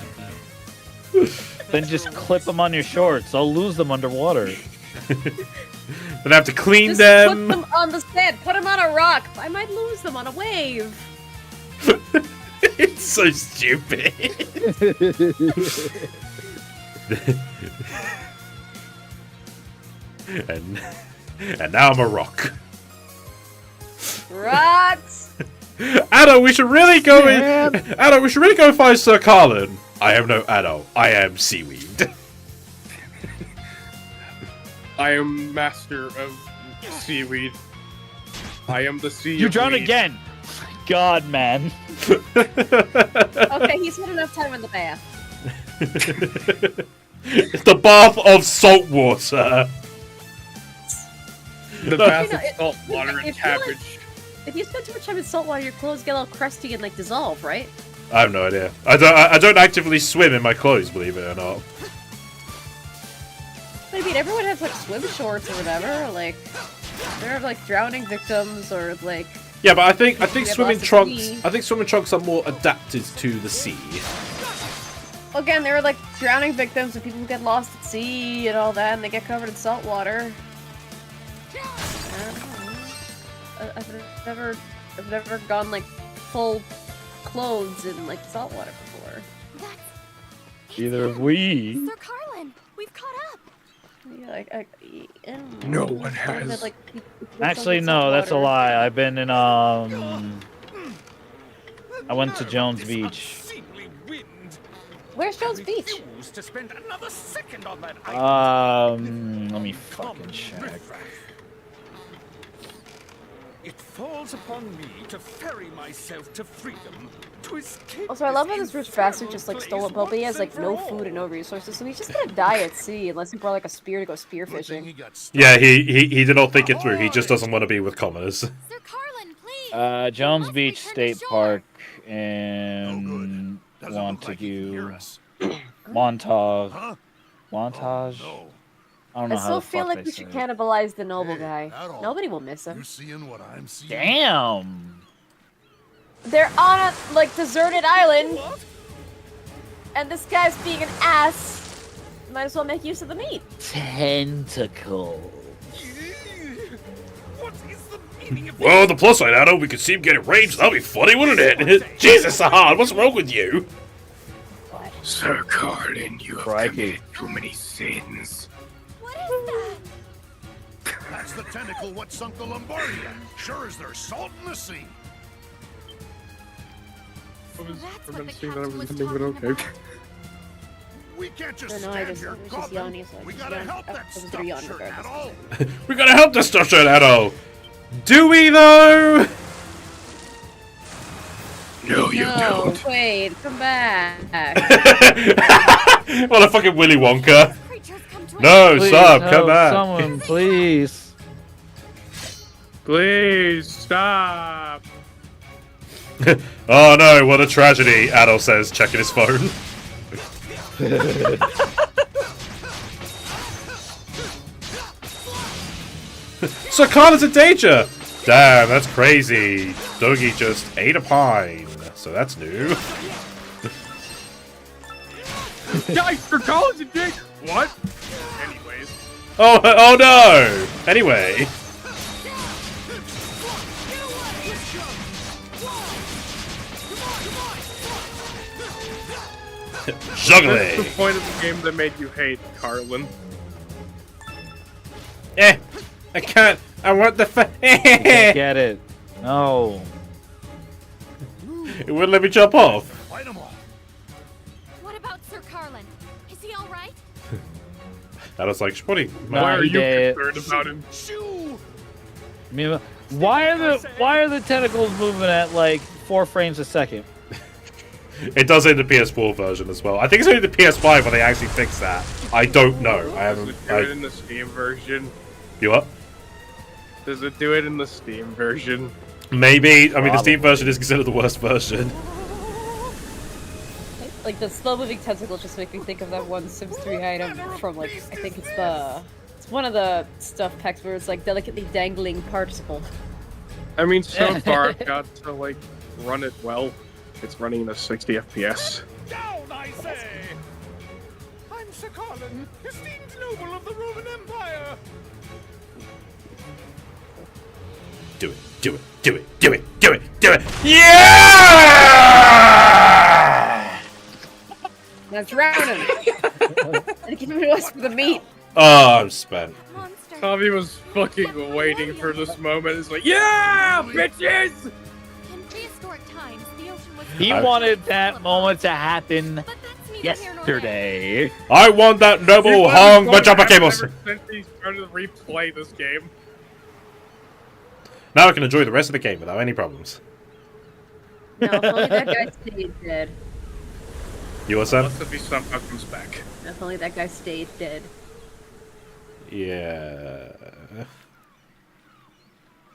Then just clip them on your shorts. I'll lose them underwater. Then I have to clean Just them. put them on the sand. Put them on a rock. I might lose them on a wave. It's so stupid. and now I'm a rock. Rocks. Adol, we should really go Adol, we should really go find Sir Carlin. I am no Adol. I am seaweed. I am master of seaweed. I am the sea. You drowned again. God, man. Okay, he's had enough time in the bath. It's the bath of salt water. The bath of salt water and cabbage. If you spend too much time in salt water, your clothes get all crusty and like dissolve, right? I have no idea. I don't actively swim in my clothes, believe it or not. I mean, everyone has like swim shorts or whatever. Like, there are like drowning victims or like. Yeah, but I think swimming trunks. sea. I think swimming trunks are more adapted to the sea. Again, there are like drowning victims and people who get lost at sea and all that, and they get covered in salt water. I've never gone like full clothes in like salt water before. Either have we. Sir Carlin, we've caught up. Yeah, No one has. Like, Actually, no, that's a lie. I've been in I went to Jones Beach. Where's Jones I Beach? refuse to spend another second on that Let me fucking check. It falls upon me to ferry myself to freedom, to escape. Also, I love how this rich bastard just like stole a boat. He has like no food and no resources, so he's just gonna die at sea unless he brought like a spear to go spearfishing. Yeah, he did not think it through. He just doesn't want to be with commoners. Sir Carlin, please. Jones Beach State Park Oh, and good. Doesn't look like he can hear Montague. us. Montage. Huh? Montage? No. I don't know I how still the feel fuck like they we say should it. cannibalize the noble Hey, guy. ADOL. Nobody will miss him. You seeing what I'm seeing? Damn! They're on a like deserted island, and this guy's being an ass. Might as well make use of the meat. Tentacle. What is the meaning of Well, the plus side, Addo, we could see him getting ranged. That'd be funny, wouldn't it? Jesus, Sahad, what's wrong with you? Sir Carlin, you have Crikey. committed too many sins. What is that? That's the tentacle what sunk the Lombardia. Sure as there's salt in the sea. I was That's what the remembering that I captain was was thinking, but talking okay. about. We can't just No, I stand just- here it was just gobbling. yawning, so I We just gotta yawned. help I that was stuff gonna yawn shirt regardless. at all. We gotta help this stuff shirt, Addo. Do we, though? No, you No, don't. wait, come back. What a fucking Willy Wonka. Creatures come to No, Please Sub, help come back. Someone, please. Please stop. Oh no, what a tragedy, Adol says, checking his phone. So Carla's in danger! Damn, that's crazy. Doggy just ate a pine. So that's new. Guys, for college and dick. What? Anyways. Oh no! Anyway. What's Juggling! the point of the game that made you hate Carlin? I can't. I want the Get it. No. It wouldn't let me jump off. Fight 'em all. What about Sir Carlin? Is he all right? Adol's like, Shpotty. Nah, Why are he you dead. concerned about him? Shoo! I mean, why are the tentacles moving at like 4 frames a second? It does in the PS4 version as well. I think it's only the PS5 when they actually fix that. I don't know. I Does haven't. it do it in the Steam version? You what? Does it do it in the Steam version? Maybe. I mean, the Steam Probably. version is considered the worst version. Like the slow-moving tentacles just make me think of that one Sims 3 item from like I think it's one of the stuff packs where it's like delicately dangling participle. I mean, so far I've got to like run it well. It's running at 60 FPS. Down, I say! I'm Sir Carlin, esteemed noble of the Roman Empire! Do it. Do it. Do it. Do it. Do it. Do it. Yeah! Now drown him! And give him to us for the meat! Oh, I'm spent. Monster. Tommy was fucking waiting for this moment. It's like, yeah, bitches! In prehistoric times, the ocean was. He wanted that moment to happen But that's neither here nor there. yesterday. I want that noble hung Majapa Cables. Ever since he started to replay this game. Now I can enjoy the rest of the game without any problems. No, if only that guy stayed dead. You what, Sam? Unless if he somehow comes back. If only that guy stayed dead. Yeah.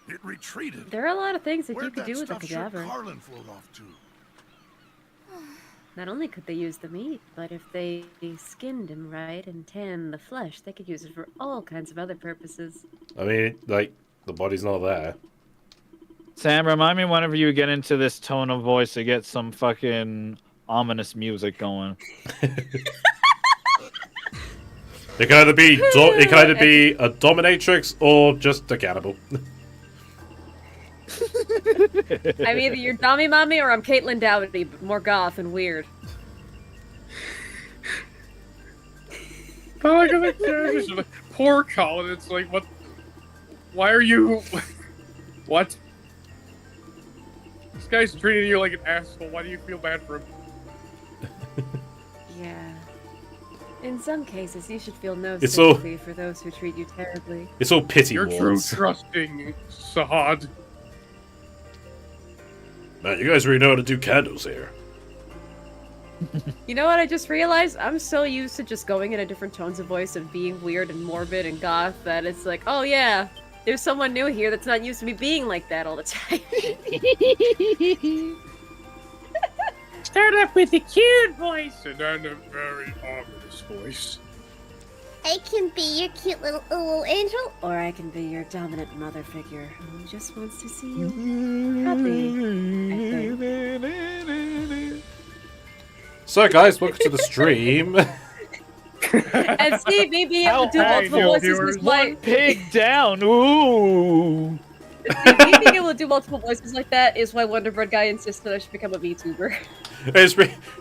It retreated. There are a lot of things that you Where'd could that do with a stuffed shirt cadaver. Carlin float off to? Not only could they use the meat, but if they skinned him right and tanned the flesh, they could use it for all kinds of other purposes. I mean, like, the body's not there. Sam, remind me whenever you get into this tone of voice to get some fucking ominous music going. It can either be a dominatrix or just a cannibal. I'm either your Dami Mommy or I'm Caitlin Dowdy, but more goth and weird. Oh my god, that character's like, poor Colin. It's like, what? Why are you? What? This guy's treating you like an asshole. Why do you feel bad for him? In some cases, you should feel no It's all- sympathy for those who treat you terribly. It's all pity You're true wars. trusting, Sahad. Man, you guys really know how to do candles here. You know what I just realized? I'm so used to just going into different tones of voice and being weird and morbid and goth that it's like, oh yeah, there's someone new here that's not used to me being like that all the time. Start up with a cute voice and then a very ominous voice. I can be your cute little angel. Or I can be your dominant mother figure who just wants to see you happy, I think. So, guys, welcome to the stream. And see, me being able to do multiple voices is why... Pig down, ooh! Me being able to do multiple voices like that is why Wonder Bread Guy insists that I should become a VTuber. I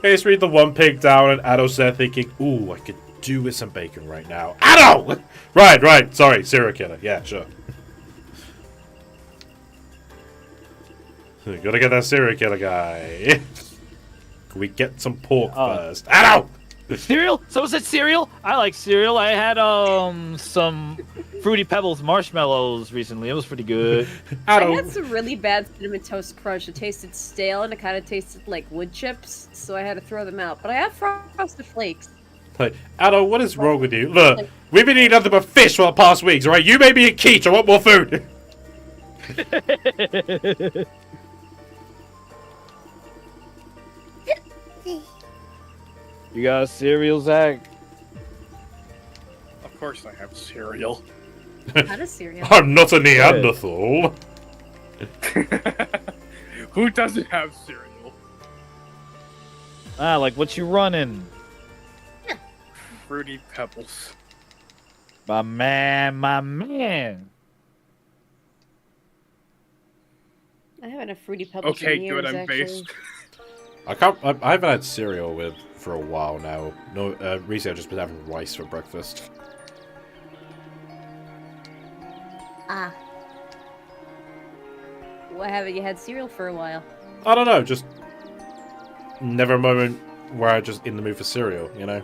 just read the one pig down and Adol's there thinking, ooh, I could do with some bacon right now. Adol! Right, sorry, serial killer. Yeah, sure. Gotta get that serial killer guy. Can we get some pork first? Adol! Cereal? Someone said cereal? I like cereal. I had some Fruity Pebbles marshmallows recently. It was pretty good. I had some really bad Cinnamon Toast Crunch. It tasted stale and it kind of tasted like wood chips, so I had to throw them out. But I have Frosted Flakes. Like, Adol, what is wrong with you? Look, we've been eating nothing but fish for the past weeks, alright? You made me a quiche. I want more food. You got a cereal, Zach? Of course I have cereal. Not a cereal. I'm not a Neanderthal. Who doesn't have cereal? Like what you running? Fruity Pebbles. My man. I haven't had Fruity Pebbles in Okay, years, good, I'm actually. based. I haven't had cereal for a while now. No, recently I've just been having rice for breakfast. Ah. Why haven't you had cereal for a while? I don't know, just never a moment where I'm just in the mood for cereal, you know?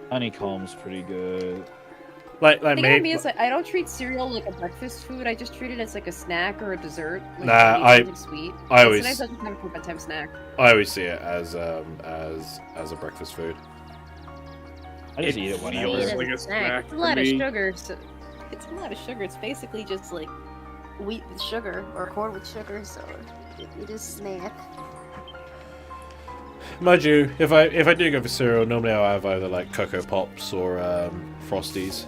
Honeycomb's pretty good. Like The thing me. with me is like, I don't treat cereal like a breakfast food. I just treat it as like a snack or a dessert. Like, Nah, something sweet. I always- Sometimes I just have it for a bedtime snack. I always see it as a breakfast food. I just eat it feels whenever. Eat it as like a a snack It's a for lot of me. sugar. So it's a lot of sugar. It's basically just like wheat with sugar or corn with sugar. So it is snack. Mind you, if I do go for cereal, normally I'll have either like Cocoa Pops or Frosties.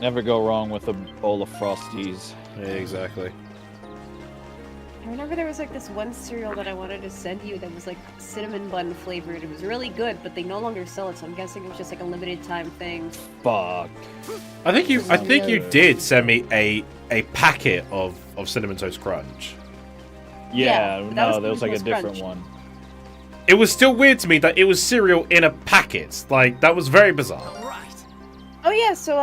Never go wrong with a bowl of Frosties. Yeah, exactly. I remember there was like this one cereal that I wanted to send you that was like cinnamon bun flavored. It was really good, but they no longer sell it, so I'm guessing it was just like a limited time thing. Fuck. I think you did send me a packet of Cinnamon Toast Crunch. Yeah, but that no, was there was like a Cinnamon different Toast one. It was still weird to me that it was cereal in a packet. Like, that was very bizarre. Oh yeah, so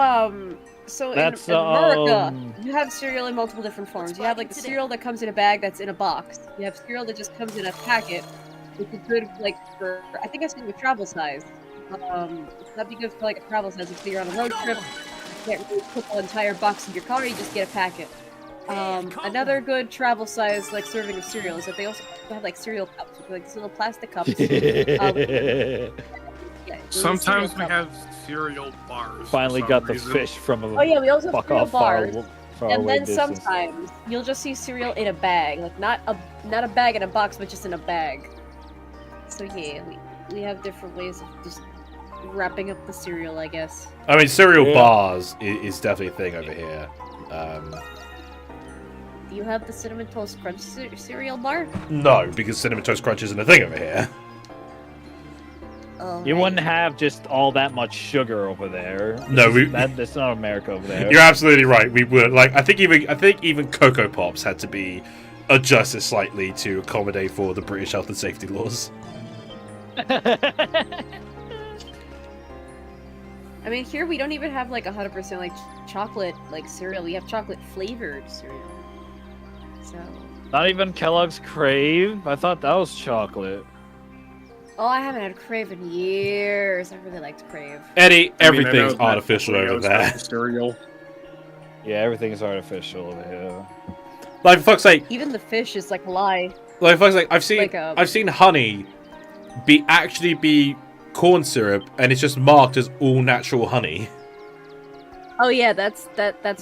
That's, in America, you have cereal in multiple different forms. You have like the cereal that comes in a bag that's in a box. You have cereal that just comes in a packet, which is good like for, I think I said with travel size. That'd be good for like a travel size. If you're on a road trip, you can't really put the entire box in your car, you just get a packet. Another good travel size like serving of cereal is that they also have like cereal cups, with, like these little plastic cups. Yeah, Sometimes we cereal cup. have cereal bars. Finally for some got the reason. fish from a Oh yeah, we also have fuck cereal off far, bars. far And away then distance. sometimes you'll just see cereal in a bag, like not a bag in a box, but just in a bag. So yeah, we have different ways of just wrapping up the cereal, I guess. I mean, cereal Yeah. bars is definitely a thing over here. Do you have the Cinnamon Toast Crunch cereal bar? No, because Cinnamon Toast Crunch isn't a thing over here. Oh, You wouldn't have just all that much sugar over there. No, that's not America over there. You're absolutely right. We would like. I think even Cocoa Pops had to be adjusted slightly to accommodate for the British health and safety laws. I mean, here we don't even have like 100% like chocolate like cereal. We have chocolate flavored cereal. So Not even Kellogg's Crave? I thought that was chocolate. Oh, I haven't had Crave in years. I really liked Crave. Eddie, I mean, I everything's know that artificial over Oreos there. have cereal. Yeah, everything's artificial over here. Like, for fuck's sake. Even the fish is like a lie. Like, for fuck's sake, I've seen honey actually be corn syrup, and it's just marked as all natural honey. Oh yeah, that's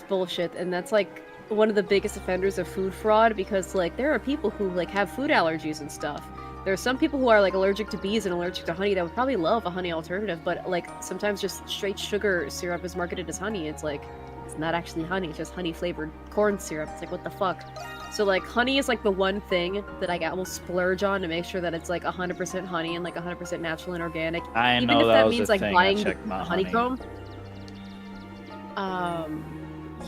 bullshit, and that's like one of the biggest offenders of food fraud, because like there are people who like have food allergies and stuff. There are some people who are like allergic to bees and allergic to honey that would probably love a honey alternative, but like sometimes just straight sugar syrup is marketed as honey. It's like, it's not actually honey, it's just honey flavored corn syrup. It's like, what the fuck? So like honey is like the one thing that I will splurge on to make sure that it's like 100% honey and like 100% natural and organic. I Even know if that that was means a like thing. buying I the checked my honeycomb.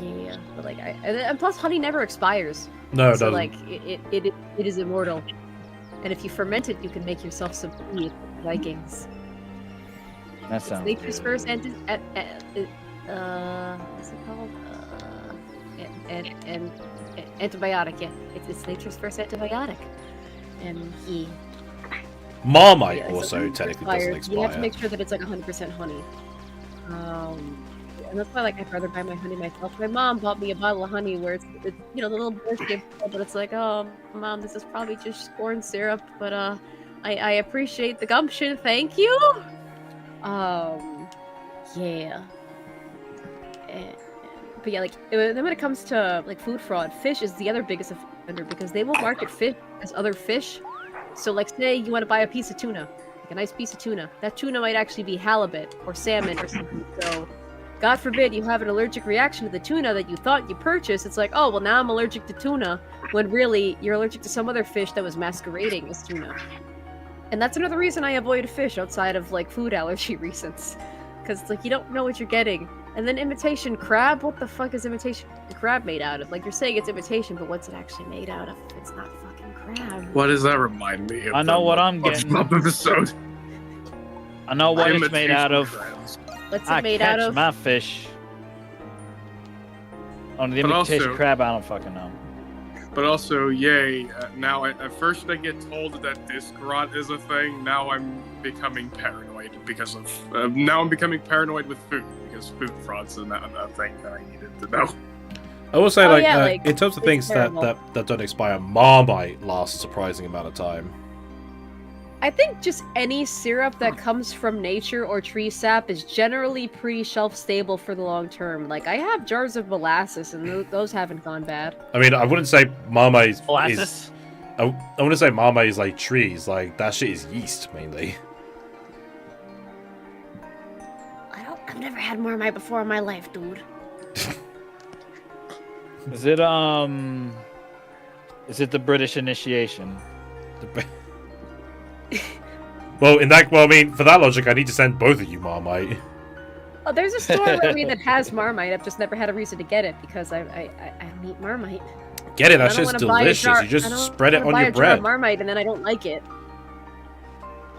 Yeah, but like and plus honey never expires. No, it so doesn't. like it is immortal. And if you ferment it, you can make yourself some tea. Vikings. That sounds Nature's good. first what's it called? Antibiotic. Yeah, it's nature's first antibiotic. And he. Marmite Yeah, so also honey technically doesn't expires. You have to expire. make sure that it's like 100% honey. And that's why like I'd rather buy my honey myself. My mom bought me a bottle of honey where it's you know, the little biscuit, but it's like, oh mom, this is probably just corn syrup, but I appreciate the gumption, thank you. Yeah. But yeah, like then when it comes to like food fraud, fish is the other biggest offender because they will market fish as other fish. So like say you want to buy a piece of tuna, like a nice piece of tuna. That tuna might actually be halibut or salmon or something. So God forbid you have an allergic reaction to the tuna that you thought you purchased. It's like, oh, well, now I'm allergic to tuna, when really you're allergic to some other fish that was masquerading as tuna. And that's another reason I avoid fish outside of, like, food allergy reasons. Because, it's like, you don't know what you're getting. And then imitation crab? What the fuck is imitation crab made out of? Like, you're saying it's imitation, but what's it actually made out of? It's not fucking crab. What does that remind me of? I know what I'm What's getting. up episode? I know what it's made out of. What's I it made catch out of? my fish. On the But imitation also- crab, I don't fucking know. But also, yay, now at first I get told that disc rot is a thing, now I'm becoming paranoid because of, now I'm becoming paranoid with food, because food fraud's a thing that I needed to know. I will say, Oh, like, yeah, like, in terms of it's things that terrible. don't expire, Marmite lasts a surprising amount of time. I think just any syrup that comes from nature or tree sap is generally pretty shelf stable for the long term. Like, I have jars of molasses, and those haven't gone bad. I mean, I wouldn't say Marmite is... Molasses? I wouldn't say Marmite is like trees. Like, that shit is yeast, mainly. I've never had Marmite before in my life, dude. Is it the British initiation? Well, I mean, for that logic, I need to send both of you Marmite. Oh, there's a store around me that has Marmite. I've just never had a reason to get it because I don't eat Marmite. Get it, I that don't shit's wanna buy a delicious. jar- You just I don't spread it wanna on buy your a jar of bread. Marmite and then I don't like it.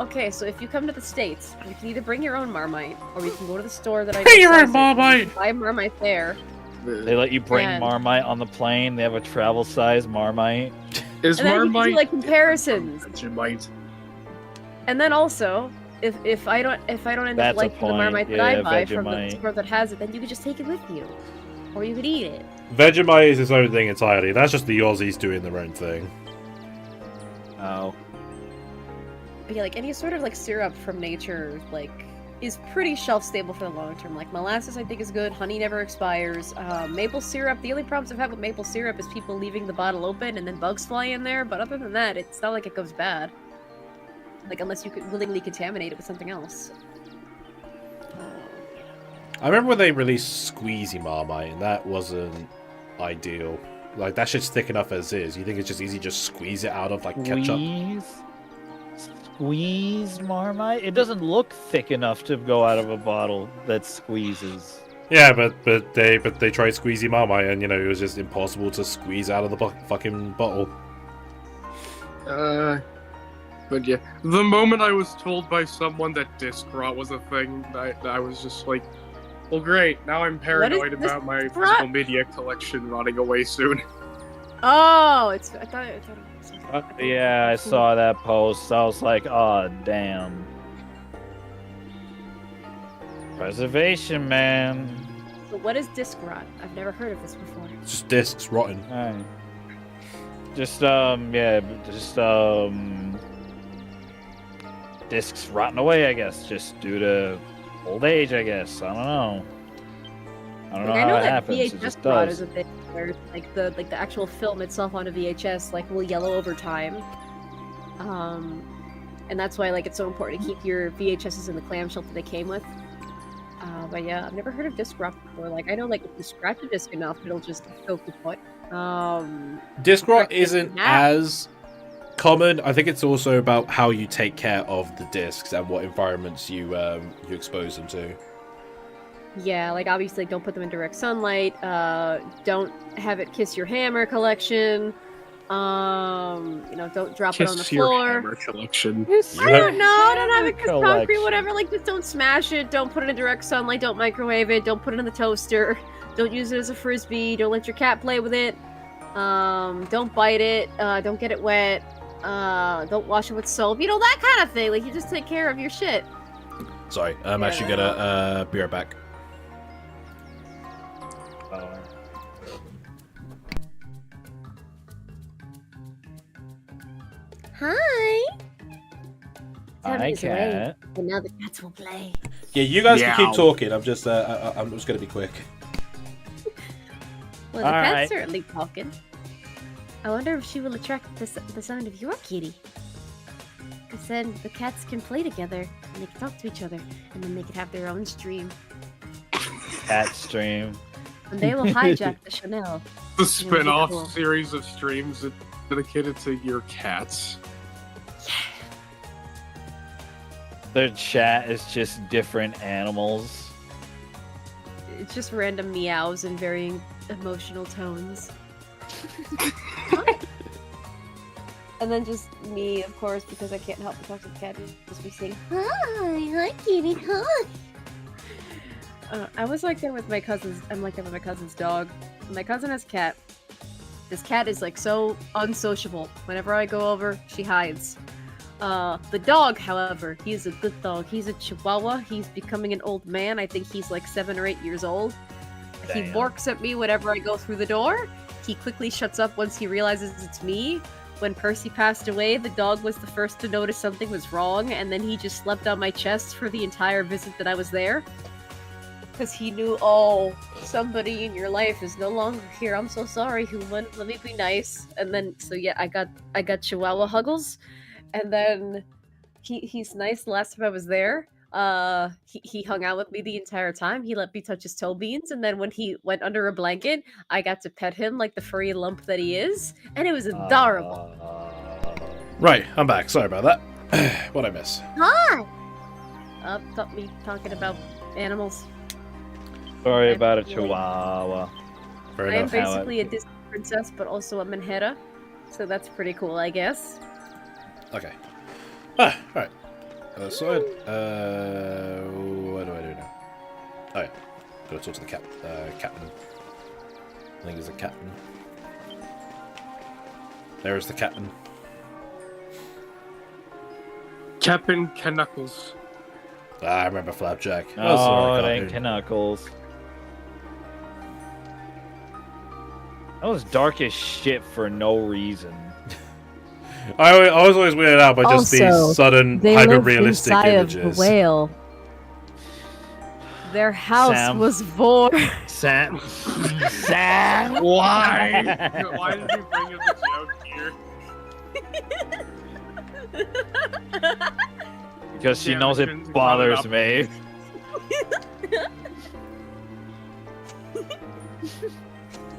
Okay, so if you come to the States, you can either bring your own Marmite, or you can go to the store that I Bring just your own said, so you can Marmite! buy Marmite there. They let you bring And- Marmite on the plane. They have a travel size Marmite. Is And then you can Marmite do like comparisons. Vegemite? And then also, if I don't end up That's a liking the point, Marmite that yeah, I buy from the Vegemite. store that has it, then you can just take it with you, or you could eat it. Vegemite is its own thing entirely. That's just the Aussies doing their own thing. Oh. But yeah, like any sort of like syrup from nature, like is pretty shelf stable for the long term. Like molasses, I think is good. Honey never expires. Maple syrup. The only problems I've had with maple syrup is people leaving the bottle open and then bugs fly in there. But other than that, it's not like it goes bad. Like unless you could willingly contaminate it with something else. I remember when they released Squeezy Marmite, and that wasn't ideal. Like, that shit's thick enough as is. You think it's just easy to just squeeze it out of, like, ketchup? Squeeze Marmite? It doesn't look thick enough to go out of a bottle that squeezes. Yeah, but they tried Squeezy Marmite, and, you know, it was just impossible to squeeze out of the fucking bottle. But yeah, the moment I was told by someone that disc rot was a thing, I was just like, well, great, now I'm paranoid about my physical media collection rotting away soon. Oh, I thought it Yeah, I saw that post. I was like, oh, damn. Preservation, man. So what is disc rot? I've never heard of this before. It's just discs rotting. Alright. Just, discs rotting away, I guess, just due to old age, I guess. I don't know. I don't know how it happens. It just VHS rot does. is a thing where like the actual film itself on a VHS like will yellow over time. And that's why like it's so important to keep your VHSs in the clamshell that they came with. But yeah, I've never heard of disc rot before. Like I know like if you scratch a disc enough, it'll just go kaput. Disc rot isn't as common. I think it's also about how you take care of the discs and what environments you expose them to. Yeah, like obviously don't put them in direct sunlight. Don't have it kiss your hammer collection. Don't drop it on the Kiss your floor. hammer collection. I don't know. Don't have it kiss concrete, whatever. Like just don't smash it. Don't put it in direct sunlight. Don't microwave it. Don't put it in the toaster. Don't use it as a frisbee. Don't let your cat play with it. Don't bite it. Don't get it wet. Don't wash it with soap. You know, that kind of thing. Like you just take care of your shit. Sorry, I'm actually gonna be right back. Hi. Hi, cat. And now the cats will play. Yeah, you guys can keep talking. I'm just gonna be quick. Well, the cat's certainly talking. I wonder if she will attract the sound of your kitty. Because then the cats can play together, and they can talk to each other, and then they can have their own stream. Cat stream. And they will hijack the Chanel. The spin-off series of streams dedicated to your cats. Their chat is just different animals. It's just random meows in varying emotional tones. And then just me, of course, because I can't help but talk to the cat, just be saying, hi kitty, hi. I was like that with my cousins. I'm like that with my cousin's dog. My cousin has a cat. This cat is like so unsociable. Whenever I go over, she hides. The dog, however, he's a good dog. He's a Chihuahua. He's becoming an old man. I think he's like 7 or 8 years old. Damn. He barks at me whenever I go through the door. He quickly shuts up once he realizes it's me. When Percy passed away, the dog was the first to notice something was wrong, and then he just slept on my chest for the entire visit that I was there. Because he knew, oh, somebody in your life is no longer here. I'm so sorry, human. Let me be nice. And then, so yeah, I got Chihuahua Huggles. And then he's nice. The last time I was there, he hung out with me the entire time. He let me touch his toe beans. And then when he went under a blanket, I got to pet him like the furry lump that he is. And it was adorable. Right, I'm back. Sorry about that. What'd I miss? Hi! Thought me talking about animals. Sorry about a Chihuahua. Fair I am enough. basically a Disney princess, but also a Manhattan. So that's pretty cool, I guess. Okay. Alright. So, what do I do now? Oh yeah. Gotta talk to the captain. I think he's a captain. There's the captain. Captain Knuckles. I remember Flapjack. Oh, it ain't Knuckles. That was dark as shit for no reason. I was always weirded out by just these sudden hyper-realistic images. Of the whale. Their house was void. Sam. Why? Why did you bring up the joke here? Because she knows it bothers me.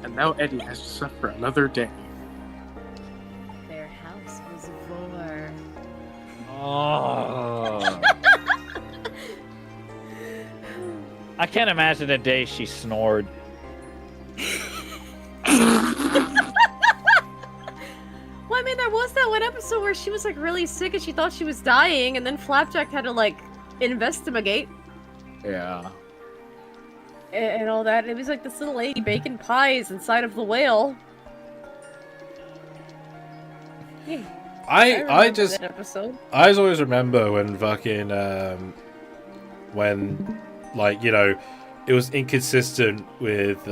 And now Eddie has to suffer another day. Their house was void. Oh. I can't imagine the day she snored. Well, I mean, there was that one episode where she was like really sick and she thought she was dying, and then Flapjack had to like investigate. Yeah. And all that. It was like this little lady baking pies inside of the whale. Yeah. I remember just that episode. I always remember when fucking when like, you know, it was inconsistent with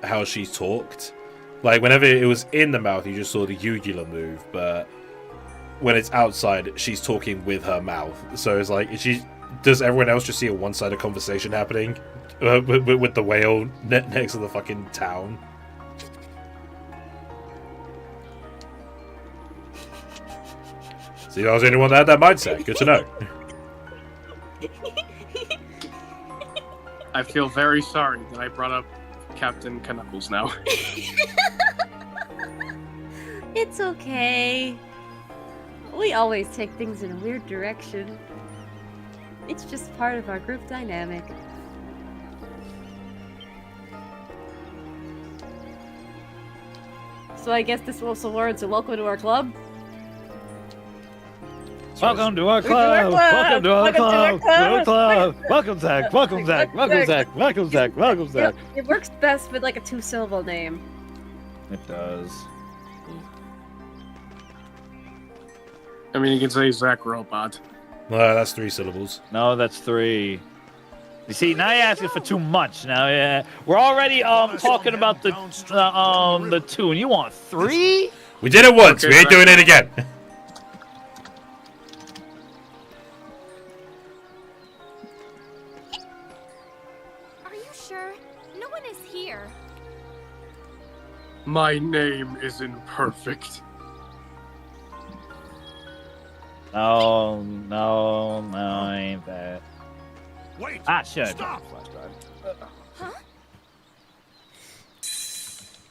how she talked. Like whenever it was in the mouth, you just saw the uvula move, but when it's outside, she's talking with her mouth. So it's like, does everyone else just see a one-sided conversation happening with the whale next to the fucking town? See, I was the only one that had that mindset. Good to know. I feel very sorry that I brought up Captain Knuckles now. It's okay. We always take things in a weird direction. It's just part of our group dynamic. So I guess this will also warrants a welcome to our club. Welcome to our club. Welcome to our club. Welcome, Zach. Welcome, Zach. Welcome, Zach. Welcome, Zach. Welcome, Zach. It works best with like a 2-syllable name. It does. I mean, you can say Zach Robot. No, that's 3 syllables. No, that's 3. You see, now you're asking for too much. Now, yeah, we're already talking about the 2, and you want 3? We did it once. Okay, we ain't doing it again. Are you sure? No one is here. My name is imperfect. No, ain't that. Wait! Shit. Stop! Huh?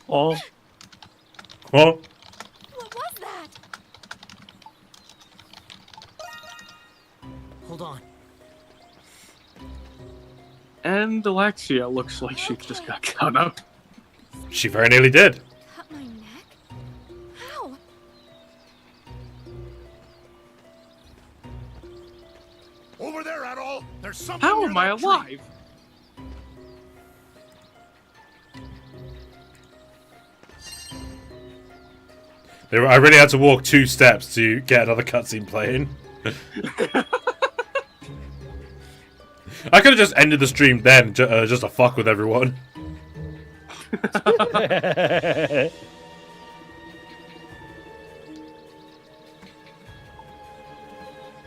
Oh, What? What was that? Hold on. And Alexia looks like she just got cut up. She very nearly did. Cut my neck? How? Over there, ADOL! There's something How near am I that tree. alive? I really had to walk 2 steps to get another cutscene playing. I could have just ended the stream then, just to fuck with everyone.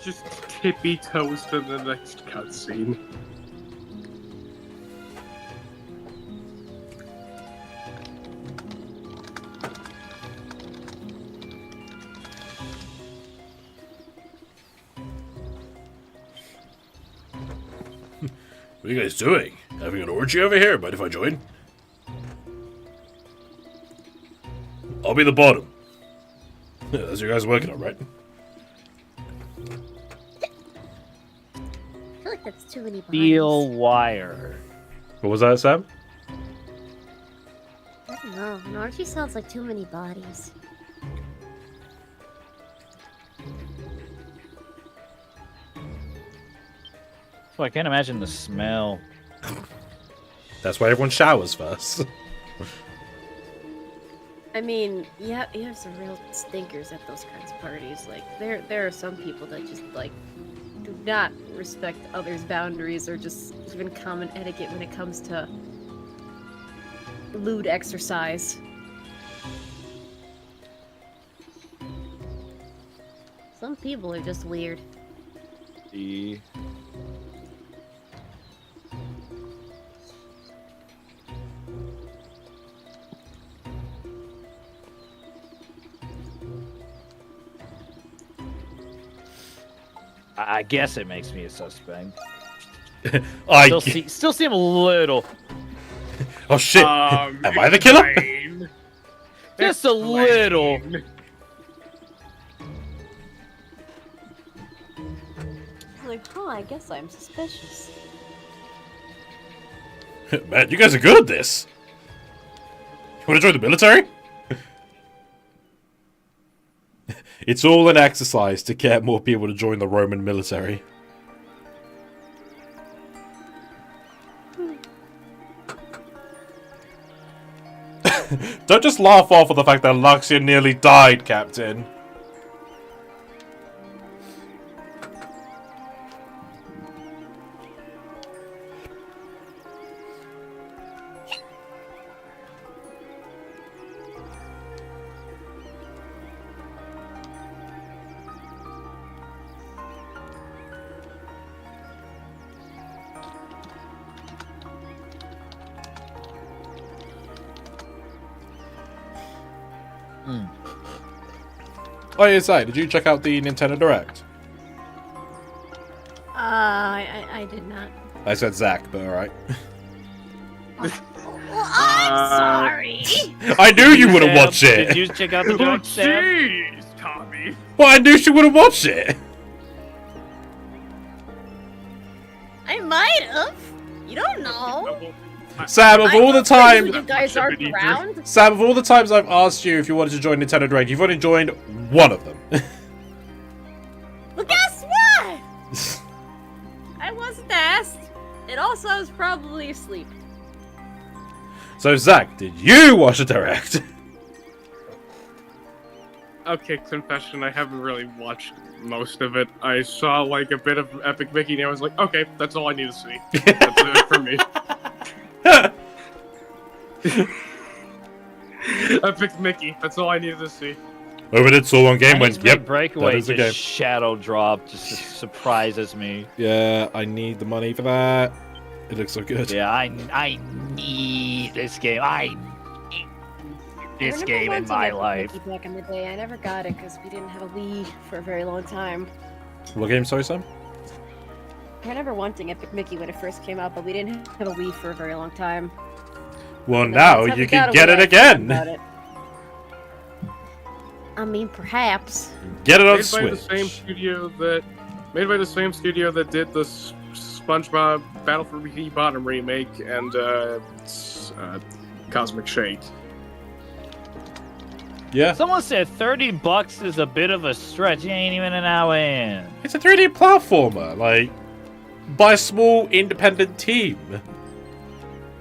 Just tippy toes to the next cutscene. What are you guys doing? Having an orgy over here? Mind if I join? I'll be the bottom. Yeah, that's what you guys are working on, right? I feel like that's too many bodies. steel wire. What was that, Sam? I don't know. An orgy sounds like too many bodies. So I can't imagine the smell. That's why everyone showers first. I mean, you have some real stinkers at those kinds of parties. Like, there are some people that just, like, do not respect others' boundaries or just even common etiquette when it comes to lewd exercise. Some people are just weird. I guess it makes me a suspect. I Still seem a little. Oh shit! Am I the killer? Explain. Just a little. Like, I guess I'm suspicious. Man, you guys are good at this. You want to join the military? It's all an exercise to get more people to join the Roman military. Don't just laugh off of the fact that Luxia nearly died, Captain. Oh, yeah, sorry. Did you check out the Nintendo Direct? I did not. I said Zach, but alright. Well, I'm sorry. I knew you wouldn't watch it! Did you check out the direct, Sam? Jeez, Tommy. Well, I knew she wouldn't watch it! I might have. You don't know. Sam, of all the time times... you guys aren't around. Sam, of all the times I've asked you if you wanted to join Nintendo Direct, you've only joined one of them. Well, guess what? I wasn't asked. And also, I was probably asleep. So, Zach, did you watch the Direct? Okay, confession, I haven't really watched most of it. I saw like a bit of Epic Mickey and I was like, okay, that's all I need to see. That's it for me. Epic Mickey, that's all I needed to see. Over it, saw one game, went, Big yep, breakaway that is the just game. shadow drop just surprises me. Yeah, I need the money for that. It looks so good. Yeah, I need this game. I need this game in my life. Mickey back in the day. I never got it because we didn't have a Wii for a very long time. What game, sorry, Sam? I remember wanting Epic Mickey when it first came out, but we didn't have a Wii for a very long time. Well, And now last time you we got can a get Wii, it I again! forgot about it. I mean, perhaps. Get it on Made by the Switch. same studio that did the SpongeBob Battle for Bikini Bottom remake and Cosmic Shake. Yeah. Someone said $30 is a bit of a stretch. You ain't even an hour in. It's a 3D platformer, like, by a small independent team.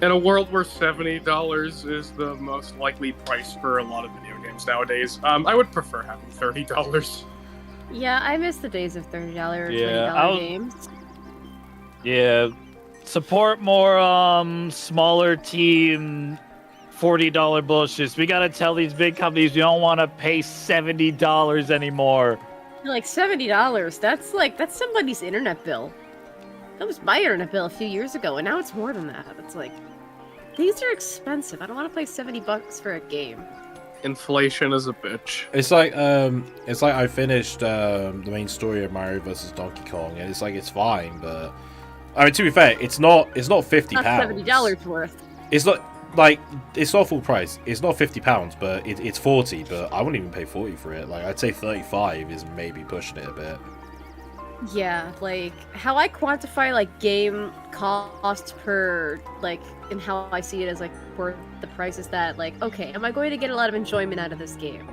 In a world where $70 is the most likely price for a lot of video games nowadays, I would prefer having $30. Yeah, I miss the days of $30, Yeah, $20 games. Yeah, support more smaller team $40 bullshits. We gotta tell these big companies you don't want to pay $70 anymore. Like $70, that's somebody's internet bill. That was my internet bill a few years ago, and now it's more than that. It's like, these are expensive. I don't want to pay $70 for a game. Inflation is a bitch. It's like I finished the main story of Mario vs Donkey Kong, and it's fine, but I mean, to be fair, it's not £50. Not $70 worth. It's not like it's not full price. It's not £50, but it's 40. But I wouldn't even pay 40 for it. Like I'd say 35 is maybe pushing it a bit. Yeah, like how I quantify like game cost per like, and how I see it as like worth the price is that like, okay, am I going to get a lot of enjoyment out of this game?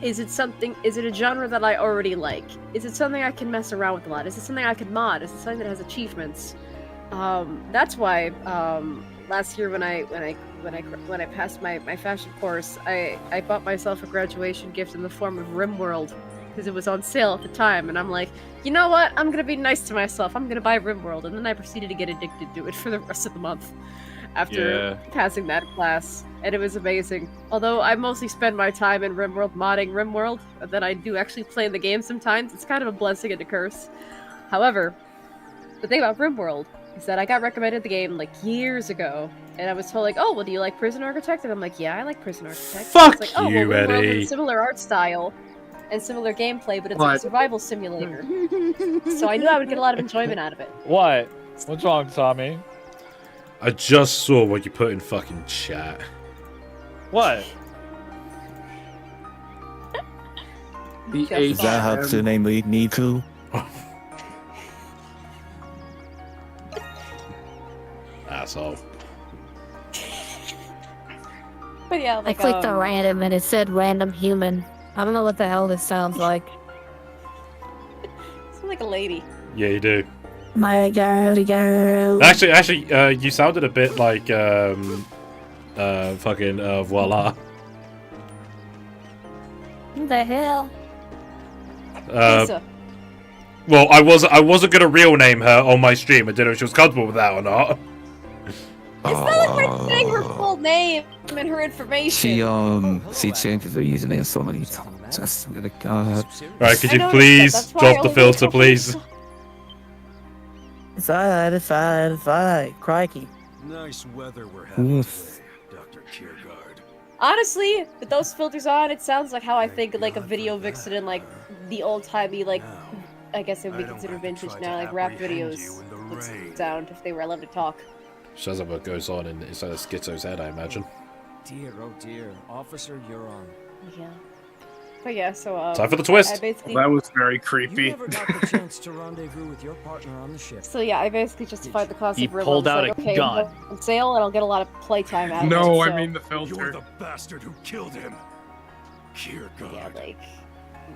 Is it a genre that I already like? Is it something I can mess around with a lot? Is it something I can mod? Is it something that has achievements? That's why last year when I passed my fashion course, I bought myself a graduation gift in the form of RimWorld because it was on sale at the time, and I'm like, you know what? I'm gonna be nice to myself. I'm gonna buy RimWorld, and then I proceeded to get addicted to it for the rest of the month after passing that class, and it was amazing. Although I mostly spend my time in RimWorld modding RimWorld, and then I do actually play the game sometimes. It's kind of a blessing and a curse. However, the thing about RimWorld is that I got recommended the game like years ago, and I was told like, oh, well, do you like Prison Architect? And I'm like, yeah, I like Prison Architect. Fuck it's like, oh, you, well, RimWorld Eddie. has similar art style and similar gameplay, but it's like a survival simulator. So I knew I would get a lot of enjoyment out of it. What? What's wrong, Tommy? I just saw what you put in fucking chat. What? Is that how to name Niku? Asshole. But yeah, I like, clicked on random and it said random human. I don't know what the hell this sounds like. Sound like a lady. Yeah, you do. My girl. Actually, you sounded a bit like fucking voila. What the hell? Lisa. Well, I wasn't gonna real name her on my stream. I didn't know if she was comfortable with that or not. It's not like we're saying her full name and her information. She changes her username so many times. I swear to God. Alright, could you please drop the filter, please? It's alright. Crikey. Nice weather we're having today, Dr. Kiergaard. Honestly, with those filters on, it sounds like how I think like a video vixen in like the old-timey, like, I guess it would be considered vintage now, like rap videos would sound if they were allowed to talk. Shows up what goes on inside of Schizo's head, I imagine. Dear, oh dear. Officer, you're on. Yeah. But yeah, so time for the twist. I basically... That was very creepy. You never got the chance to rendezvous with your partner on the ship. So yeah, I basically justified the cost He of room. pulled I was out like, a okay, gun. On sale, and I'll get a lot of playtime out of it. No, so... I mean the filter. You're the bastard who killed him. Kierkegaard. Yeah,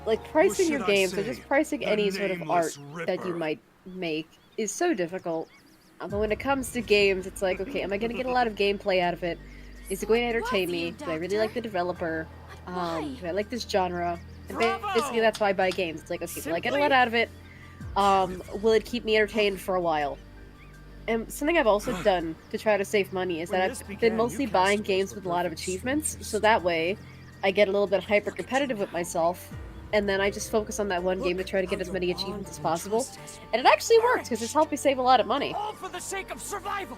like pricing your should I games, or say, just pricing the any sort of art nameless that you Ripper. might make is so difficult. But when it comes to games, it's like, okay, am I gonna get a lot of gameplay out of it? Is it going to entertain me? Do I really like the developer? Do I like this genre? And basically that's why I buy games. It's like, okay, will I get a lot out of it? Will it keep me entertained for a while? And something I've also done to try to save money is that I've been mostly buying games with a lot of achievements, so that way I get a little bit hyper-competitive with myself, and then I just focus on that one game to try to get as many achievements as possible. And it actually works, because it's helped me save a lot of money. All for the sake of survival.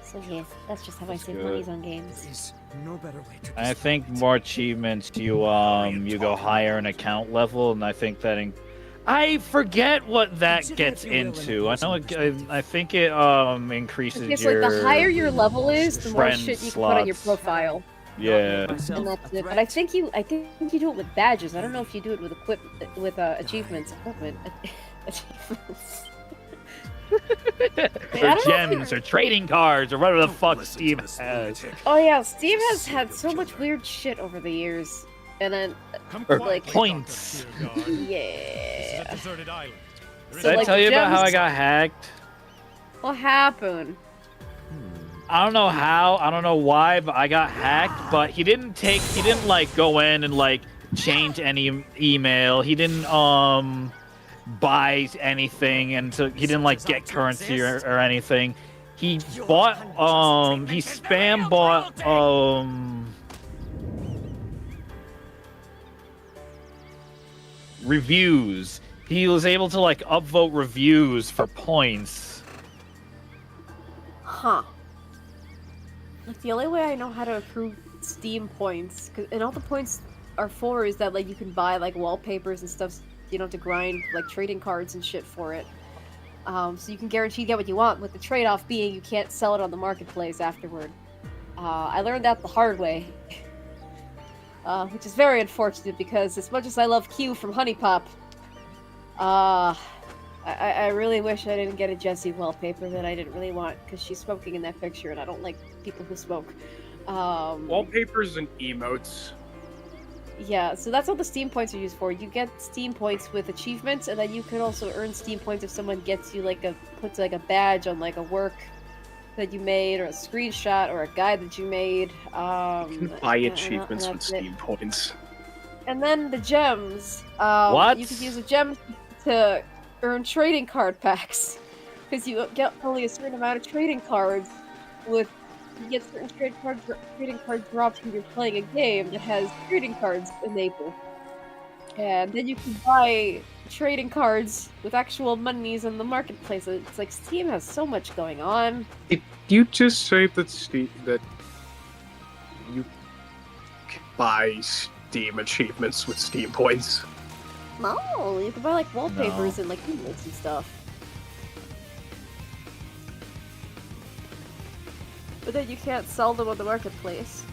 So yeah, that's just how I save good. monies on games. There's no better way to I think more achievements you go higher in account level, and I think that I forget what that gets into. I know I think it increases Okay, so your like the higher your level is, the more friend shit you can put on your slots. profile. Yeah. And that's it. But I think you do it with badges. I don't know if you do it with achievements. Achievements. or gems, or trading cards, or whatever the fuck Steve has. Oh yeah, Steve has had so much weird shit over the years, and then Or like points. Yeah. Deserted island. Did I tell you about how I got hacked? What happened? I don't know how, I don't know why, but I got hacked. But he didn't like go in and like change any email. He didn't buy anything, and so he didn't like get currency or anything. He bought he spam bought reviews. He was able to like upvote reviews for points. Huh. Like the only way I know how to accrue Steam points, and all the points are for is that like you can buy like wallpapers and stuff. So you don't have to grind like trading cards and shit for it. So you can guarantee get what you want, with the trade-off being you can't sell it on the marketplace afterward. I learned that the hard way. Which is very unfortunate, because as much as I love Q from Honey Pop, I really wish I didn't get a Jessie wallpaper that I didn't really want, because she's smoking in that picture, and I don't like people who smoke. Wallpapers and emotes. Yeah, so that's what the Steam points are used for. You get Steam points with achievements, and then you can also earn Steam points if someone gets you puts a badge on like a work that you made, or a screenshot, or a guide that you made. You can buy achievements with Steam points. And then the gems. What? You can use the gems to earn trading card packs, because you get only a certain amount of trading cards. You get certain trading card drops when you're playing a game that has trading cards enabled. And then you can buy trading cards with actual monies in the marketplace. It's like Steam has so much going on. Did you just say that you can buy Steam achievements with Steam points? No, you can buy like wallpapers and like emotes and stuff. But then you can't sell them on the marketplace.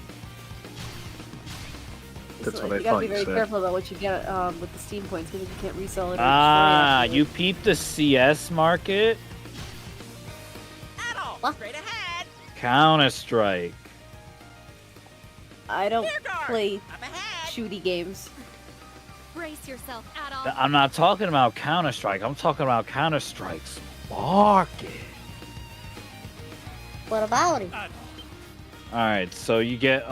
That's so, what you I gotta be thought very you said. careful about what you get with the Steam points, because you can't resell it. Ah, you peeped the CS market? ADOL, straight ahead. Counter-Strike. I don't play shooty games. Brace yourself, ADOL. I'm not talking about Counter-Strike. I'm talking about Counter-Strike's market. What about it? Alright, so you get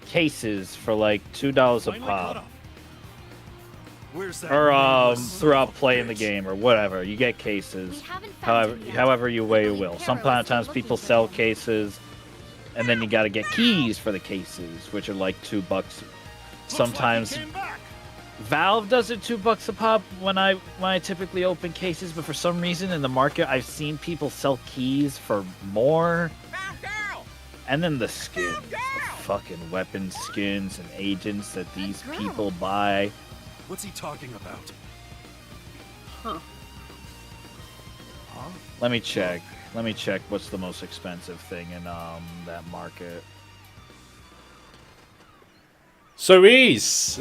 cases for like $2 a pop. Or throughout playing the game or whatever. You get cases. However you will. Sometimes people sell cases, and then you gotta get keys for the cases, which are like $2. Sometimes Valve does it $2 a pop when I typically open cases, but for some reason in the market I've seen people sell keys for more. And then the skins. The fucking weapon skins and agents that these girl. people buy. What's he talking about? Huh. Let me check. Let me check what's the most expensive thing in that market. Cerise!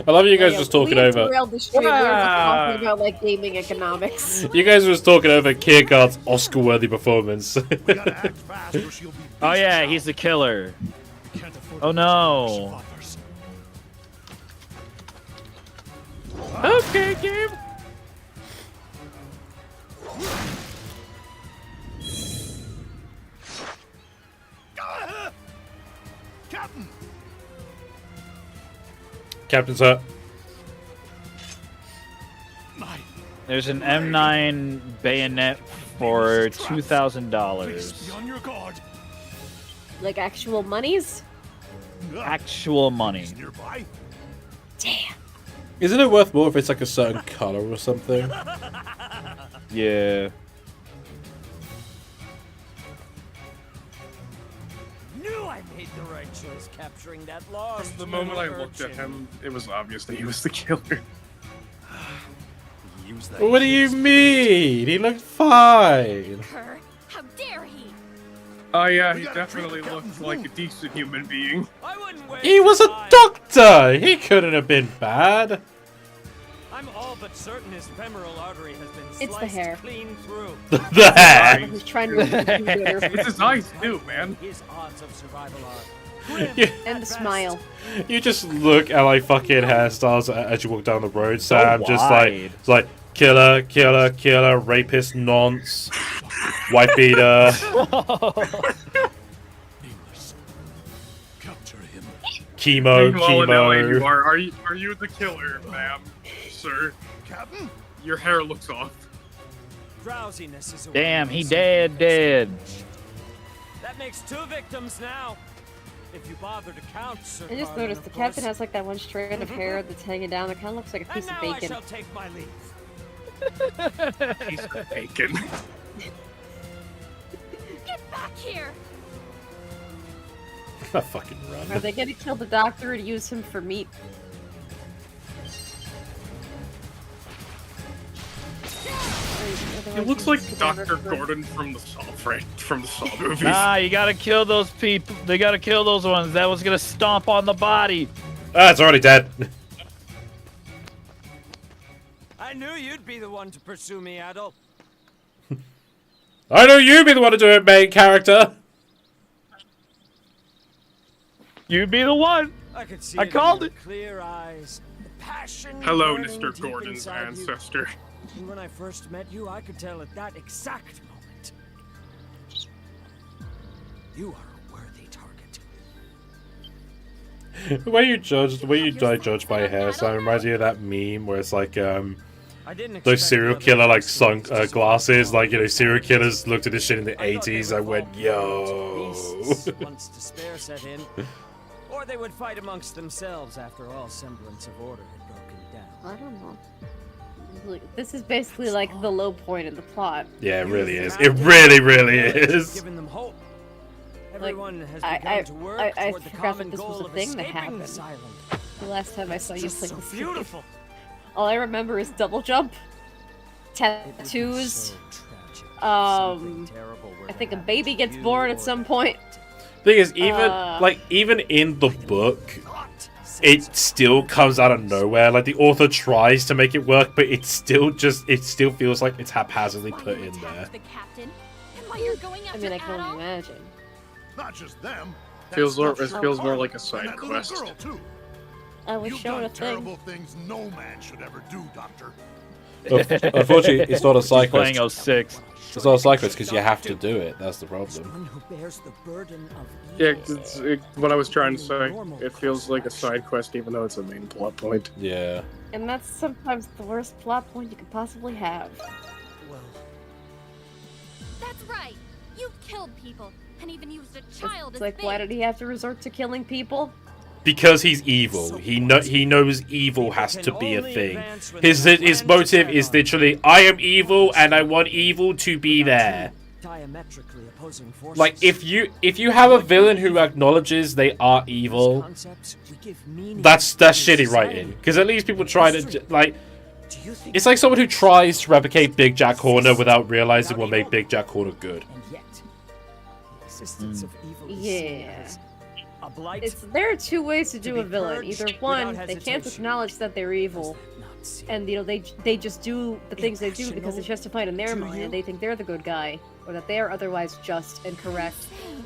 I love you guys just talking over. Derailed the stream. We were just talking about like gaming economics. You guys were just talking over Kierkegaard's Oscar-worthy performance. Oh yeah, he's the killer. Oh no. Okay, game. Captain! Captain's hurt. There's an M9 bayonet for $2,000. On your guard. Like actual monies? Actual money. Nearby. Damn. Isn't it worth more if it's like a certain color or something? Yeah. Knew I made the right choice capturing that lost. From the moment I looked at him, it was obvious that he was the killer. What do you mean? He looked fine. Her? How dare he? Oh yeah, he definitely looked like a decent human being. I wouldn't wait. He was a doctor! He couldn't have been bad. I'm all but certain his femoral artery has been It's the hair. clean through. The hair! He's trying to It's his eyes too, man. His odds of survival are and the smile. You just look at like fucking hairstyles as you walk down the road, Sam. Just like killer, killer, killer, rapist, nonce, white beater. Capture him. Chemo, Meanwhile, in LA, you chemo. are you the killer, ma'am, sir? Captain? Your hair looks off. drowsiness is a Damn, he weakness. dead. That makes 2 victims now. If you bother to count, Sir I just Carmen, noticed the of captain course. has like that one strand of hair that's hanging down that kind of looks like a And piece now of I bacon. shall take my leave. Piece of bacon. Get back here! I fucking Are run. they gonna kill the doctor and use him for meat? It looks like Dr. Gordon from the Saw movies. Nah, you gotta kill those people. They gotta kill those ones. That was gonna stomp on the body. Ah, it's already dead. I knew you'd be the one to pursue me, ADOL. I know you'd be the one to do it, main character. You'd be the one. I could see I called in it. your clear eyes. The passion Hello, burning Mr. deep Gordon's inside you. ancestor. And when I first met you, I could tell at that exact moment. You are a worthy target. The way you judge by hairstyle reminds me of that meme where it's like I didn't those expect serial the other killer like person sunk to glasses, like, you know, serial killers looked at this shit in the I thought they 80s. would I went, fall yo. to pieces once despair set in, or they would fight amongst themselves after all semblance of order had broken down. I don't know. Look, this is basically like the low point in the plot. Yeah, it really is. It really, really is. Giving them hope. Like, Everyone has I begun to work I toward the forgot common that this goal was a of thing that escaping happened. this island. The last time I saw you Just play so this game. beautiful. All I remember is double jump, tattoos. I think a baby gets born at some point. Thing is, even in the book, it still comes out of nowhere. Like, the author tries to make it work, but it still feels like it's haphazardly put in there. The captain? And why you're going after I mean, I can only ADOL? imagine. Not just them. It feels more Carmen like a and side that little quest. girl, too. I was You've shown done a thing. terrible things no man should ever do, Doctor. Unfortunately, it's not a side Playing quest. 06. It's not a side quest because you have to do it. That's the problem. One who bears the burden of Yeah, evil. what I was trying to say. It feels like a side quest, even though it's a main plot point. Yeah. And that's sometimes the worst plot point you could possibly have. Well, That's right. You killed people, and even used a child It's as like, bait. why did he have to resort to killing people? Because he's evil. He knows evil has to be a thing. His motive is literally, I am evil and I want evil to be there. diametrically opposing forces. Like if you have a villain who acknowledges they are evil, that's shitty writing. Because at least people try to like. It's like someone who tries to replicate Big Jack Horner without realizing what made Big Jack Horner good. Yeah. There are two ways to do a villain. Either one, they can't acknowledge that they're evil, and they just do the things they do because it's justified in their mind, and they think they're the good guy, or that they are otherwise just and correct.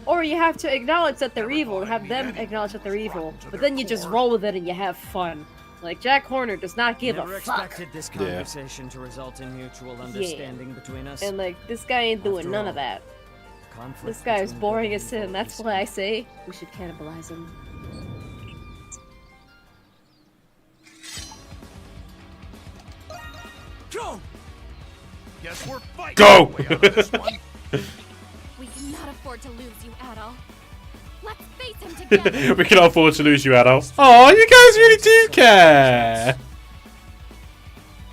Or you have to acknowledge that they're evil and have them acknowledge that they're evil, but then you just roll with it and you have fun. Like, Jack Horner does not give Never a fuck. expected this conversation to result in mutual understanding between us. And, like, this guy ain't doing none of that. This guy is boring as sin, that's why I say we should cannibalize him. Go! Guess we're fighting. Go! We cannot afford to lose you, Adol. Let's face him together. We cannot afford to lose you, Adol. Oh, you guys really do care.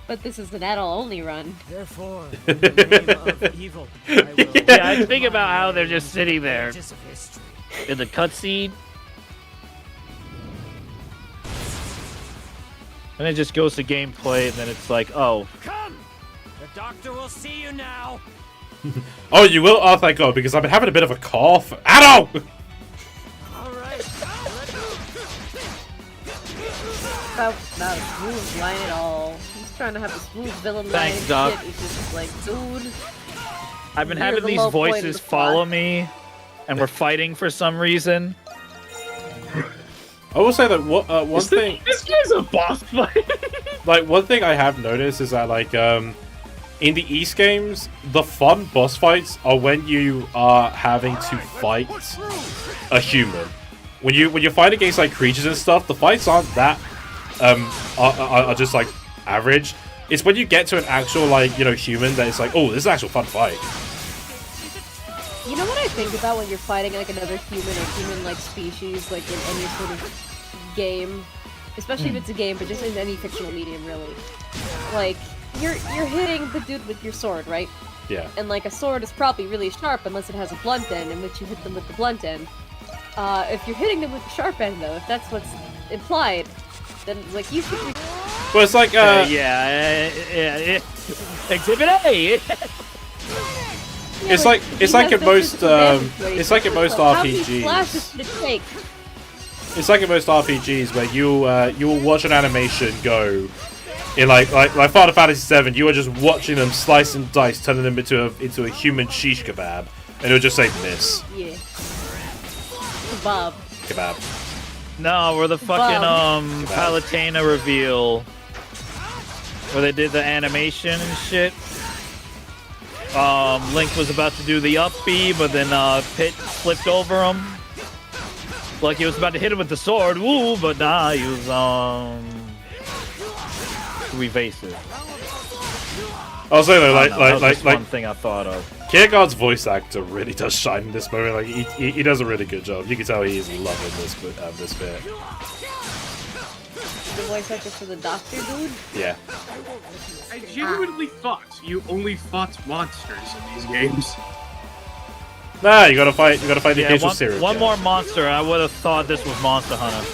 But this is an adult-only run. Therefore, in the name of evil, Yeah, I think about how they're just sitting there in the cutscene. And it just goes to gameplay, and then it's like, oh. Come! The doctor will see you now! Oh, you will? Oh, thank God, because I've been having a bit of a cough. Adol! Not a smooth line at all. He's trying to have a smooth villain line. Thanks, Doc. Shit. He's just like, dude. I've been You're having the these low point of voices the plot. follow me, and we're fighting for some reason. I will say that one thing. This guy's a boss fight. Like, one thing I have noticed is that, like, in the East games, the fun boss fights are when you are having to fight a human. When you fight against, like, creatures and stuff, the fights aren't that, are just, like, average. It's when you get to an actual, like, you know, human that it's like, oh, this is an actual fun fight. You know what I think about when you're fighting like another human or human-like species, like in any sort of game, especially if it's a game, but just in any fictional medium, really. Like you're hitting the dude with your sword, right? Yeah. And like a sword is probably really sharp unless it has a blunt end, in which you hit them with the blunt end. If you're hitting them with the sharp end, though, if that's what's implied, then like you should. Well, it's like yeah. Exhibit A. It's like in most it's like in most RPGs. It's like in most RPGs where you will watch an animation go in like Final Fantasy VII. You are just watching them slice and dice, turning them into a human shish kebab, and it'll just say miss. Yeah. Kebab. Kebab. No, we're the fucking Palutena reveal where they did the animation and shit. Link was about to do the up B, but then Pit flipped over him. Like he was about to hit him with the sword, woo, but nah, he was evasive. I'll say though, like one thing I thought of. Kierkegaard's voice actor really does shine in this moment. Like he does a really good job. You can tell he is loving this bit. The voice actor for the doctor dude? Yeah. I genuinely thought you only fought monsters in these games. Nah, you gotta fight the occasional serial One killer. more monster, I would have thought this was Monster Hunter.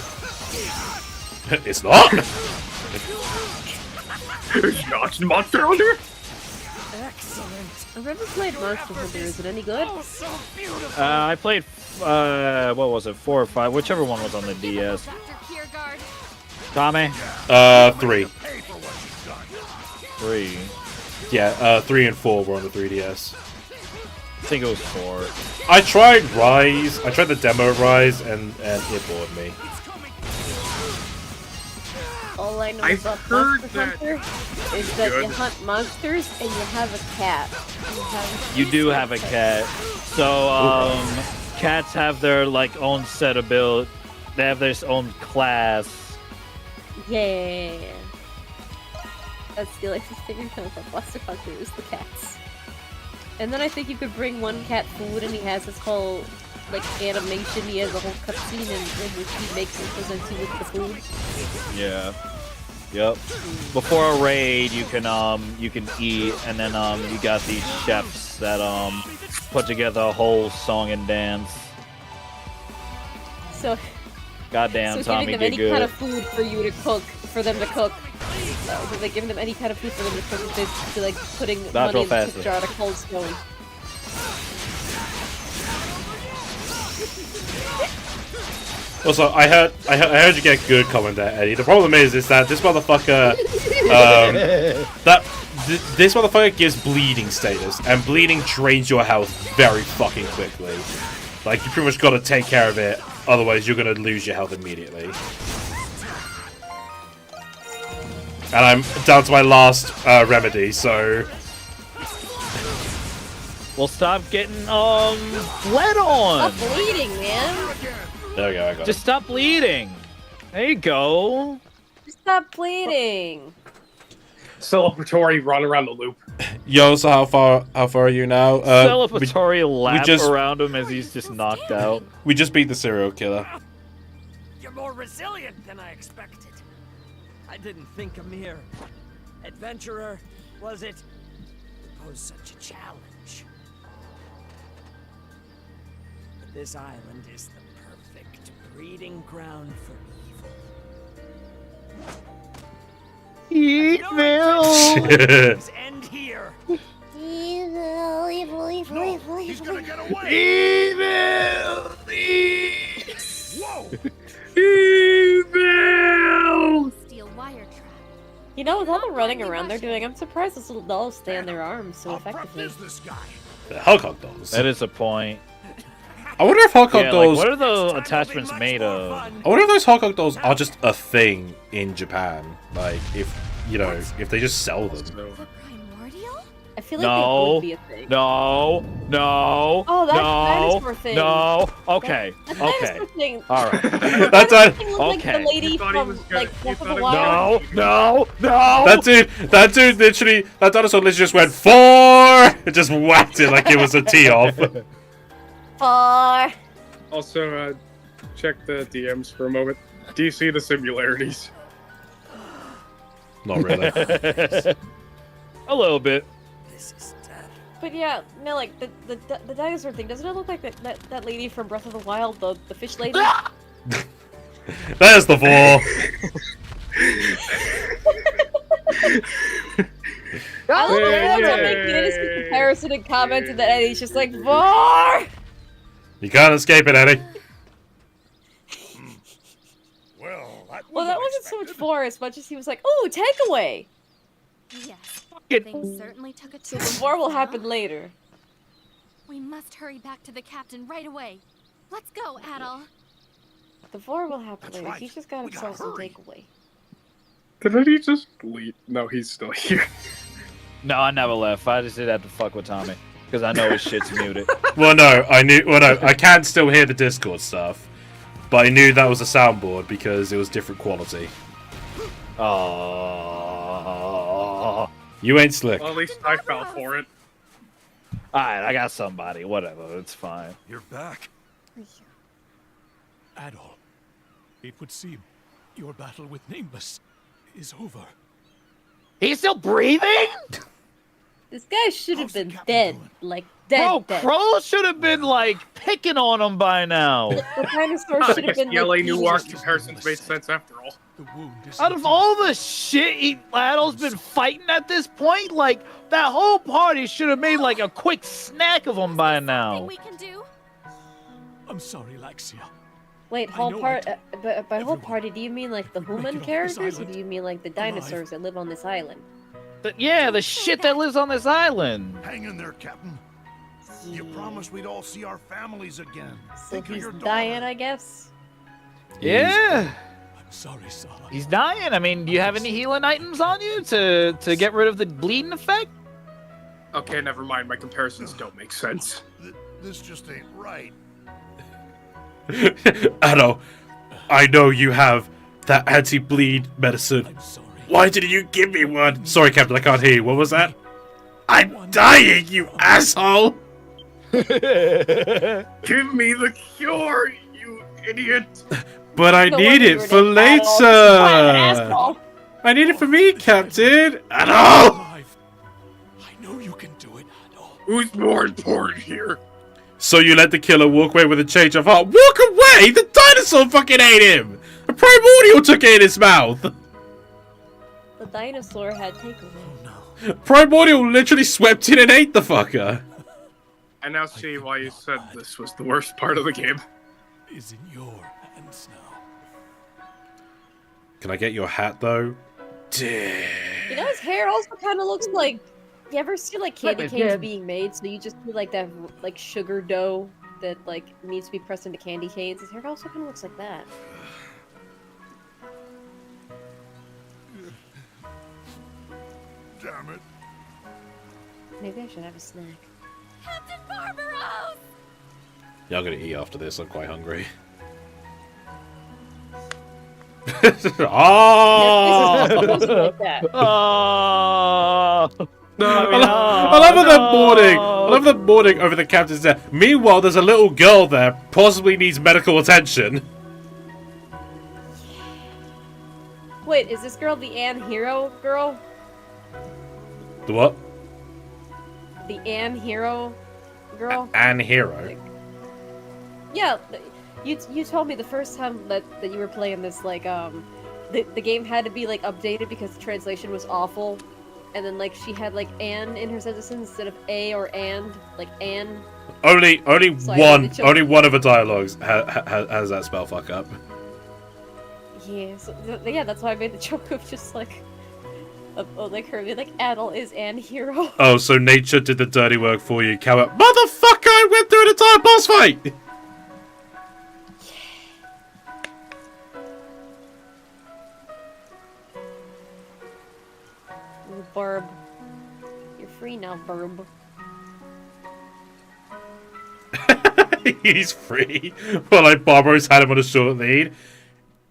It's not. It's not Monster Hunter. Excellent. I've never played Monster Hunter. Is it any good? I played, what was it, 4 or 5, whichever one was on the DS. Tommy? 3. 3. Yeah, 3 and 4 were on the 3DS. I think it was 4. I tried Rise. I tried the demo Rise, and it bored me. All I know I've about heard Monster Hunter is that you hunt monsters and you have a cat. You do have a cat. So, cats have their, like, own set of build. They have their own class. Yeah. That's the only thing I know about Monster Hunter is the cats. And then I think you could bring one cat food and he has this whole, like, animation. He has a whole cutscene in which he makes and presents you with the food. Yeah. Yep. Before a raid, you can eat, and then you got these chefs that put together a whole song and dance. So. Goddamn, so Tommy, giving them any good. kind of food for you to cook, for them to cook. So like giving them any kind of food for them to cook is basically like putting Not money in the faster. tip jar at a cold stone. Also, I heard you get good comment there, Eddie. The problem is that this motherfucker, this motherfucker gives bleeding status, and bleeding drains your health very fucking quickly. Like, you pretty much gotta take care of it, otherwise you're gonna lose your health immediately. And I'm down to my last remedy, so... Well, stop getting bled on. Stop bleeding, man. There we go, I got Just stop bleeding. There you go. Just stop bleeding. Celebratory run around the loop. Yo, so how far are you now? Celebratory lap just- around him as he's just knocked out. We just beat the serial killer. You're more resilient than I expected. I didn't think a mere adventurer, was it, would pose such a challenge. But this island is the perfect breeding ground for evil. Evil. End here. Evil. He's gonna get away! Evil. Whoa! Evil. Steel wire trap. You know, with all the running around they're doing, I'm surprised those little dolls stay on their arms so effectively. This guy. The Hulk dolls. That is a point. I wonder if Hulk Yeah, dolls... like, what are the attachments made of? I wonder if those Hulk dolls are just a thing in Japan. Like, if, you know, if they just sell them. Primordial? I feel like they would be a thing. No. Oh, that's no, the dinosaur thing. No. Okay. That Okay. dinosaur thing. All right. That's That thing looked like Okay. the lady thought he from was gonna- like you Breath of thought the it- Wild. No. That dude literally, that dinosaur literally just went, 4! It just whacked it like it was a tee-off. Also, check the DMs for a moment. Do you see the similarities? Not really. A little bit. This is death. But yeah, no, like the dinosaur thing. Doesn't it look like that lady from Breath of the Wild, the fish lady? There's the 4. I love it every time they get this comparison and comment, and then Eddie's just like 4. You can't escape it, Eddie. Well, that wasn't so much 4 as much as he was like, "Ooh, takeaway." Yes. It- Things certainly took a So turn. the 4 will happen later. We must hurry back to the captain right away. Let's go, Adol. The 4 will happen later. right. He just got We himself gotta some hurry. takeaway. Did he just leave? No, he's still here. No, I never left. I just did have to fuck with Tommy because I know his shit's muted. Well, no, I can still hear the Discord stuff. But I knew that was a soundboard because it was different quality. Oh. You ain't slick. Well, at least I fell for it. Alright, I got somebody. Whatever, it's fine. You're back. Adol, it would seem your battle with Nameless is over. He's still breathing? This guy should have How's the been captain dead. doing? Like, dead. Bro, dead. Crow should have been, like, picking on him by now. The dinosaur should have been The LA like, Noir comparisons made sense after all. The wound is Out of all the shit Adol's been fighting at this point, like, that whole party should have made, like, a quick snack of him by now. Something we can do? I'm sorry, Laxia. Wait, I whole know part. it. By whole Everyone party, do you mean like the could make human it off this characters, or island do you mean like the dinosaurs that live on this island? Yeah, the shit that lives on this island. Hang in there, Captain. You promised we'd all see our families again. So Think of he's your daughter. dying, I guess. Yeah, I'm sorry, Sala. he's dying. I mean, do you have any healing items on you to get rid of the bleeding effect? Okay, never mind. My comparisons don't make sense. This just ain't right. I know you have that anti-bleed medicine. I'm sorry. Why didn't you give me one? Sorry, Captain, I can't hear you. What was that? I'm dying, you asshole! Give me the cure, you idiot! But I No need wonder it you were for named Adol. What an later! asshole. I need it for me, Captain. ADOL! I know you can do it, ADOL. Who's more important here? So you let the killer walk away with a change of heart. Walk away? The dinosaur fucking ate him! A primordial took it in his mouth! The dinosaur had takeaway. Primordial literally swept in and ate the fucker. I now see why you said this was the worst part of the game. Is in your hands now. Can I get your hat, though? You know, his hair also kind of looks like... You ever see, like, candy canes being made? So you just do, like, that, like, sugar dough that, like, needs to be pressed into candy canes. His hair also kind of looks like that. Damn it. Maybe I should have a snack. Captain Barbaros! Yeah, I'm gonna eat after this. I'm quite hungry. Oh! Like that. Oh! I love them mourning over the captain's death. Meanwhile, there's a little girl there, possibly needs medical attention. Wait, is this girl the Anne Hero girl? The what? The Anne Hero girl? Anne Hero. Yeah, you told me the first time that you were playing this, like, the game had to be, like, updated because the translation was awful. And then, like, she had, like, Anne in her sentences instead of A or and, like, Anne. Only So one of the dialogues has that spell fuck up. Yeah, so, yeah, that's why I made the joke of just, like, like her being like, ADOL is Anne Hero. Oh, so nature did the dirty work for you, coward. Motherfucker, I went through an entire boss fight! Barb. You're free now, Barb. He's free. Well, like Barbaros had him on a short lead.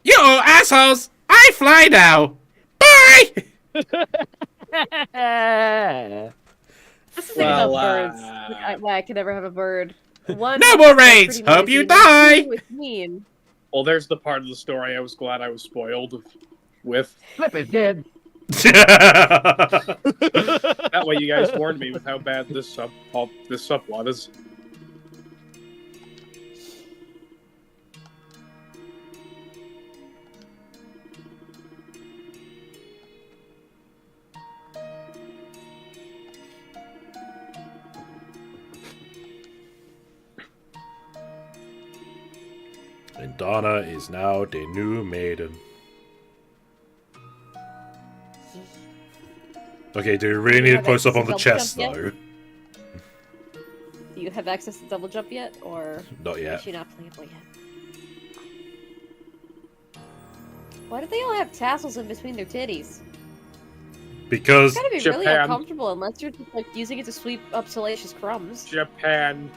You assholes! I fly now! Bye! That's the thing about birds. Why I can never have a bird. One, no more raids! Hope you die! Mean. Well, there's the part of the story I was glad I was spoiled with. Flip is dead. That way you guys warned me with how bad this subplot is. And Donna is now the new maiden. Okay, do we really need a close up on the chest, though? Do you have access to double jump yet, or Not yet. is she not playable yet? Why do they all have tassels in between their titties? Because It's gotta be really Japan. uncomfortable unless you're just, like, using it to sweep up salacious crumbs. Japan.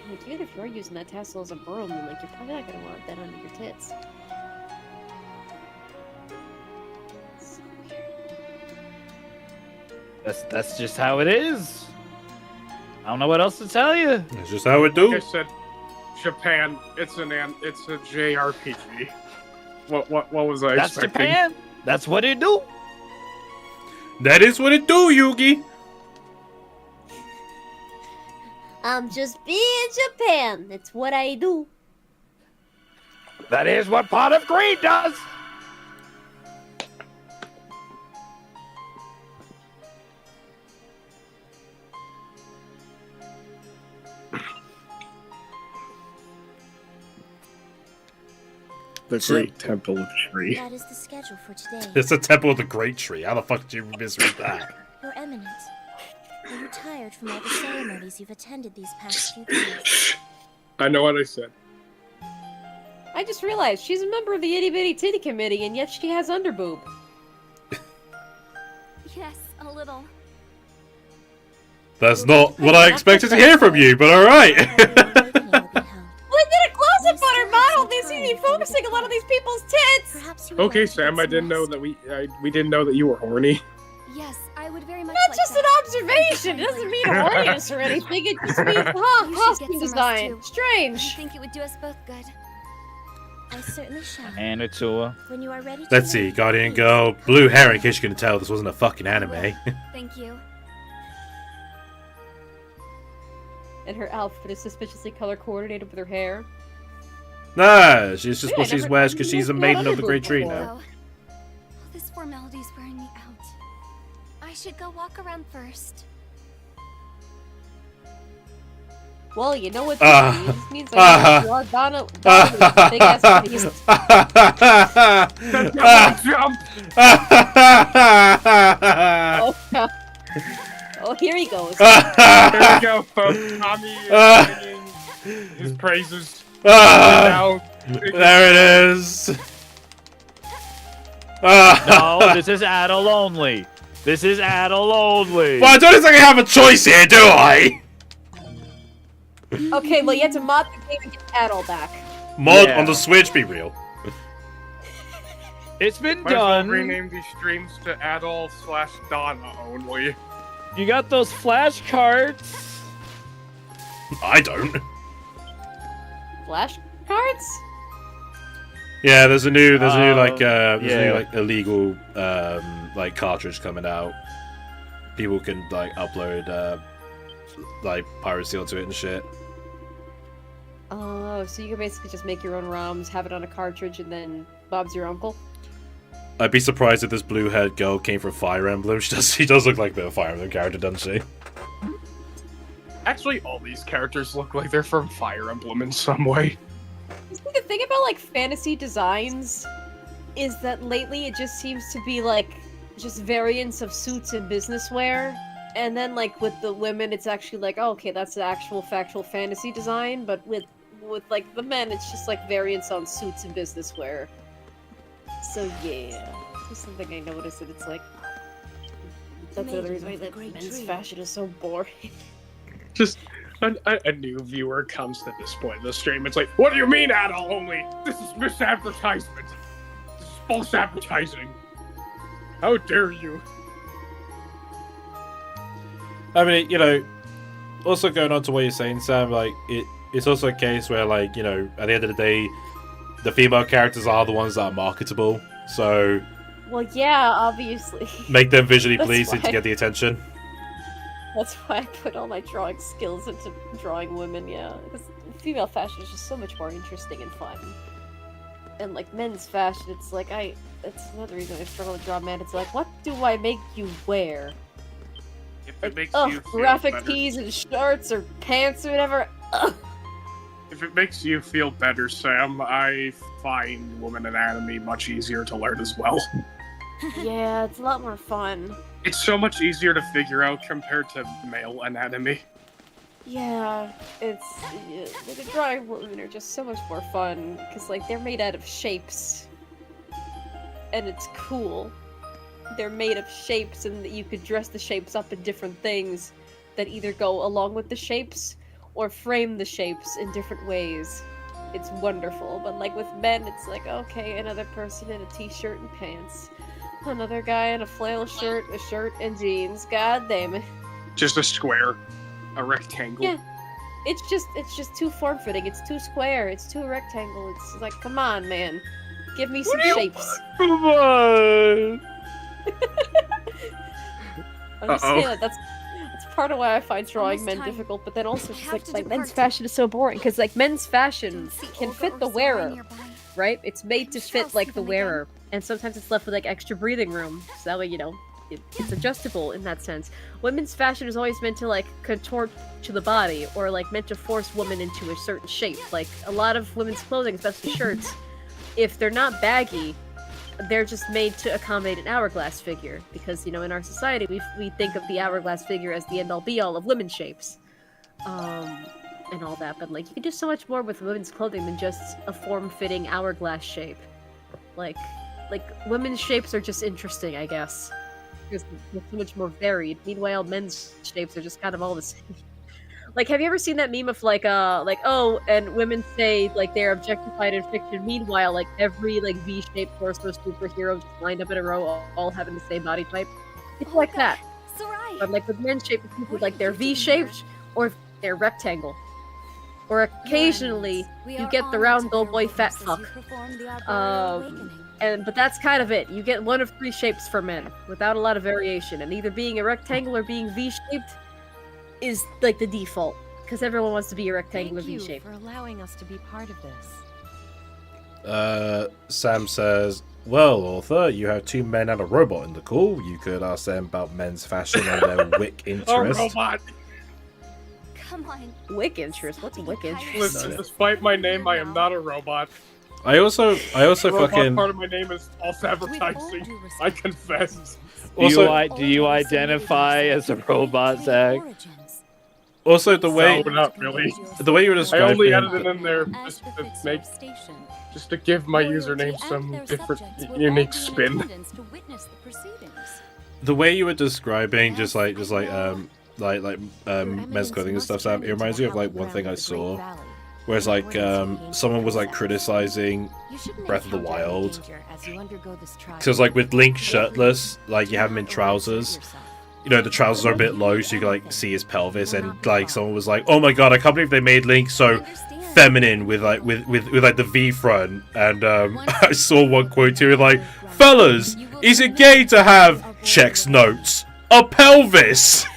Like, even if you're using that tassel as a broom, then, like, you're probably not gonna want that under your tits. That's just how it is. I don't know what else to tell you. That's just how it do. Like I said, Japan. It's a JRPG. What was I That's expecting? Japan. That's what it do. That is what it do, Yugi. I'm just being Japan. That's what I do. That is what Pot of Greed does. The Great Temple of Tree. That is the schedule for today. It's the Temple of the Great Tree. How the fuck did you misread that? Your Eminence, are you tired from all the ceremonies you've attended these past few days? I know what I said. I just realized she's a member of the Itty Bitty Titty Committee, and yet she has underboob. Yes, a little. That's not what I expected to hear from you, but alright. Well, I did a close-up on her model. They seem to be focusing a lot on these people's tits. Perhaps you Okay, Sam. I didn't know that we didn't know that you were horny. Yes, I would very much Not like just that. an observation. It doesn't mean horniness or anything. It just means, costume design. Strange. I think it would do us both good. I certainly shall. Hand it to her. When you are ready. Let's see, Guardian Girl, blue hair. In case you couldn't tell, this wasn't a fucking anime. Thank you. And her outfit is suspiciously color coordinated with her hair. Nah, she's just Yeah, what she wears because she's a maiden of the great tree now. Oh, this formality's wearing me out. I should go walk around first. Well, you know what this means? This means I want Donna big ass face. Jump! Oh, here he goes. There we go, folks. Tommy is singing his praises. Now, there it is. No, this is ADOL only. This is ADOL only. Well, I don't think I have a choice here, do I? Okay, well, you have to mod the game and get ADOL back. Mod on the Switch, be real. It's been might as well done. rename these streams to ADOL/Donna only. You got those flashcards. I don't. Flashcards? Yeah, there's a new like yeah. illegal like cartridge coming out. People can like upload like piracy onto it and shit. Oh, so you can basically just make your own ROMs, have it on a cartridge, and then Bob's your uncle? I'd be surprised if this blue-haired girl came from Fire Emblem. She does look like a bit of a Fire Emblem character, doesn't she? Actually, all these characters look like they're from Fire Emblem in some way. The thing about like fantasy designs is that lately it just seems to be like just variants of suits and business wear, and then like with the women it's actually like, oh, okay, that's the actual factual fantasy design, but with like the men it's just like variants on suits and business wear. So yeah, just something I noticed that it's like that's the other reason why that men's fashion is so boring. Just a new viewer comes to this point in the stream. It's like, what do you mean ADOL only? This is misadvertisement. This is false advertising. How dare you? I mean, you know, also going on to what you're saying, Sam, like it's also a case where, like, you know, at the end of the day, the female characters are the ones that are marketable. So, Well, yeah, obviously. make them visually That's pleasing to why- get the attention. That's why I put all my drawing skills into drawing women, yeah. Because female fashion is just so much more interesting and fun. And like men's fashion, it's like that's another reason I struggle to draw men. It's like, what do I make you wear? If it makes Ugh, you feel graphic better, tees and shorts or pants or whatever. Ugh. if it makes you feel better, Sam, I find women anatomy much easier to learn as well. Yeah, it's a lot more fun. It's so much easier to figure out compared to male anatomy. Yeah, the drawing women are just so much more fun because like they're made out of shapes, and it's cool. They're made of shapes, and you could dress the shapes up in different things that either go along with the shapes or frame the shapes in different ways. It's wonderful, but like with men, it's like, okay, another person in a t-shirt and pants, another guy in a flannel shirt, a shirt and jeans. God damn it. Just a square, a rectangle. Yeah, it's just too form-fitting. It's too square. It's too rectangle. It's like, come on, man, give me some shapes. Come on. I'm just saying that's part of why I find drawing men difficult. But then also, just like men's fashion is so boring because like men's fashion can fit the wearer, right? It's made to fit like the wearer, and sometimes it's left with like extra breathing room, so that way you know. It's adjustable in that sense. Women's fashion is always meant to like contort to the body or like meant to force women into a certain shape. Like a lot of women's clothing, especially shirts, if they're not baggy, they're just made to accommodate an hourglass figure because, you know, in our society we think of the hourglass figure as the end-all be-all of women's shapes. And all that, but like you can do so much more with women's clothing than just a form-fitting hourglass shape. Like women's shapes are just interesting, I guess. Because they're so much more varied. Meanwhile, men's shapes are just kind of all the same. Like, have you ever seen that meme of like oh, and women say like they're objectified in fiction. Meanwhile, like every like V-shaped torso superhero just lined up in a row, all having the same body type. It's like that. Sarai, But like with men shaped, people like they're V-shaped or they're rectangle. Or occasionally you get the round old boy fat fuck. But that's kind of it. You get one of 3 shapes for men without a lot of variation, and either being a rectangle or being V-shaped is like the default because everyone wants to be a rectangle or V-shaped. Thank you for allowing us to be part of this. Sam says, well, author, you have 2 men and a robot in the call. You could ask them about men's fashion and their wick interest. A robot! Come on. Wick interest? What's wick interest? Listen, despite my name, I am not a robot. I also robot fucking... part of my name is false advertising. I confess. Do you identify as a robot, Zach? Also, the way... No, not really. The way you were describing... I only added it in there just to give my username some different, unique spin. The way you were describing men's clothing and stuff, Sam, it reminds me of like one thing I saw, where it's like someone was like criticizing Breath of the Wild, because like with Link shirtless, like you have him in trousers. You know, the trousers are a bit low, so you can like see his pelvis, and like someone was like, "Oh my god, I can't believe they made Link so feminine with like the V front." And I saw one quote too, like, "Fellas, is it gay to have checks notes a pelvis?"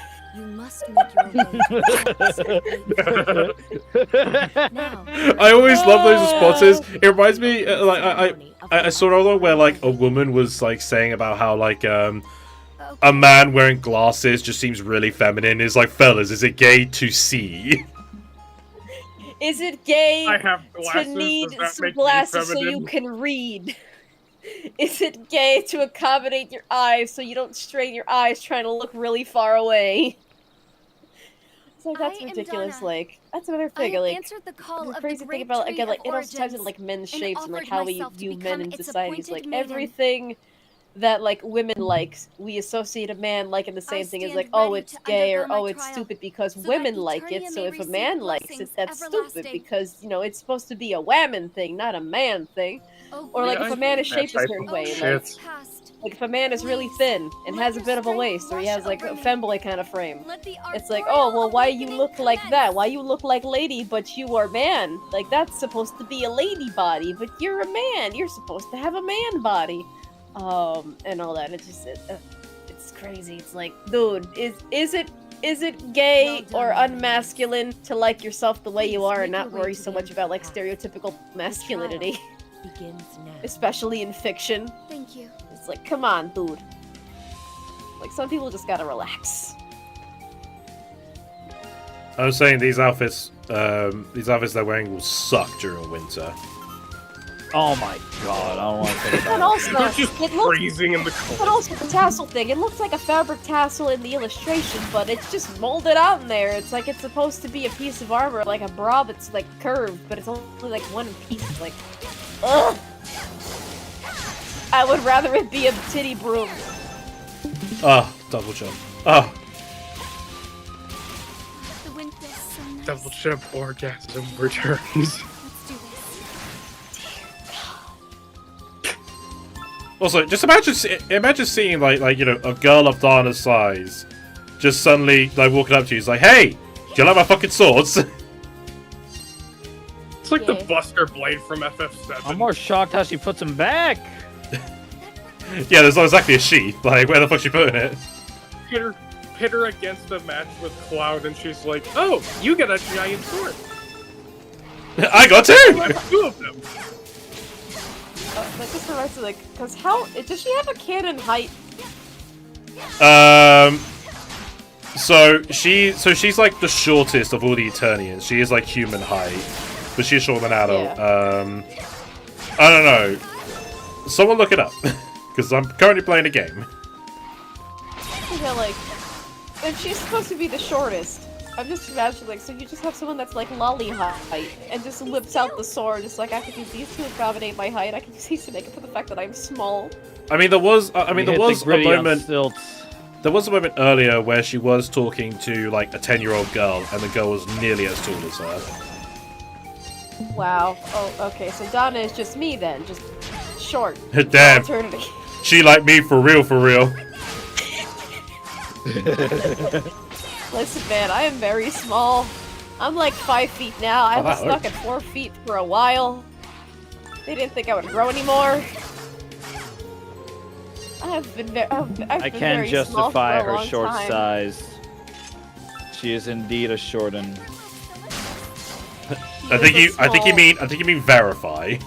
I always love those responses. It reminds me, I saw another one where like a woman was like saying about how like a man wearing glasses just seems really feminine. Is like, fellas, is it gay to see? Is it gay to need some glasses so you can read? Is it gay to accommodate your eyes so you don't strain your eyes trying to look really far away? It's like, that's ridiculous. Like, that's another thing. Like, the crazy thing about, again, like, it also ties into like men's shapes and like how we view men in societies. Like, everything that like women like, we associate a man liking the same thing as like, oh, it's gay, or oh, it's stupid because women like it. So if a man likes it, that's stupid because, you know, it's supposed to be a woman thing, not a man thing. Or like if a man is shaped a certain way, like if a man is really thin and has a bit of a waist, or he has like a femboy kind of frame, it's like, oh, well, why you look like that? Why you look like lady but you are man? Like, that's supposed to be a lady body, but you're a man. You're supposed to have a man body. And all that. It's just it's crazy. It's like, dude, is it gay or unmasculine to like yourself the way you are and not worry so much about like stereotypical masculinity? Especially in fiction. Thank you. It's like, come on, dude. Like, some people just gotta relax. I was saying these outfits they're wearing will suck during winter. Oh my god, I don't want to think about And also, They're just freezing in the cold. But also the tassel thing, it looks like a fabric tassel in the illustration, but it's just molded out in there. It's like it's supposed to be a piece of armor, like a bra that's like curved, but it's only like one piece. It's like, ugh. I would rather it be a titty broom. Ah, double jump. Ah. Double jump orgasm returns. Also, just imagine seeing like you know, a girl of Dana's size just suddenly like walking up to you. It's like, hey, do you like my fucking swords? It's like the Buster Blade from FF7. I'm more shocked how she puts them back. Yeah, there's not exactly a sheath. Like, where the fuck's she putting it? Pit her against a match with Cloud, and she's like, "Oh, you get a giant sword." I got two. Two of them. That just reminds me, like, because how does she have a canon height? So she's like the shortest of all the Eternians. She is like human height, but she's shorter than ADOL. Yeah. I don't know. Someone look it up, because I'm currently playing a game. Yeah, like, if she's supposed to be the shortest, I'm just imagining, like, so you just have someone that's like lolly height and just whips out the sword. It's like, I could use these to accommodate my height. I could use these to make up for the fact that I'm small. I mean, there was a moment. There was a moment earlier where she was talking to like a 10-year-old girl, and the girl was nearly as tall as her. Wow. Oh, okay. So Donna is just me then, just short. Damn. Eternity. She like me for real, for real. Listen, man, I am very small. I'm like 5 feet now. I was stuck at 4 feet for a while. They didn't think I would grow anymore. I've been very. I can't justify her short size. She is indeed a shorten. I think you mean verify.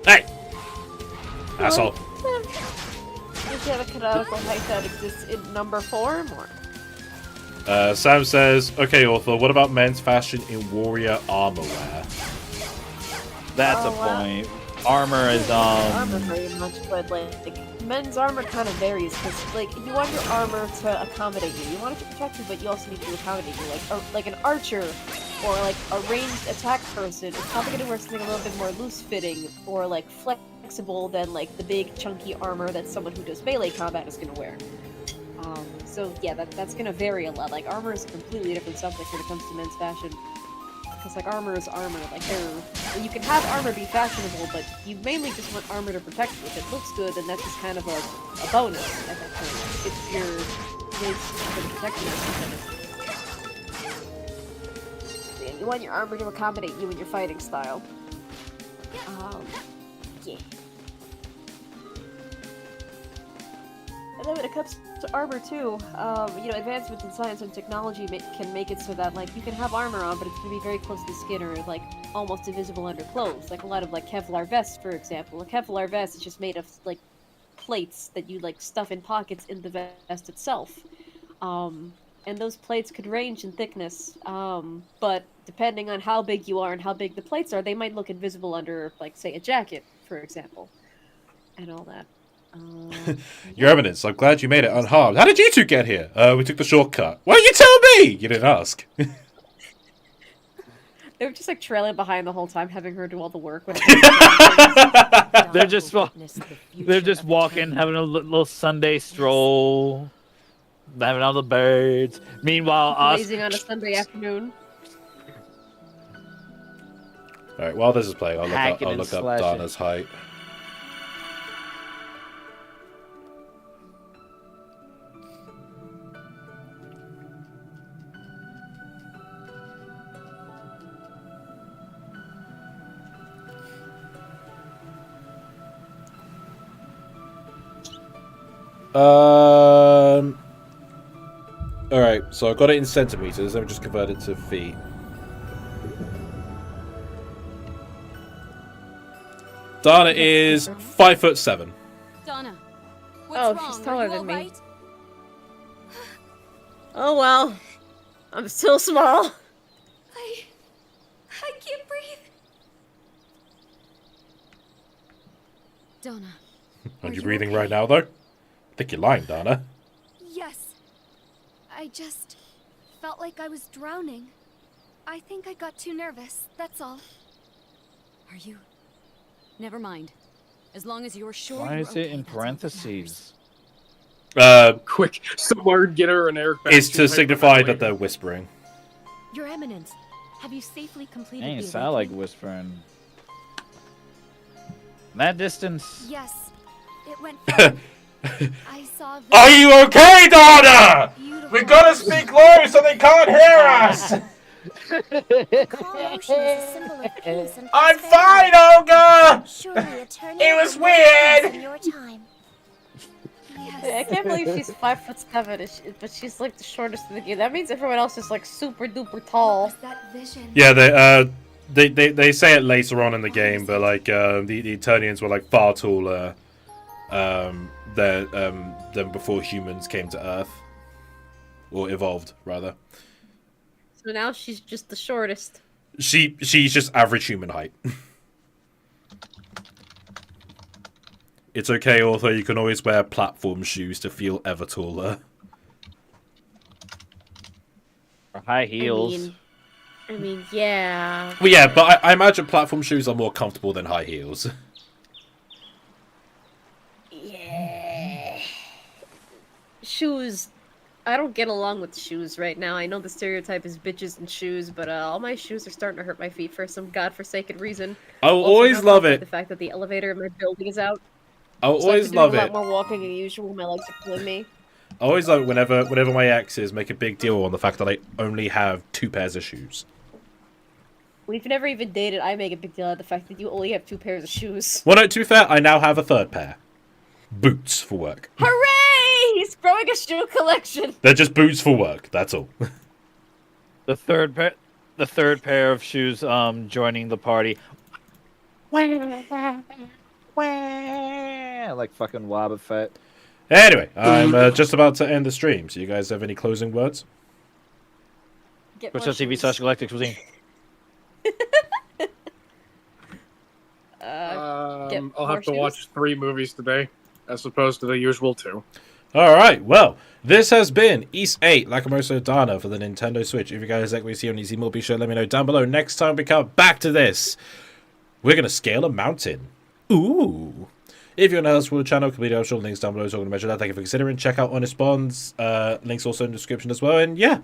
Hey, asshole. Is that a canonical height that exists in number form, or? Sam says, "Okay, author. What about men's fashion in warrior armor wear?" That's a point. Armor is Armor very much, but like men's armor kind of varies because like you want your armor to accommodate you. You want it to protect you, but you also need to accommodate you. Like an archer or like a ranged attack person is probably gonna wear something a little bit more loose fitting or like flexible than like the big chunky armor that someone who does melee combat is gonna wear. So yeah, that's gonna vary a lot. Like armor is a completely different subject when it comes to men's fashion. Because like armor is armor, like you can have armor be fashionable, but you mainly just want armor to protect you. If it looks good, then that's just kind of a bonus at that point. If you're really for protection, yeah, you want your armor to accommodate you in your fighting style. Yeah. And then when it comes to armor too, advancements in science and technology can make it so that like you can have armor on, but it's gonna be very close to the skin or like almost invisible under clothes. Like a lot of like Kevlar vests, for example. A Kevlar vest is just made of like plates that you like stuff in pockets in the vest itself. And those plates could range in thickness, but depending on how big you are and how big the plates are, they might look invisible under, like, say, a jacket, for example, and all that. Your Eminence, I'm glad you made it unharmed. How did you two get here? We took the shortcut. Why didn't you tell me? You didn't ask. They were just like trailing behind the whole time, having her do all the work. When they're just walking, having a little Sunday stroll, having all the birds. Meanwhile, amazing on a Sunday afternoon. All right, while this is playing, I'll look up Donna's height. Alright, so I've got it in centimeters. Let me just convert it to feet. Donna is 5'7". Donna, what's wrong? She's taller than me. Right? Oh well, I'm still small. I can't breathe. Donna. Are you breathing right now, though? I think you're lying, Donna. Yes. I just felt like I was drowning. I think I got too nervous, that's all. Are you? Never mind. As long as you're sure. Why is it in parentheses? Quick, someone get her an air back. Is to signify that they're whispering. Your Eminence, have you safely completed Ain't the sound like whispering. That distance. Yes, it went far. I saw. Are you okay, Donna? We gotta speak low so they can't hear us. I'm fine, Olga. It was weird. I can't believe she's 5'7", but she's like the shortest in the game. That means everyone else is like super duper tall. Yeah, they say it later on in the game, but like the Eternians were like far taller than before humans came to Earth, or evolved rather. So now she's just the shortest. She's just average human height. It's okay, although you can always wear platform shoes to feel ever taller. Or high heels. I mean, yeah. Well, yeah, but I imagine platform shoes are more comfortable than high heels. Yeah. Shoes. I don't get along with shoes right now. I know the stereotype is bitches and shoes, but all my shoes are starting to hurt my feet for some godforsaken reason. I will always love it. The fact that the elevator in my building is out. I always love A lot it. more walking than usual. My legs are killing me. I always love it whenever my exes make a big deal on the fact that I only have 2 pairs of shoes. We've never even dated. I make a big deal out of the fact that you only have 2 pairs of shoes. Well, no, to be fair, I now have a 3rd pair. Boots for work. Hooray! He's growing a shoe collection. They're just boots for work. That's all. The third pair of shoes joining the party. Like fucking Wobba Fett. Anyway, I'm just about to end the stream. So you guys have any closing words? Twitch.tv/Galactic Cuisine. I'll have to watch 3 movies today, as opposed to the usual 2. Alright, well, this has been East 8 Lacrimosa Dana for the Nintendo Switch. If you guys like what you see on Easy More, be sure to let me know down below. Next time we come back to this, we're going to scale a mountain. Ooh. If you want to help us with the channel, completely optional, links down below, so I'm going to measure that. Thank you for considering. Check out Honest Bonds. Links also in the description as well. And yeah,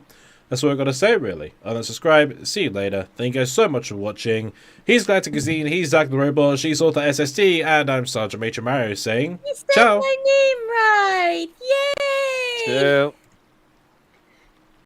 that's what I've got to say, really. Other than subscribe, see you later. Thank you guys so much for watching. He's Galactic Cuisine, he's Zach the Robot, she's Author SSD, and I'm Sergeant Major Mario saying, You said ciao. my name right! Yay! Ciao.